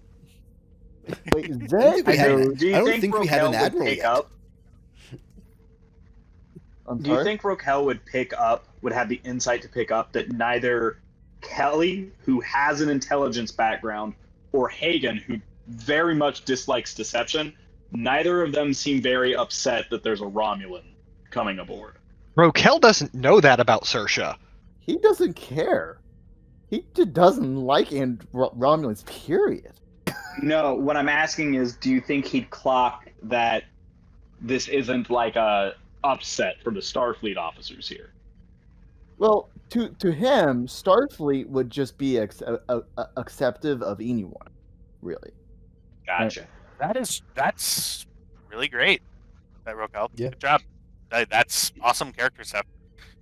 [SPEAKER 5] Wait, is
[SPEAKER 3] I
[SPEAKER 5] that?
[SPEAKER 3] don't think we had an
[SPEAKER 6] Rokel would
[SPEAKER 3] admiral
[SPEAKER 6] pick
[SPEAKER 3] yet.
[SPEAKER 6] up?
[SPEAKER 5] I'm
[SPEAKER 6] Do you
[SPEAKER 5] sorry?
[SPEAKER 6] think Rokel would have the insight to pick up that neither Kelly, who has an intelligence background, or Hagen, who very much dislikes deception, neither of them seem very upset that there's a Romulan coming aboard?
[SPEAKER 4] Rokel doesn't know that about Sersha.
[SPEAKER 5] He doesn't care. He just doesn't like Romulans, period.
[SPEAKER 6] No, what I'm asking is, do you think he'd clock that this isn't like a upset for the Starfleet officers here?
[SPEAKER 5] Well, to him, Starfleet would just be acceptive of anyone, really.
[SPEAKER 6] Gotcha.
[SPEAKER 2] That's really great. That Rokel.
[SPEAKER 3] Yeah.
[SPEAKER 2] Good job. That's awesome character stuff.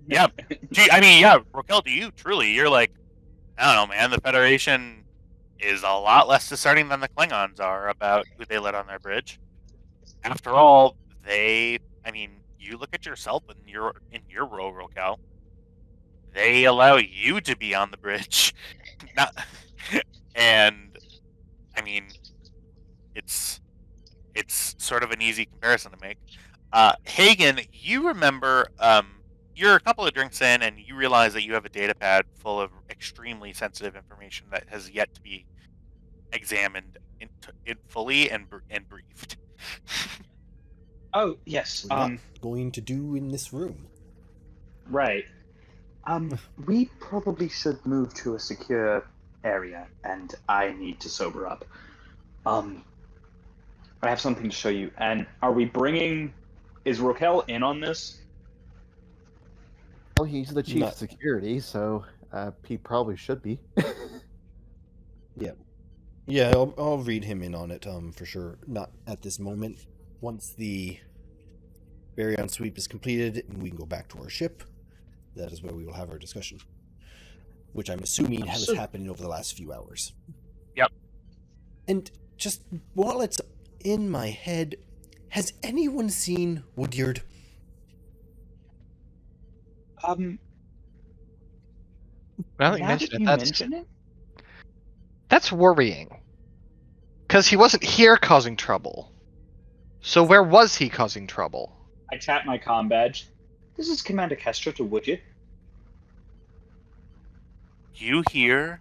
[SPEAKER 2] Yeah. Gee, I mean, yeah, Rokel, to you, truly, you're like, I don't know, man, the Federation is a lot less discerning than the Klingons are about who they let on their bridge. After all, you look at yourself in your role, Rokel. They allow you to be on the bridge. And I mean, it's sort of an easy comparison to make. Hagen, you remember, you're a couple of drinks in and you realize that you have a data pad full of extremely sensitive information that has yet to be examined fully and briefed.
[SPEAKER 6] Oh, yes.
[SPEAKER 3] We're not going to do in this room.
[SPEAKER 6] Right. We probably should move to a secure area, and I need to sober up. I have something to show you. And are we bringing... Is Rokel in on this?
[SPEAKER 5] Well, he's the chief
[SPEAKER 3] Not-
[SPEAKER 5] of security, so he probably should be.
[SPEAKER 3] Yeah, I'll read him in on it, for sure. Not at this moment. Once the baryon sweep is completed and we can go back to our ship, that is where we will have our discussion. Which I'm assuming has happened over the last few hours.
[SPEAKER 2] Yep.
[SPEAKER 3] And just while it's in my head, has anyone seen Woodyard?
[SPEAKER 4] Now that you
[SPEAKER 6] Now
[SPEAKER 4] mention
[SPEAKER 6] that
[SPEAKER 4] it,
[SPEAKER 6] you
[SPEAKER 4] that's
[SPEAKER 6] mention it?
[SPEAKER 4] that's worrying. Because he wasn't here causing trouble. So where was he causing trouble?
[SPEAKER 6] I tap my comm badge. This is Commander Kestra to Woodard.
[SPEAKER 2] You hear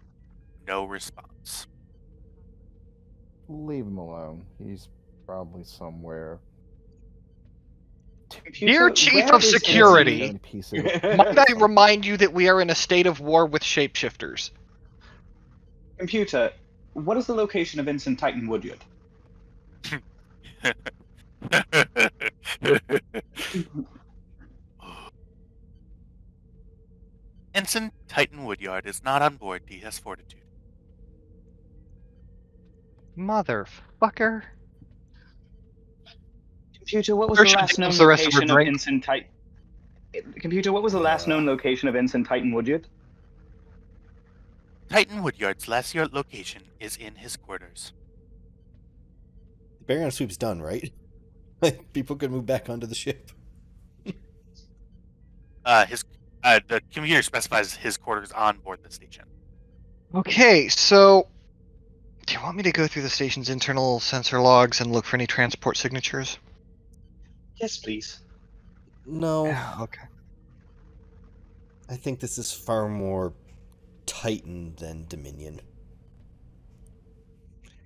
[SPEAKER 2] no response.
[SPEAKER 5] Leave him alone. He's probably somewhere.
[SPEAKER 4] Dear Chief of Security,
[SPEAKER 5] Pieces.
[SPEAKER 4] might I remind you that we are in a state of war with shapeshifters?
[SPEAKER 6] Computer, what is the location of Ensign Titan Woodyard?
[SPEAKER 2] Ensign Titan Woodyard is not on board DS Fortitude.
[SPEAKER 4] Motherfucker.
[SPEAKER 6] Computer, what was
[SPEAKER 4] Or
[SPEAKER 6] the
[SPEAKER 4] should
[SPEAKER 6] last known
[SPEAKER 4] downs the rest of her
[SPEAKER 6] location of
[SPEAKER 4] drink.
[SPEAKER 6] Ensign Titan? Computer, what was the last known location of Ensign Titan Woodyard?
[SPEAKER 2] Titan Woodyard's last location is in his quarters.
[SPEAKER 3] The Baron sweep's done, right? Like, people can move back onto the ship.
[SPEAKER 2] The computer specifies his quarters on board the station.
[SPEAKER 4] Okay, so do you want me to go through the station's internal sensor logs and look for any transport signatures?
[SPEAKER 6] Yes, please.
[SPEAKER 3] No,
[SPEAKER 4] Yeah, okay.
[SPEAKER 3] I think this is far more Titan than Dominion.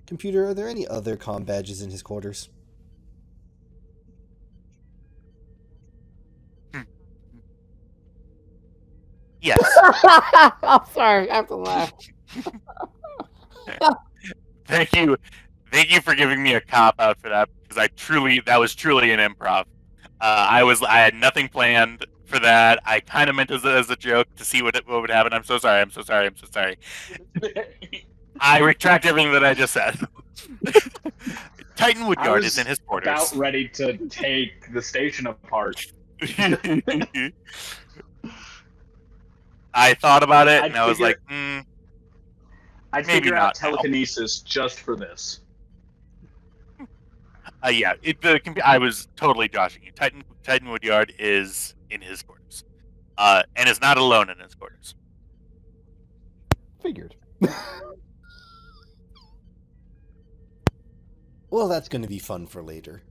[SPEAKER 3] Computer, are there any other comm badges in his quarters?
[SPEAKER 2] Yes.
[SPEAKER 5] I'm sorry, I have to laugh.
[SPEAKER 2] Thank you for giving me a cop out for that, because that was truly an improv. I had nothing planned for that. I kind of meant it as a joke to see what would happen. I'm so sorry. I retract everything that I just said. Titan Woodyard is in his quarters.
[SPEAKER 6] About ready to take the station apart.
[SPEAKER 2] I thought about it, and I was like,
[SPEAKER 6] I'd
[SPEAKER 2] maybe
[SPEAKER 6] figure out
[SPEAKER 2] not now.
[SPEAKER 6] telekinesis just for this.
[SPEAKER 2] Yeah, I was totally joshing you. Titan Woodyard is in his quarters, and is not alone in his quarters.
[SPEAKER 5] Figured.
[SPEAKER 3] Well, that's going to be fun for later.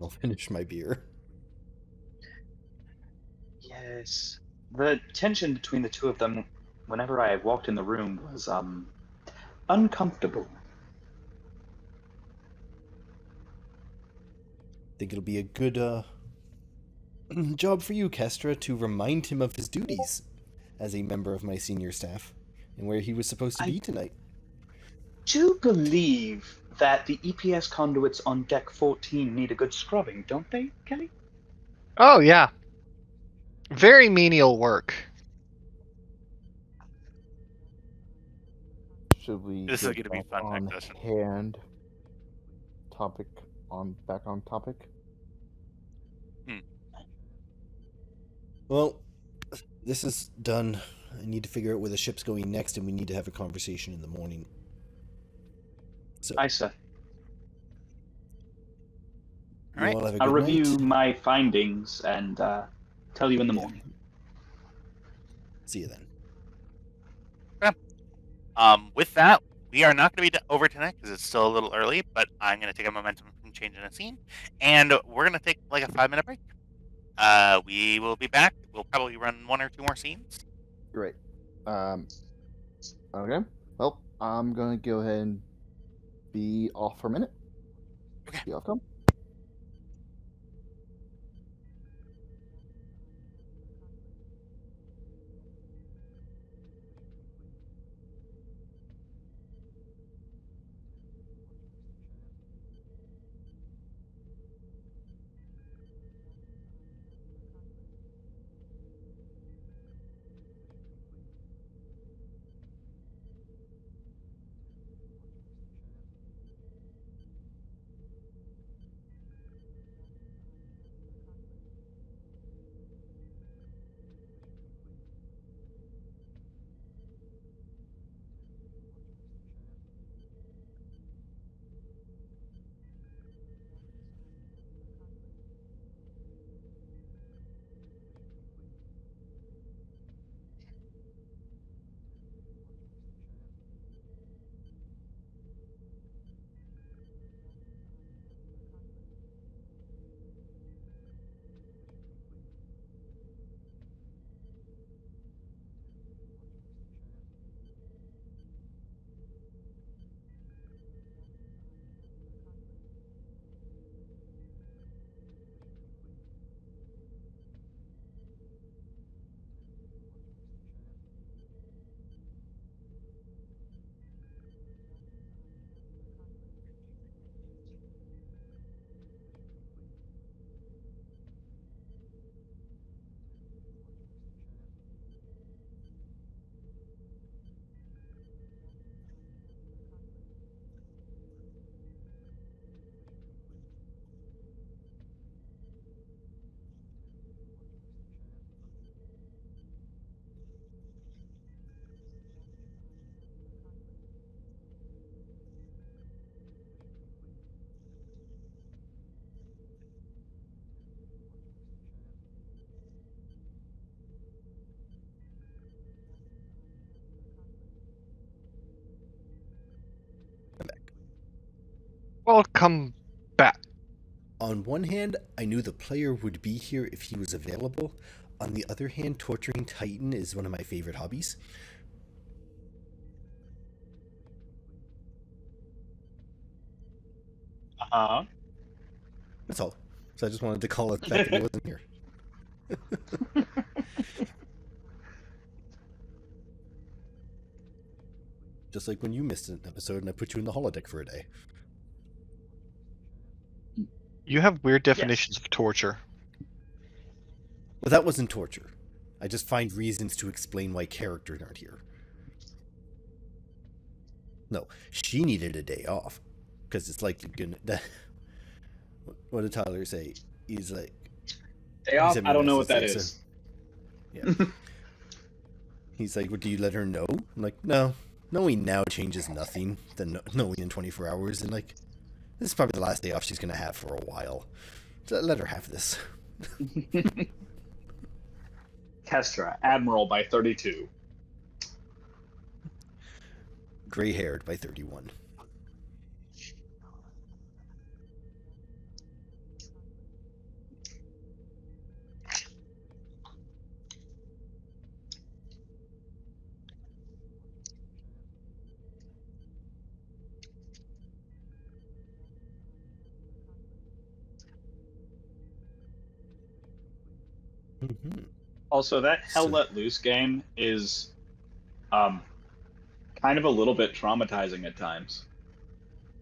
[SPEAKER 3] I'll finish my beer.
[SPEAKER 6] Yes. The tension between the two of them, whenever I walked in the room, was, uncomfortable.
[SPEAKER 3] Think it'll be a good, job for you, Kestra, to remind him of his duties as a member of my senior staff and where he was supposed to be tonight.
[SPEAKER 6] Do believe that the EPS conduits on deck 14 need a good scrubbing, don't they, Kelly?
[SPEAKER 4] Oh, yeah. Very menial work.
[SPEAKER 5] Should we
[SPEAKER 2] This is
[SPEAKER 5] get
[SPEAKER 2] gonna be
[SPEAKER 5] back
[SPEAKER 2] fun
[SPEAKER 5] on
[SPEAKER 2] next session.
[SPEAKER 5] hand? Back on topic.
[SPEAKER 3] Well, this is done. I need to figure out where the ship's going next, and we need to have a conversation in the morning. So,
[SPEAKER 6] Aye, sir.
[SPEAKER 3] you all have a good
[SPEAKER 6] I'll review
[SPEAKER 3] night.
[SPEAKER 6] my findings and tell you in the morning.
[SPEAKER 3] See you then.
[SPEAKER 2] With that, we are not going to be over tonight because it's still a little early, but I'm going to take a momentum from changing a scene, and we're going to take like a 5-minute break. We will be back. We'll probably run 1 or 2 more scenes.
[SPEAKER 5] Great. Okay. Well, I'm gonna go ahead and be off for a minute.
[SPEAKER 2] Okay.
[SPEAKER 5] Be off, come.
[SPEAKER 4] Welcome back.
[SPEAKER 3] On one hand, I knew the player would be here if he was available. On the other hand, torturing Titan is one of my favorite hobbies.
[SPEAKER 6] Uh-huh.
[SPEAKER 3] That's all. So I just wanted to call it the fact that he wasn't here. Just like when you missed an episode and I put you in the holodeck for a day.
[SPEAKER 4] You have weird definitions of torture.
[SPEAKER 3] Well, that wasn't torture. I just find reasons to explain why characters aren't here. No, she needed a day off. Because it's like you're gonna... What did Tyler say? He's like...
[SPEAKER 6] Day off? I don't know what that is.
[SPEAKER 3] Yeah. He's like, well, do you let her know? I'm like, no. Knowing now changes nothing than knowing in 24 hours. And like, this is probably the last day off she's going to have for a while. So let her have this.
[SPEAKER 6] Kestra, Admiral by 32.
[SPEAKER 3] Gray-haired by 31. Mm-hmm.
[SPEAKER 6] Also, that Hell Let Loose game is kind of a little bit traumatizing at times.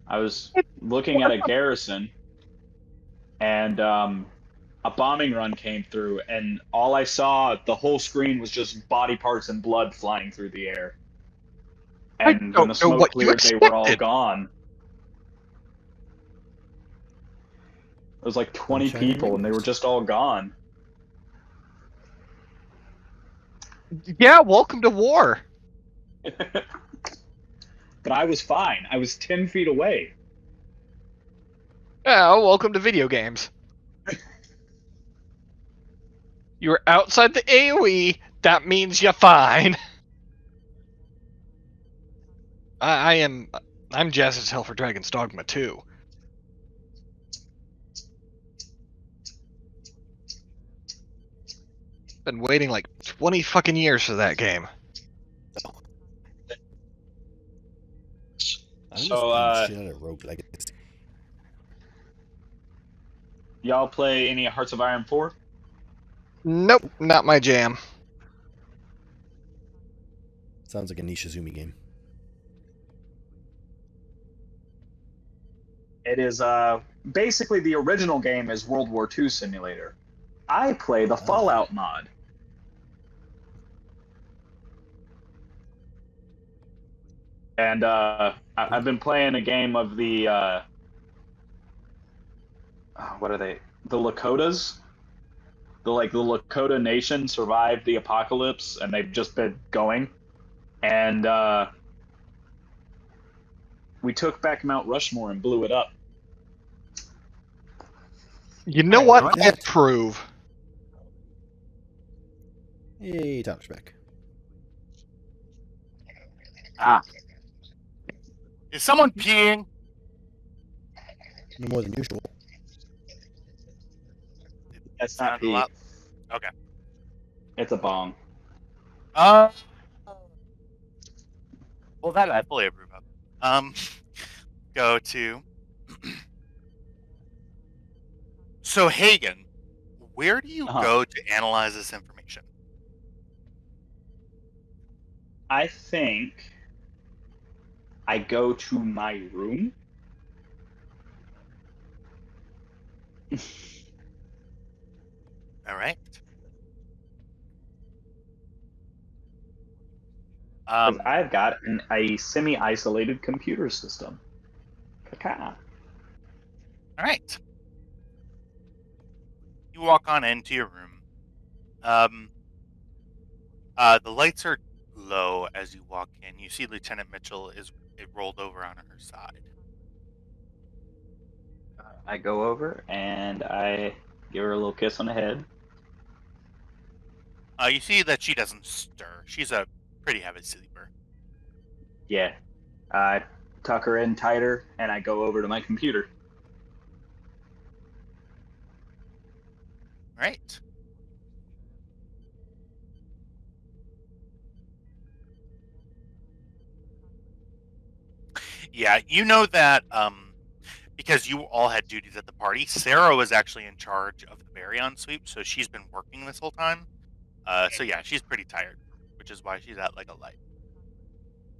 [SPEAKER 6] I was looking at a garrison, and a bombing run came through, and all I saw, the whole screen was just body parts and blood flying through the air. And when the smoke cleared, they were all gone. It was like 20 people, and they were just all gone.
[SPEAKER 4] Yeah, welcome to war.
[SPEAKER 6] But I was fine. I was 10 feet away.
[SPEAKER 4] Yeah, welcome to video games. You were outside the AoE, that means you're fine. I'm jazzed as hell for Dragon's Dogma 2. Been waiting like 20 fucking years for that game.
[SPEAKER 6] So, y'all play any Hearts of Iron 4?
[SPEAKER 4] Nope, not my jam.
[SPEAKER 3] Sounds like a Nishizumi game.
[SPEAKER 6] It is basically the original game is World War II simulator. I play the Fallout mod. And I've been playing a game of the what are they? The Lakotas. The Lakota nation survived the apocalypse, and they've just been going. And we took back Mount Rushmore and blew it up.
[SPEAKER 4] You know what? I approve.
[SPEAKER 3] Hey, Tyler's back.
[SPEAKER 2] Ah. Is someone peeing?
[SPEAKER 3] No more than usual.
[SPEAKER 6] That's not pee.
[SPEAKER 2] Okay.
[SPEAKER 6] It's a bong.
[SPEAKER 2] Well, that I fully approve of. Go to. So, Hagen, where do you go to analyze this information?
[SPEAKER 6] I think I go to my room.
[SPEAKER 2] All right.
[SPEAKER 6] I've got a semi-isolated computer system. All
[SPEAKER 2] right. You walk on into your room. The lights are low as you walk in. You see Lieutenant Mitchell is rolled over on her side.
[SPEAKER 6] I go over and I give her a little kiss on the head.
[SPEAKER 2] You see that she doesn't stir. She's a pretty heavy sleeper.
[SPEAKER 6] Yeah. I tuck her in tighter, and I go over to my computer.
[SPEAKER 2] Right. Yeah, you know that because you all had duties at the party, Sarah was actually in charge of the Baryon sweep, so she's been working this whole time. So yeah, she's pretty tired, which is why she's at like a light.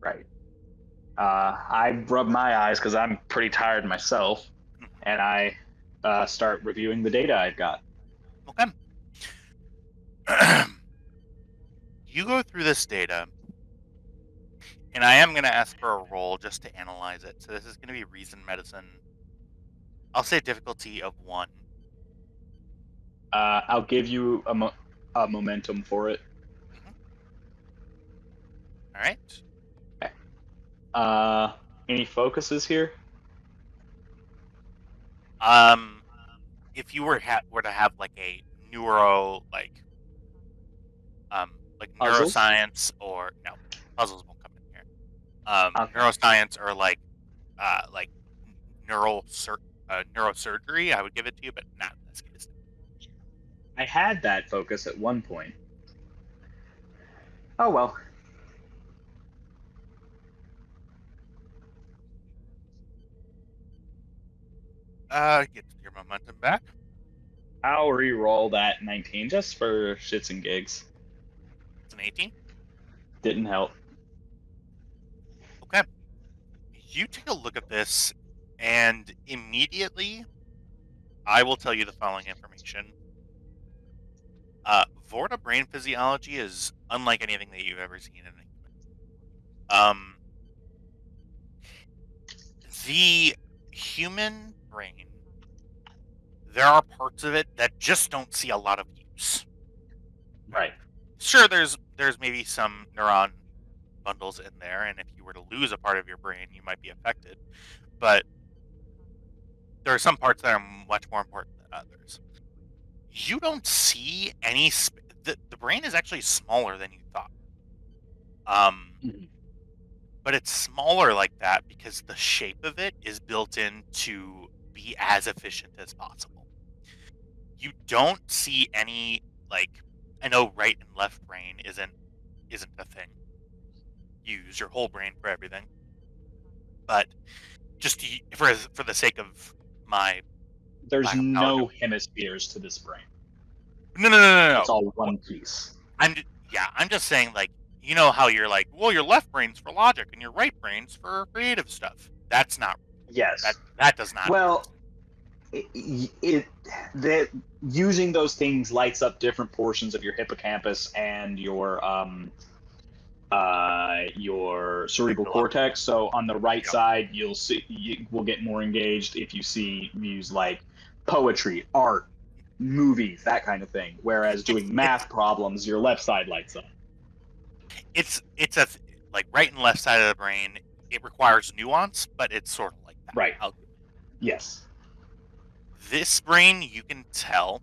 [SPEAKER 6] Right. I rub my eyes because I'm pretty tired myself, and I start reviewing the data I've got.
[SPEAKER 2] Okay. You go through this data, and I am going to ask for a roll just to analyze it. So this is going to be Reason Medicine. I'll say difficulty of 1.
[SPEAKER 6] I'll give you a momentum for it.
[SPEAKER 2] All right.
[SPEAKER 6] Any focuses here?
[SPEAKER 2] If you were to have like a neuro
[SPEAKER 6] Puzzles?
[SPEAKER 2] neuroscience or no, puzzles won't come in here.
[SPEAKER 6] Okay.
[SPEAKER 2] Neuroscience or like neurosurgery, I would give it to you, but not in this case.
[SPEAKER 6] I had that focus at one point. Oh well.
[SPEAKER 2] Get your momentum back.
[SPEAKER 6] I'll re-roll that 19 just for shits and gigs.
[SPEAKER 2] It's an 18.
[SPEAKER 6] Didn't help.
[SPEAKER 2] Okay. You take a look at this, and immediately, I will tell you the following information. Vorta brain physiology is unlike anything that you've ever seen in a human. The human brain, there are parts of it that just don't see a lot of use.
[SPEAKER 6] Right.
[SPEAKER 2] Sure, there's maybe some neuron bundles in there, and if you were to lose a part of your brain, you might be affected. But there are some parts that are much more important than others. You don't see any. The brain is actually smaller than you thought. But it's smaller like that because the shape of it is built in to be as efficient as possible. You don't see any I know right and left brain isn't a thing. You use your whole brain for everything. But just for the sake of my
[SPEAKER 6] There's no hemispheres to this brain.
[SPEAKER 2] No.
[SPEAKER 6] It's all one piece.
[SPEAKER 2] I'm just saying, you know how you're like, well, your left brain's for logic and your right brain's for creative stuff. That's not.
[SPEAKER 6] Yes.
[SPEAKER 2] That does not.
[SPEAKER 6] Well, that using those things lights up different portions of your hippocampus and your cerebral cortex. So on the right side, you will get more engaged if you use like poetry, art, movies, that kind of thing. Whereas doing math problems, your left side lights up.
[SPEAKER 2] It's right and left side of the brain. It requires nuance, but it's sort of like that.
[SPEAKER 6] Right. Yes.
[SPEAKER 2] This brain, you can tell,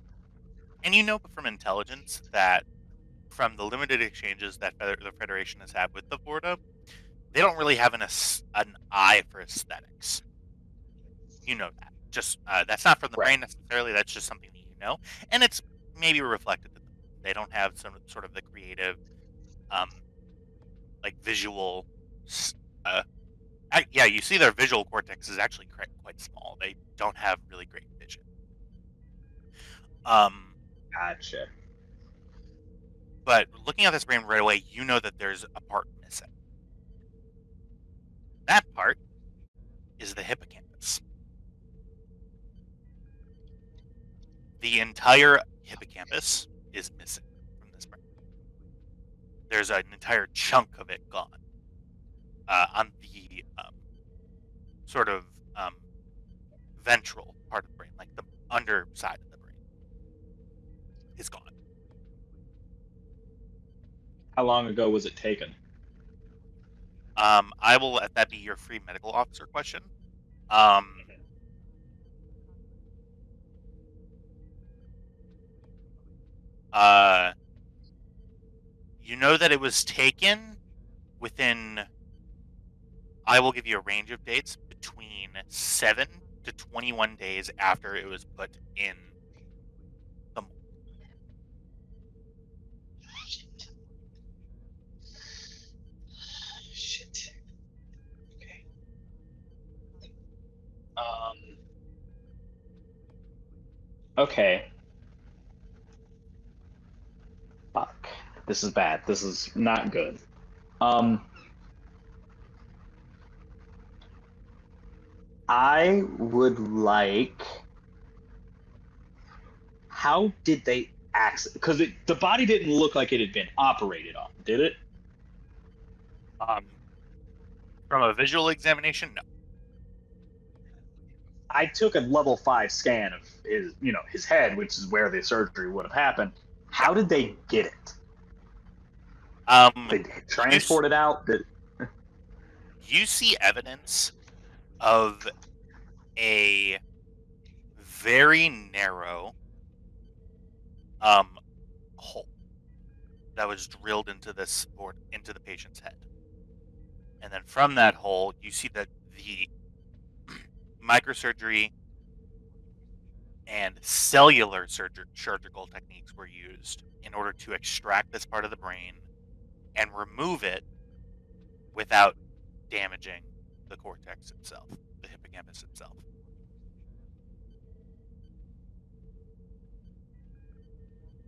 [SPEAKER 2] and you know from intelligence that from the limited exchanges that the Federation has had with the Vorta, they don't really have an eye for aesthetics. You know that. Just that's not from the brain necessarily. That's just something that you know, and it's maybe reflected in them. They don't have some sort of the creative, visual. You see their visual cortex is actually quite small. They don't have really great vision.
[SPEAKER 6] Gotcha.
[SPEAKER 2] But looking at this brain right away, you know that there's a part missing. That part is the hippocampus. The entire hippocampus is missing from this brain. There's an entire chunk of it gone. On the sort of ventral part of the brain, like the underside of the brain, is gone.
[SPEAKER 6] How long ago was it taken?
[SPEAKER 2] I will let that be your free medical officer question. You know that it was taken within. I will give you a range of dates between 7 to 21 days after it was put in the mold.
[SPEAKER 6] Shit. Okay. Okay. Fuck. This is bad. This is not good. I would like. How did they access? Because the body didn't look like it had been operated on, did it?
[SPEAKER 2] From a visual examination, no.
[SPEAKER 6] I took a level 5 scan of his head, which is where the surgery would have happened. How did they get it? They transport it out?
[SPEAKER 2] You see evidence of a very narrow hole that was drilled into into the patient's head. And then from that hole, you see that the microsurgery and cellular surgical techniques were used in order to extract this part of the brain and remove it without damaging the cortex itself, the hippocampus itself.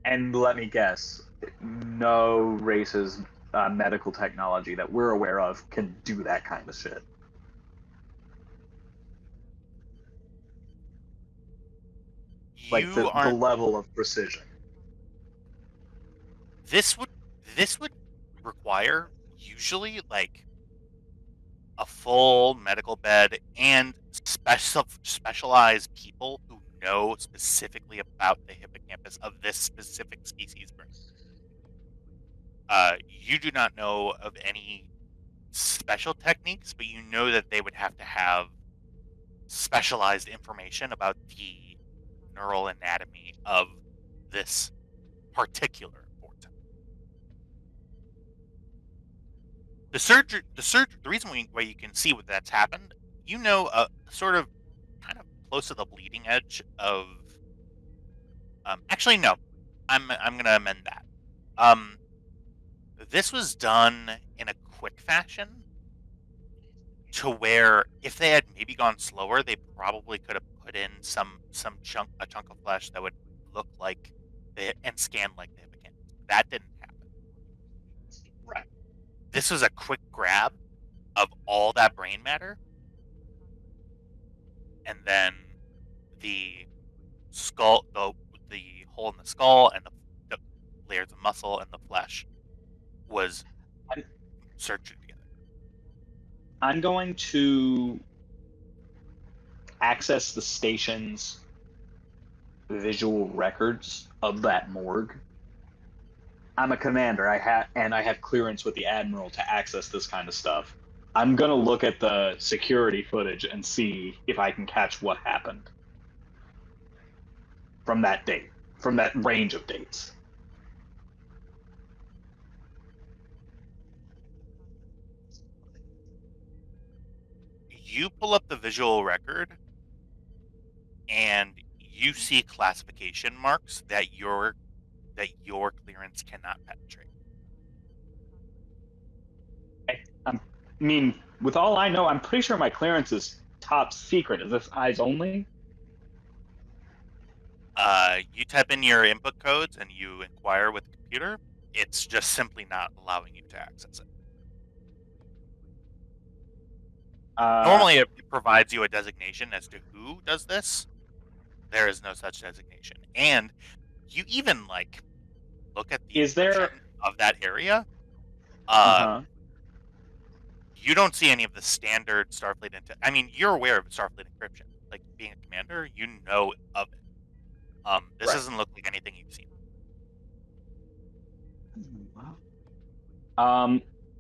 [SPEAKER 6] And let me guess, no race's medical technology that we're aware of can do that kind of shit. Like the level of precision.
[SPEAKER 2] This would require usually like a full medical bed and specialized people who know specifically about the hippocampus of this specific species brain. You do not know of any special techniques, but you know that they would have to have specialized information about the neural anatomy of this particular vortex. The reason why you can see what that's happened, sort of kind of close to the bleeding edge of. Actually, no, I'm gonna amend that. This was done in a quick fashion, to where if they had maybe gone slower, they probably could have put in a chunk of flesh that would look like and scan like the hippocampus. That didn't happen.
[SPEAKER 6] Right.
[SPEAKER 2] This was a quick grab of all that brain matter, and then the skull, the hole in the skull, and the layers of muscle and the flesh was searched together.
[SPEAKER 6] I'm going to access the station's visual records of that morgue. I'm a commander. I have clearance with the admiral to access this kind of stuff. I'm gonna look at the security footage and see if I can catch what happened from that date, from that range of dates.
[SPEAKER 2] You pull up the visual record, and you see classification marks that your clearance cannot penetrate.
[SPEAKER 6] I mean, with all I know, I'm pretty sure my clearance is top secret. Is this eyes only?
[SPEAKER 2] You type in your input codes and you inquire with the computer. It's just simply not allowing you to access it. Normally, it provides you a designation as to who does this. There is no such designation, and you even look at the description of that area. You don't see any of the standard Starfleet I mean, you're aware of Starfleet encryption. Like, being a commander, you know of it. This doesn't look like anything you've seen.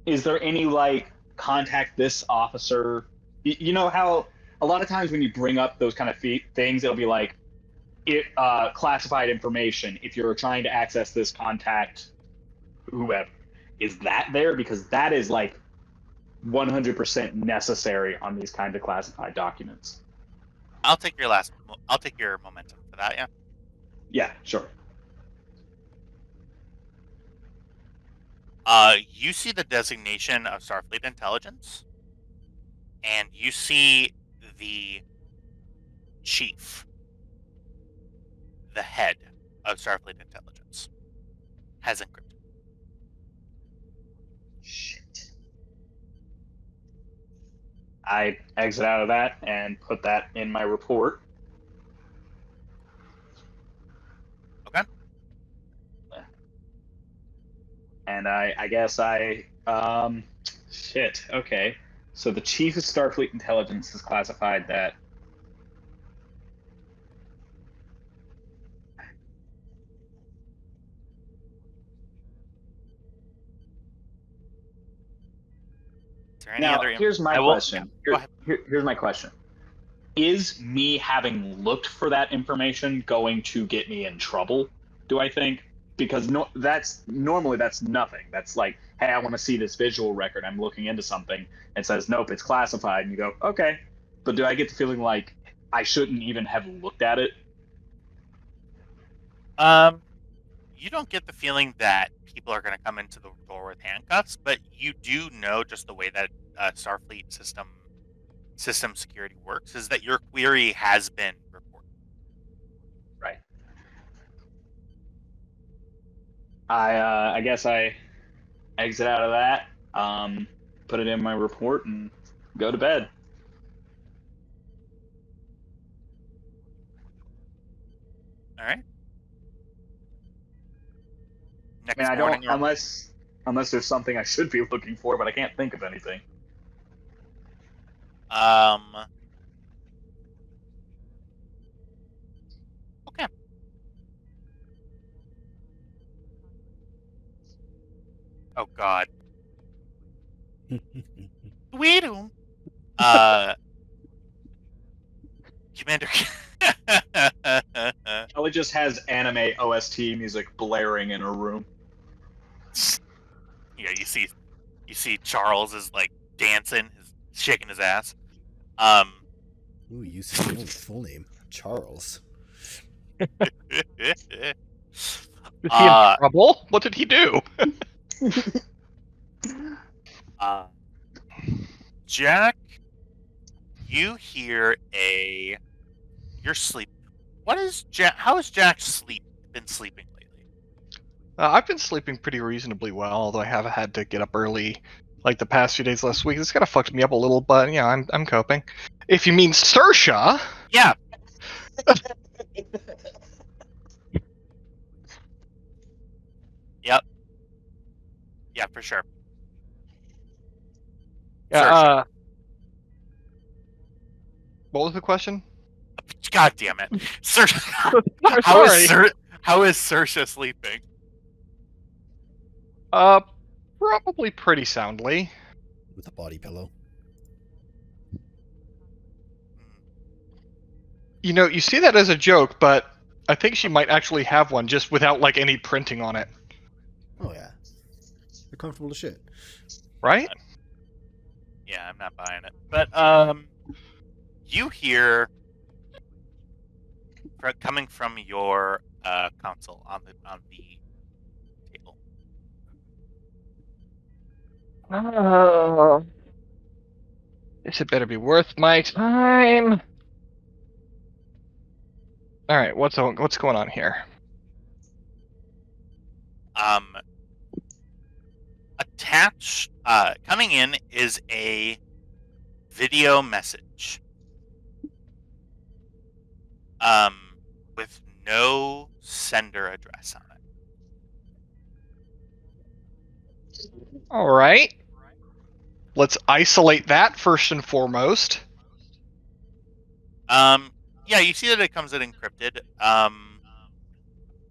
[SPEAKER 6] Is there any contact this officer? You know how a lot of times when you bring up those kind of things, it'll be like classified information. If you're trying to access this, contact whoever. Is that there? Because that is 100% necessary on these kinds of classified documents.
[SPEAKER 2] I'll take your momentum for that. Yeah.
[SPEAKER 6] Yeah, sure.
[SPEAKER 2] You see the designation of Starfleet Intelligence, and you see the chief, the head of Starfleet Intelligence, has encrypted.
[SPEAKER 6] Shit. I exit out of that and put that in my report.
[SPEAKER 2] Okay.
[SPEAKER 6] And I guess shit, okay. So the chief of Starfleet Intelligence has classified that.
[SPEAKER 2] Is there any
[SPEAKER 6] Now,
[SPEAKER 2] other?
[SPEAKER 6] here's my question.
[SPEAKER 2] Yeah, go ahead.
[SPEAKER 6] Here's my question. Is me having looked for that information going to get me in trouble, do I think? Because that's nothing. That's like, hey, I want to see this visual record. I'm looking into something. It says, nope, it's classified. And you go, okay. But do I get the feeling like I shouldn't even have looked at it?
[SPEAKER 2] You don't get the feeling that people are going to come into the door with handcuffs, but you do know just the way that Starfleet system security works is that your query has been reported.
[SPEAKER 6] Right. I guess I exit out of that, put it in my report, and go to bed.
[SPEAKER 2] All right.
[SPEAKER 6] I mean, I don't unless there's something I should be looking for, but I can't think of anything.
[SPEAKER 2] Okay. Oh God. Weedum. Commander.
[SPEAKER 6] Ellie just has anime OST music blaring in her room.
[SPEAKER 2] Yeah, you see Charles is like dancing, shaking his ass.
[SPEAKER 3] Ooh, you said your own full name, Charles.
[SPEAKER 4] Is he in trouble? What did he do?
[SPEAKER 2] Jack, you hear you're sleeping. What is Jack? How has Jack been sleeping lately?
[SPEAKER 4] I've been sleeping pretty reasonably well, although I have had to get up early, like the past few days last week. This kind of fucked me up a little, but yeah, I'm coping. If you mean Saoirse,
[SPEAKER 2] yeah. Yep. Yeah, for sure.
[SPEAKER 4] Yeah. What was the question?
[SPEAKER 2] God damn it, Saoirse. How is Saoirse sleeping?
[SPEAKER 4] Probably pretty soundly.
[SPEAKER 3] With a body pillow.
[SPEAKER 4] You know, you see that as a joke, but I think she might actually have one just without like any printing on it.
[SPEAKER 3] Oh yeah. They're comfortable as shit.
[SPEAKER 4] Right?
[SPEAKER 2] Yeah, I'm not buying it. But you hear coming from your console on the table.
[SPEAKER 4] Oh, this had better be worth my time. All right, what's going on here?
[SPEAKER 2] Attached, coming in is a video message. With no sender address on it.
[SPEAKER 4] All right. Let's isolate that first and foremost.
[SPEAKER 2] Yeah, you see that it comes in encrypted.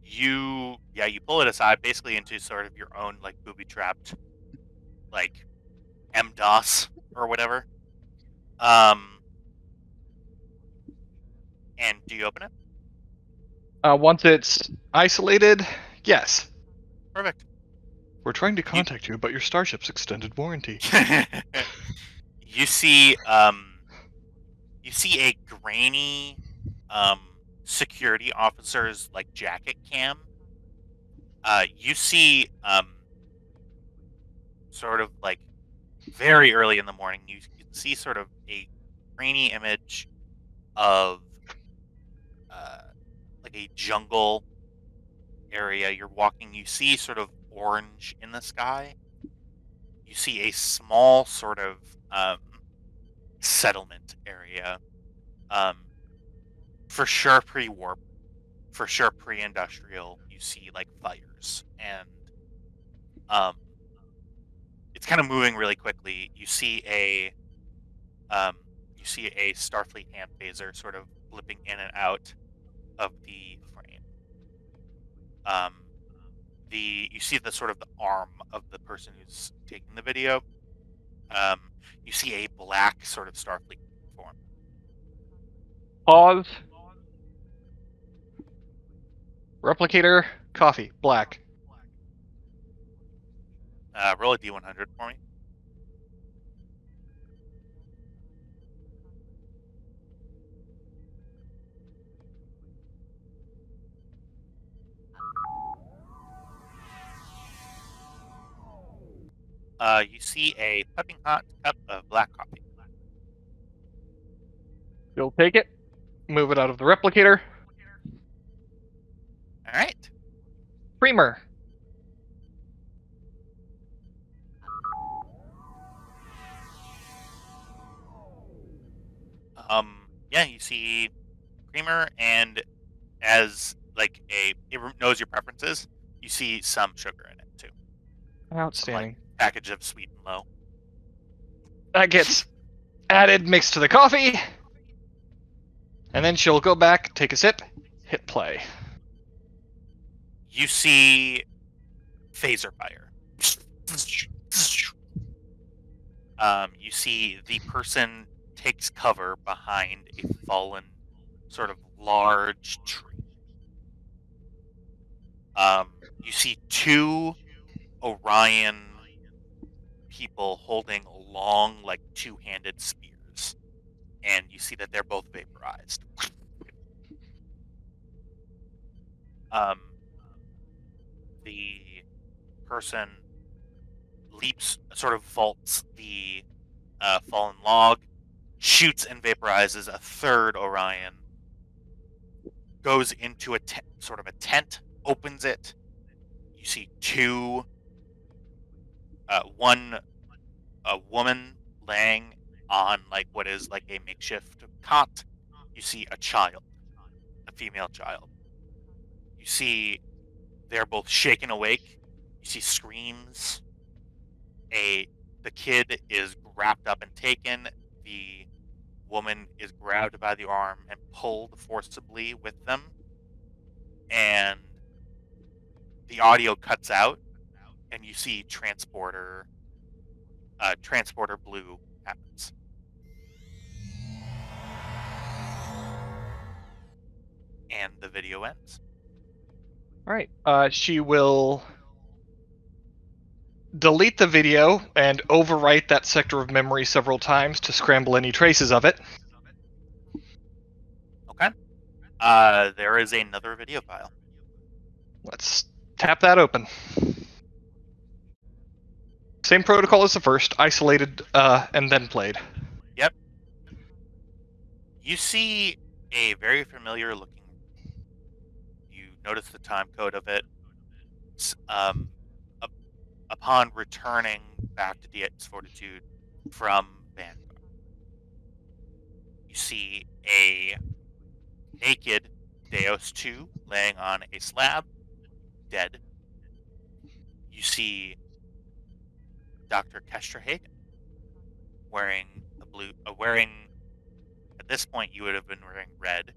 [SPEAKER 2] You pull it aside basically into sort of your own like booby-trapped like MDOS or whatever. And do you open it?
[SPEAKER 4] Once it's isolated, yes.
[SPEAKER 2] Perfect.
[SPEAKER 4] We're trying to contact you about your starship's extended warranty.
[SPEAKER 2] You see a grainy security officer's like jacket cam. You see sort of like very early in the morning, you can see sort of a grainy image of like a jungle area. You're walking, you see sort of orange in the sky. You see a small sort of settlement area. For sure pre-warp, for sure pre-industrial. You see like fires, and it's kind of moving really quickly. You see a Starfleet hand phaser sort of flipping in and out of the frame. You see the sort of the arm of the person who's taking the video. You see a black sort of Starfleet form.
[SPEAKER 4] Pause. Replicator, coffee, black.
[SPEAKER 2] Roll a D100 for me. You see a piping hot cup of black coffee.
[SPEAKER 4] You'll take it, move it out of the replicator.
[SPEAKER 2] All right.
[SPEAKER 4] Creamer.
[SPEAKER 2] Yeah, you see creamer, and as like it knows your preferences, you see some sugar in it too.
[SPEAKER 4] Outstanding.
[SPEAKER 2] Some, like, package of sweet and low.
[SPEAKER 4] That gets added, mixed to the coffee. And then she'll go back, take a sip, hit play.
[SPEAKER 2] You see phaser fire. You see the person takes cover behind a fallen, sort of large tree. You see two Orion people holding long, like, two-handed spears, and you see that they're both vaporized. The person leaps, sort of vaults the fallen log, shoots and vaporizes a third Orion, goes into a sort of a tent, opens it. You see a woman laying on like what is like a makeshift cot. You see a child, a female child. You see they're both shaken awake. You see screams. The kid is wrapped up and taken. The woman is grabbed by the arm and pulled forcibly with them. And the audio cuts out, and you see transporter blue happens. And the video ends.
[SPEAKER 4] All right. She will delete the video and overwrite that sector of memory several times to scramble any traces of it.
[SPEAKER 2] Okay. There is another video file.
[SPEAKER 4] Let's tap that open. Same protocol as the first, isolated and then played.
[SPEAKER 2] Yep. You see a very familiar looking. You notice the time code of it. Upon returning back to DX Fortitude from Vanguard, you see a naked Deus 2 laying on a slab, dead. You see Dr. Kestra Hagen wearing the blue, at this point you would have been wearing red.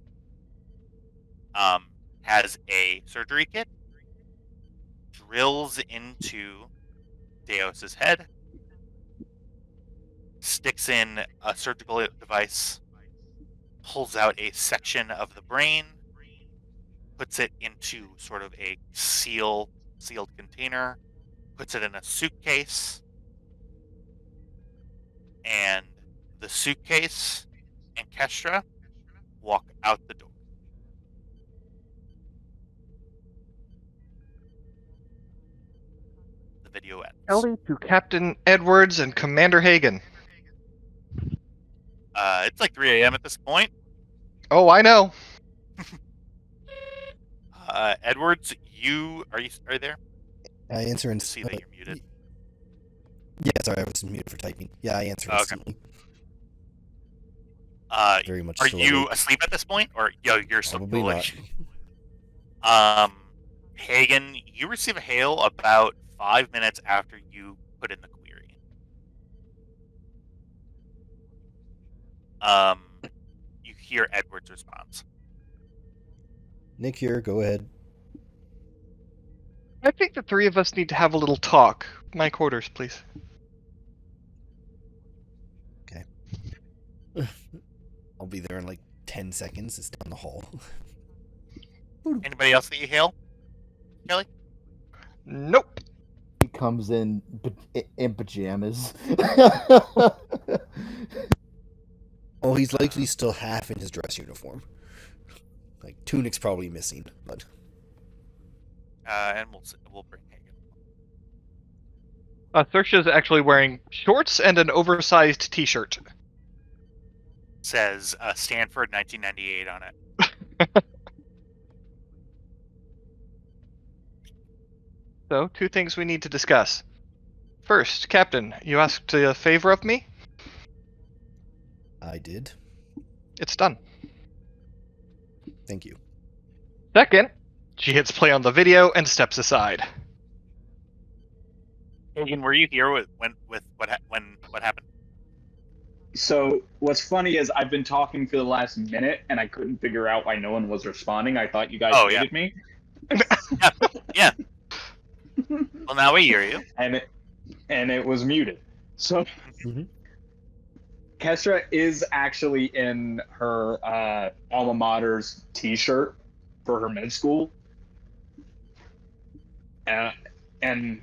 [SPEAKER 2] Has a surgery kit, drills into Deus's head, sticks in a surgical device, pulls out a section of the brain, puts it into sort of a sealed container, puts it in a suitcase, and the suitcase and Kestra walk out the door. The video ends.
[SPEAKER 4] Kelly to Captain Edwards and Commander Hagen.
[SPEAKER 2] It's like 3 a.m. at this point.
[SPEAKER 4] Oh, I know.
[SPEAKER 2] Edwards, are you there?
[SPEAKER 3] I answer
[SPEAKER 2] I
[SPEAKER 3] and
[SPEAKER 2] see that you're muted.
[SPEAKER 3] Yeah, sorry, I was muted for typing. Yeah, I answer
[SPEAKER 2] Okay.
[SPEAKER 3] instantly. Very much.
[SPEAKER 2] Are
[SPEAKER 3] still
[SPEAKER 2] you
[SPEAKER 3] awake.
[SPEAKER 2] asleep at this point, or you're still
[SPEAKER 3] Probably not.
[SPEAKER 2] awake? Hagen, you receive a hail about 5 minutes after you put in the query. You hear Edward's response.
[SPEAKER 3] Nick here. Go ahead.
[SPEAKER 4] I think the three of us need to have a little talk. My quarters, please.
[SPEAKER 3] Okay. I'll be there in like 10 seconds. It's down the hall.
[SPEAKER 2] Anybody else that you hail? Kelly?
[SPEAKER 4] Nope.
[SPEAKER 5] He comes in pajamas.
[SPEAKER 3] Oh, he's likely still half in his dress uniform. Like, tunic's probably missing, but...
[SPEAKER 2] And we'll bring Hagen.
[SPEAKER 4] Saoirse's actually wearing shorts and an oversized t-shirt.
[SPEAKER 2] Says Stanford 1998 on it.
[SPEAKER 4] So, two things we need to discuss. First, Captain, you asked a favor of me?
[SPEAKER 3] I did.
[SPEAKER 4] It's done.
[SPEAKER 3] Thank you.
[SPEAKER 4] Second, she hits play on the video and steps aside.
[SPEAKER 2] Hagen, were you here when what happened?
[SPEAKER 6] So what's funny is I've been talking for the last minute and I couldn't figure out why no one was responding. I thought you guys hated me.
[SPEAKER 2] Yeah. Well, now we hear you.
[SPEAKER 6] And it was muted. So Kestra is actually in her alma mater's t-shirt for her med school, and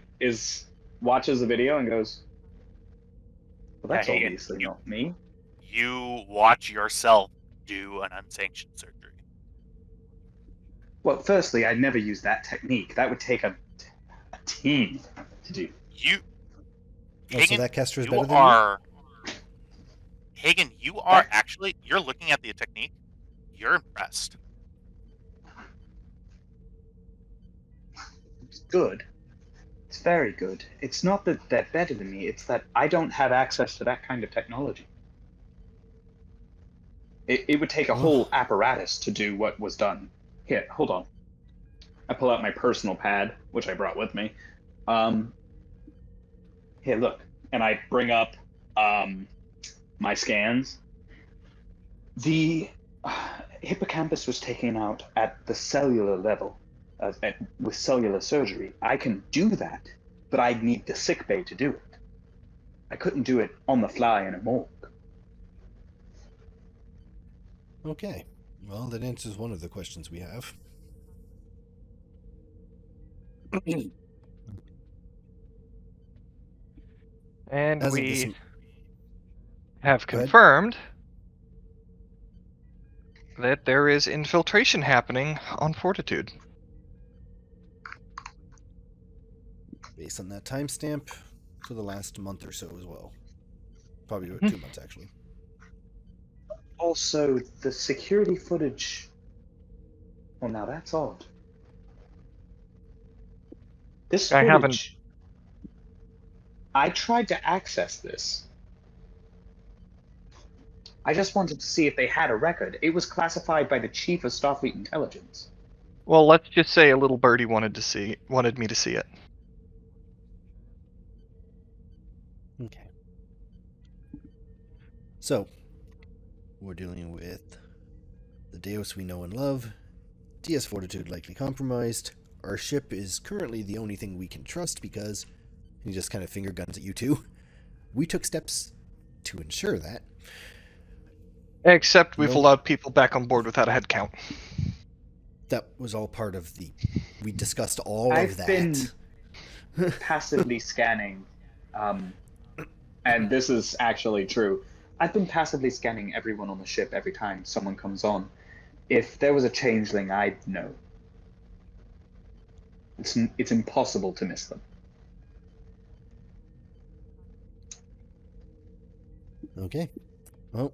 [SPEAKER 6] watches the video and goes, "Well, that's
[SPEAKER 2] Hey,
[SPEAKER 6] obviously not me."
[SPEAKER 2] You watch yourself do an unsanctioned surgery.
[SPEAKER 6] Well, firstly, I'd never use that technique. That would take a team to do.
[SPEAKER 3] So that Kester is
[SPEAKER 2] you
[SPEAKER 3] better than
[SPEAKER 2] are. Hagen, you are actually. You're looking at the technique. You're impressed.
[SPEAKER 6] It's good. It's very good. It's not that they're better than me. It's that I don't have access to that kind of technology. It would take a whole apparatus to do what was done. Here, hold on. I pull out my personal pad, which I brought with me. Here, look. And I bring up my scans. The hippocampus was taken out at the cellular level with cellular surgery. I can do that, but I need the sick bay to do it. I couldn't do it on the fly in a morgue.
[SPEAKER 3] Okay. Well, that answers one of the questions we have.
[SPEAKER 4] And
[SPEAKER 3] As of
[SPEAKER 4] we
[SPEAKER 3] this-
[SPEAKER 4] have
[SPEAKER 3] Go ahead.
[SPEAKER 4] confirmed that there is infiltration happening on Fortitude.
[SPEAKER 3] Based on that timestamp, for the last month or so as well. Probably about 2 months, actually.
[SPEAKER 6] Also, the security footage... Well, now that's odd. This
[SPEAKER 4] I
[SPEAKER 6] footage...
[SPEAKER 4] haven't-
[SPEAKER 6] I tried to access this. I just wanted to see if they had a record. It was classified by the Chief of Starfleet Intelligence.
[SPEAKER 4] Well, let's just say a little birdie wanted me to see it.
[SPEAKER 3] Okay. So, we're dealing with the Deus we know and love, DS Fortitude likely compromised. Our ship is currently the only thing we can trust because he just kind of finger guns at you two. We took steps to ensure that.
[SPEAKER 4] Except we've
[SPEAKER 3] Nope.
[SPEAKER 4] allowed people back on board without a head count.
[SPEAKER 3] That was all part of the... We discussed all
[SPEAKER 6] I've
[SPEAKER 3] of that.
[SPEAKER 6] been- passively scanning, and this is actually true. I've been passively scanning everyone on the ship every time someone comes on. If there was a changeling, I'd know. It's impossible to miss them.
[SPEAKER 3] Okay. Well,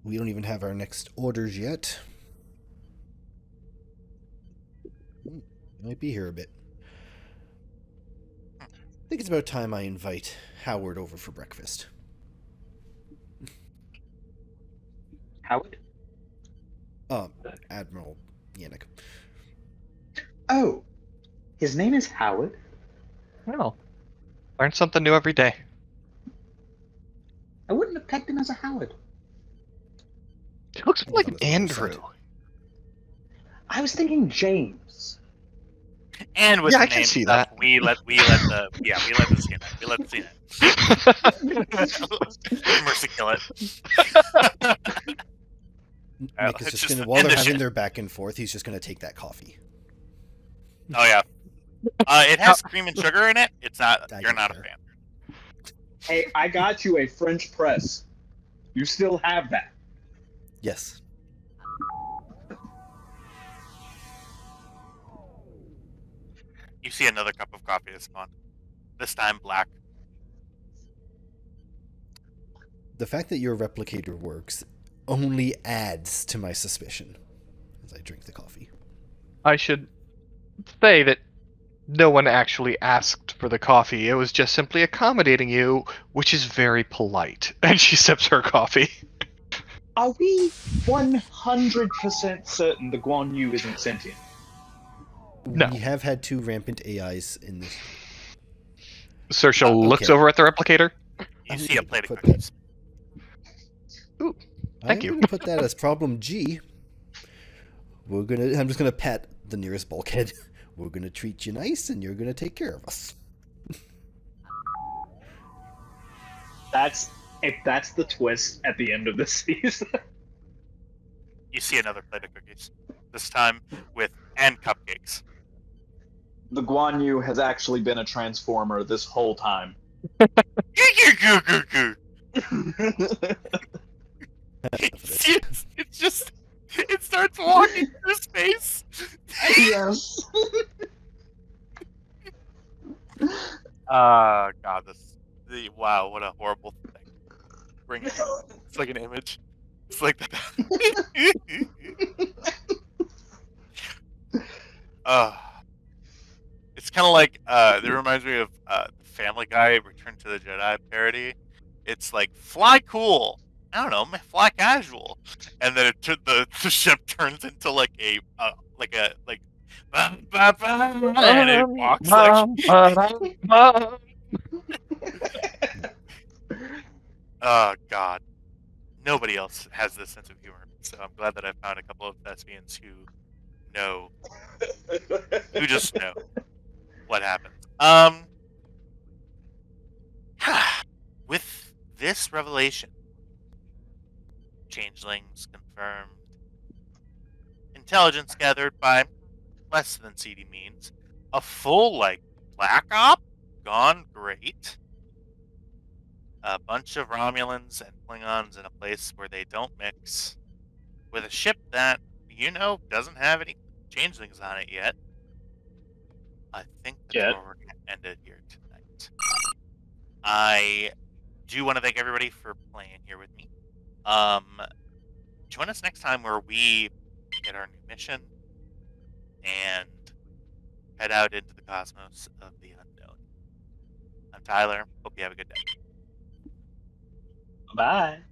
[SPEAKER 3] we don't even have our next orders yet. Might be here a bit. I think it's about time I invite Howard over for breakfast.
[SPEAKER 6] Howard?
[SPEAKER 3] Admiral Yannick.
[SPEAKER 6] Oh, his name is Howard?
[SPEAKER 4] Well, learn something new every day.
[SPEAKER 6] I wouldn't have pegged him as a Howard.
[SPEAKER 4] He looks
[SPEAKER 3] I
[SPEAKER 4] like
[SPEAKER 3] thought it was
[SPEAKER 4] Andrew.
[SPEAKER 3] upset.
[SPEAKER 6] I was thinking James.
[SPEAKER 2] And with
[SPEAKER 4] Yeah,
[SPEAKER 2] the
[SPEAKER 4] I can
[SPEAKER 2] name
[SPEAKER 4] see
[SPEAKER 2] stuff,
[SPEAKER 4] that.
[SPEAKER 2] we let the scene it. We let the scene it. Mercy kill it.
[SPEAKER 3] Nick is
[SPEAKER 2] it's
[SPEAKER 3] just
[SPEAKER 2] just
[SPEAKER 3] gonna, while
[SPEAKER 2] end
[SPEAKER 3] they're
[SPEAKER 2] the
[SPEAKER 3] having
[SPEAKER 2] shit.
[SPEAKER 3] their back and forth, he's just gonna take that coffee.
[SPEAKER 2] Oh yeah. It has cream and sugar in it. It's not.
[SPEAKER 3] I
[SPEAKER 2] You're
[SPEAKER 3] don't
[SPEAKER 2] not a
[SPEAKER 3] care.
[SPEAKER 2] fan.
[SPEAKER 6] Hey, I got you a French press. You still have that.
[SPEAKER 3] Yes.
[SPEAKER 2] You see another cup of coffee is spawned. This time black.
[SPEAKER 3] The fact that your replicator works only adds to my suspicion as I drink the coffee.
[SPEAKER 4] I should say that no one actually asked for the coffee. It was just simply accommodating you, which is very polite. And she sips her coffee.
[SPEAKER 6] Are we 100% certain the Guan Yu isn't sentient?
[SPEAKER 4] No.
[SPEAKER 3] We have had 2 rampant AIs in this.
[SPEAKER 4] Saoirse looks
[SPEAKER 3] okay.
[SPEAKER 4] over at the replicator.
[SPEAKER 2] You
[SPEAKER 3] I'm
[SPEAKER 2] see a
[SPEAKER 3] gonna
[SPEAKER 2] plate of
[SPEAKER 3] put
[SPEAKER 2] cookies.
[SPEAKER 4] Thank you.
[SPEAKER 3] I'm gonna put that as problem G. I'm just gonna pat the nearest bulkhead. We're gonna treat you nice, and you're gonna take care of us.
[SPEAKER 6] If that's the twist at the end of the season.
[SPEAKER 2] You see another plate of cookies. This time with cupcakes.
[SPEAKER 6] The Guan Yu has actually been a transformer this whole time.
[SPEAKER 2] It's just. It starts walking through space.
[SPEAKER 6] Yes.
[SPEAKER 2] God, wow, what a horrible thing. Bring it. It's like an image. It's like that. It's kind of like it reminds me of Family Guy Return to the Jedi parody. It's like fly cool. I don't know, fly casual, and then the ship turns into like a and it walks like. Oh God, nobody else has this sense of humor, so I'm glad that I found a couple of thespians who know, who just know what happens. With this revelation, changelings confirmed, intelligence gathered by less than seedy means, a full black op gone great, a bunch of Romulans and Klingons in a place where they don't mix, with a ship that doesn't have any changelings on it yet. I think that's where we're going to end it here tonight. I do want to thank everybody for playing here with me. Join us next time where we get our new mission and head out into the cosmos of the unknown. I'm Tyler. Hope you have a good day.
[SPEAKER 6] Bye.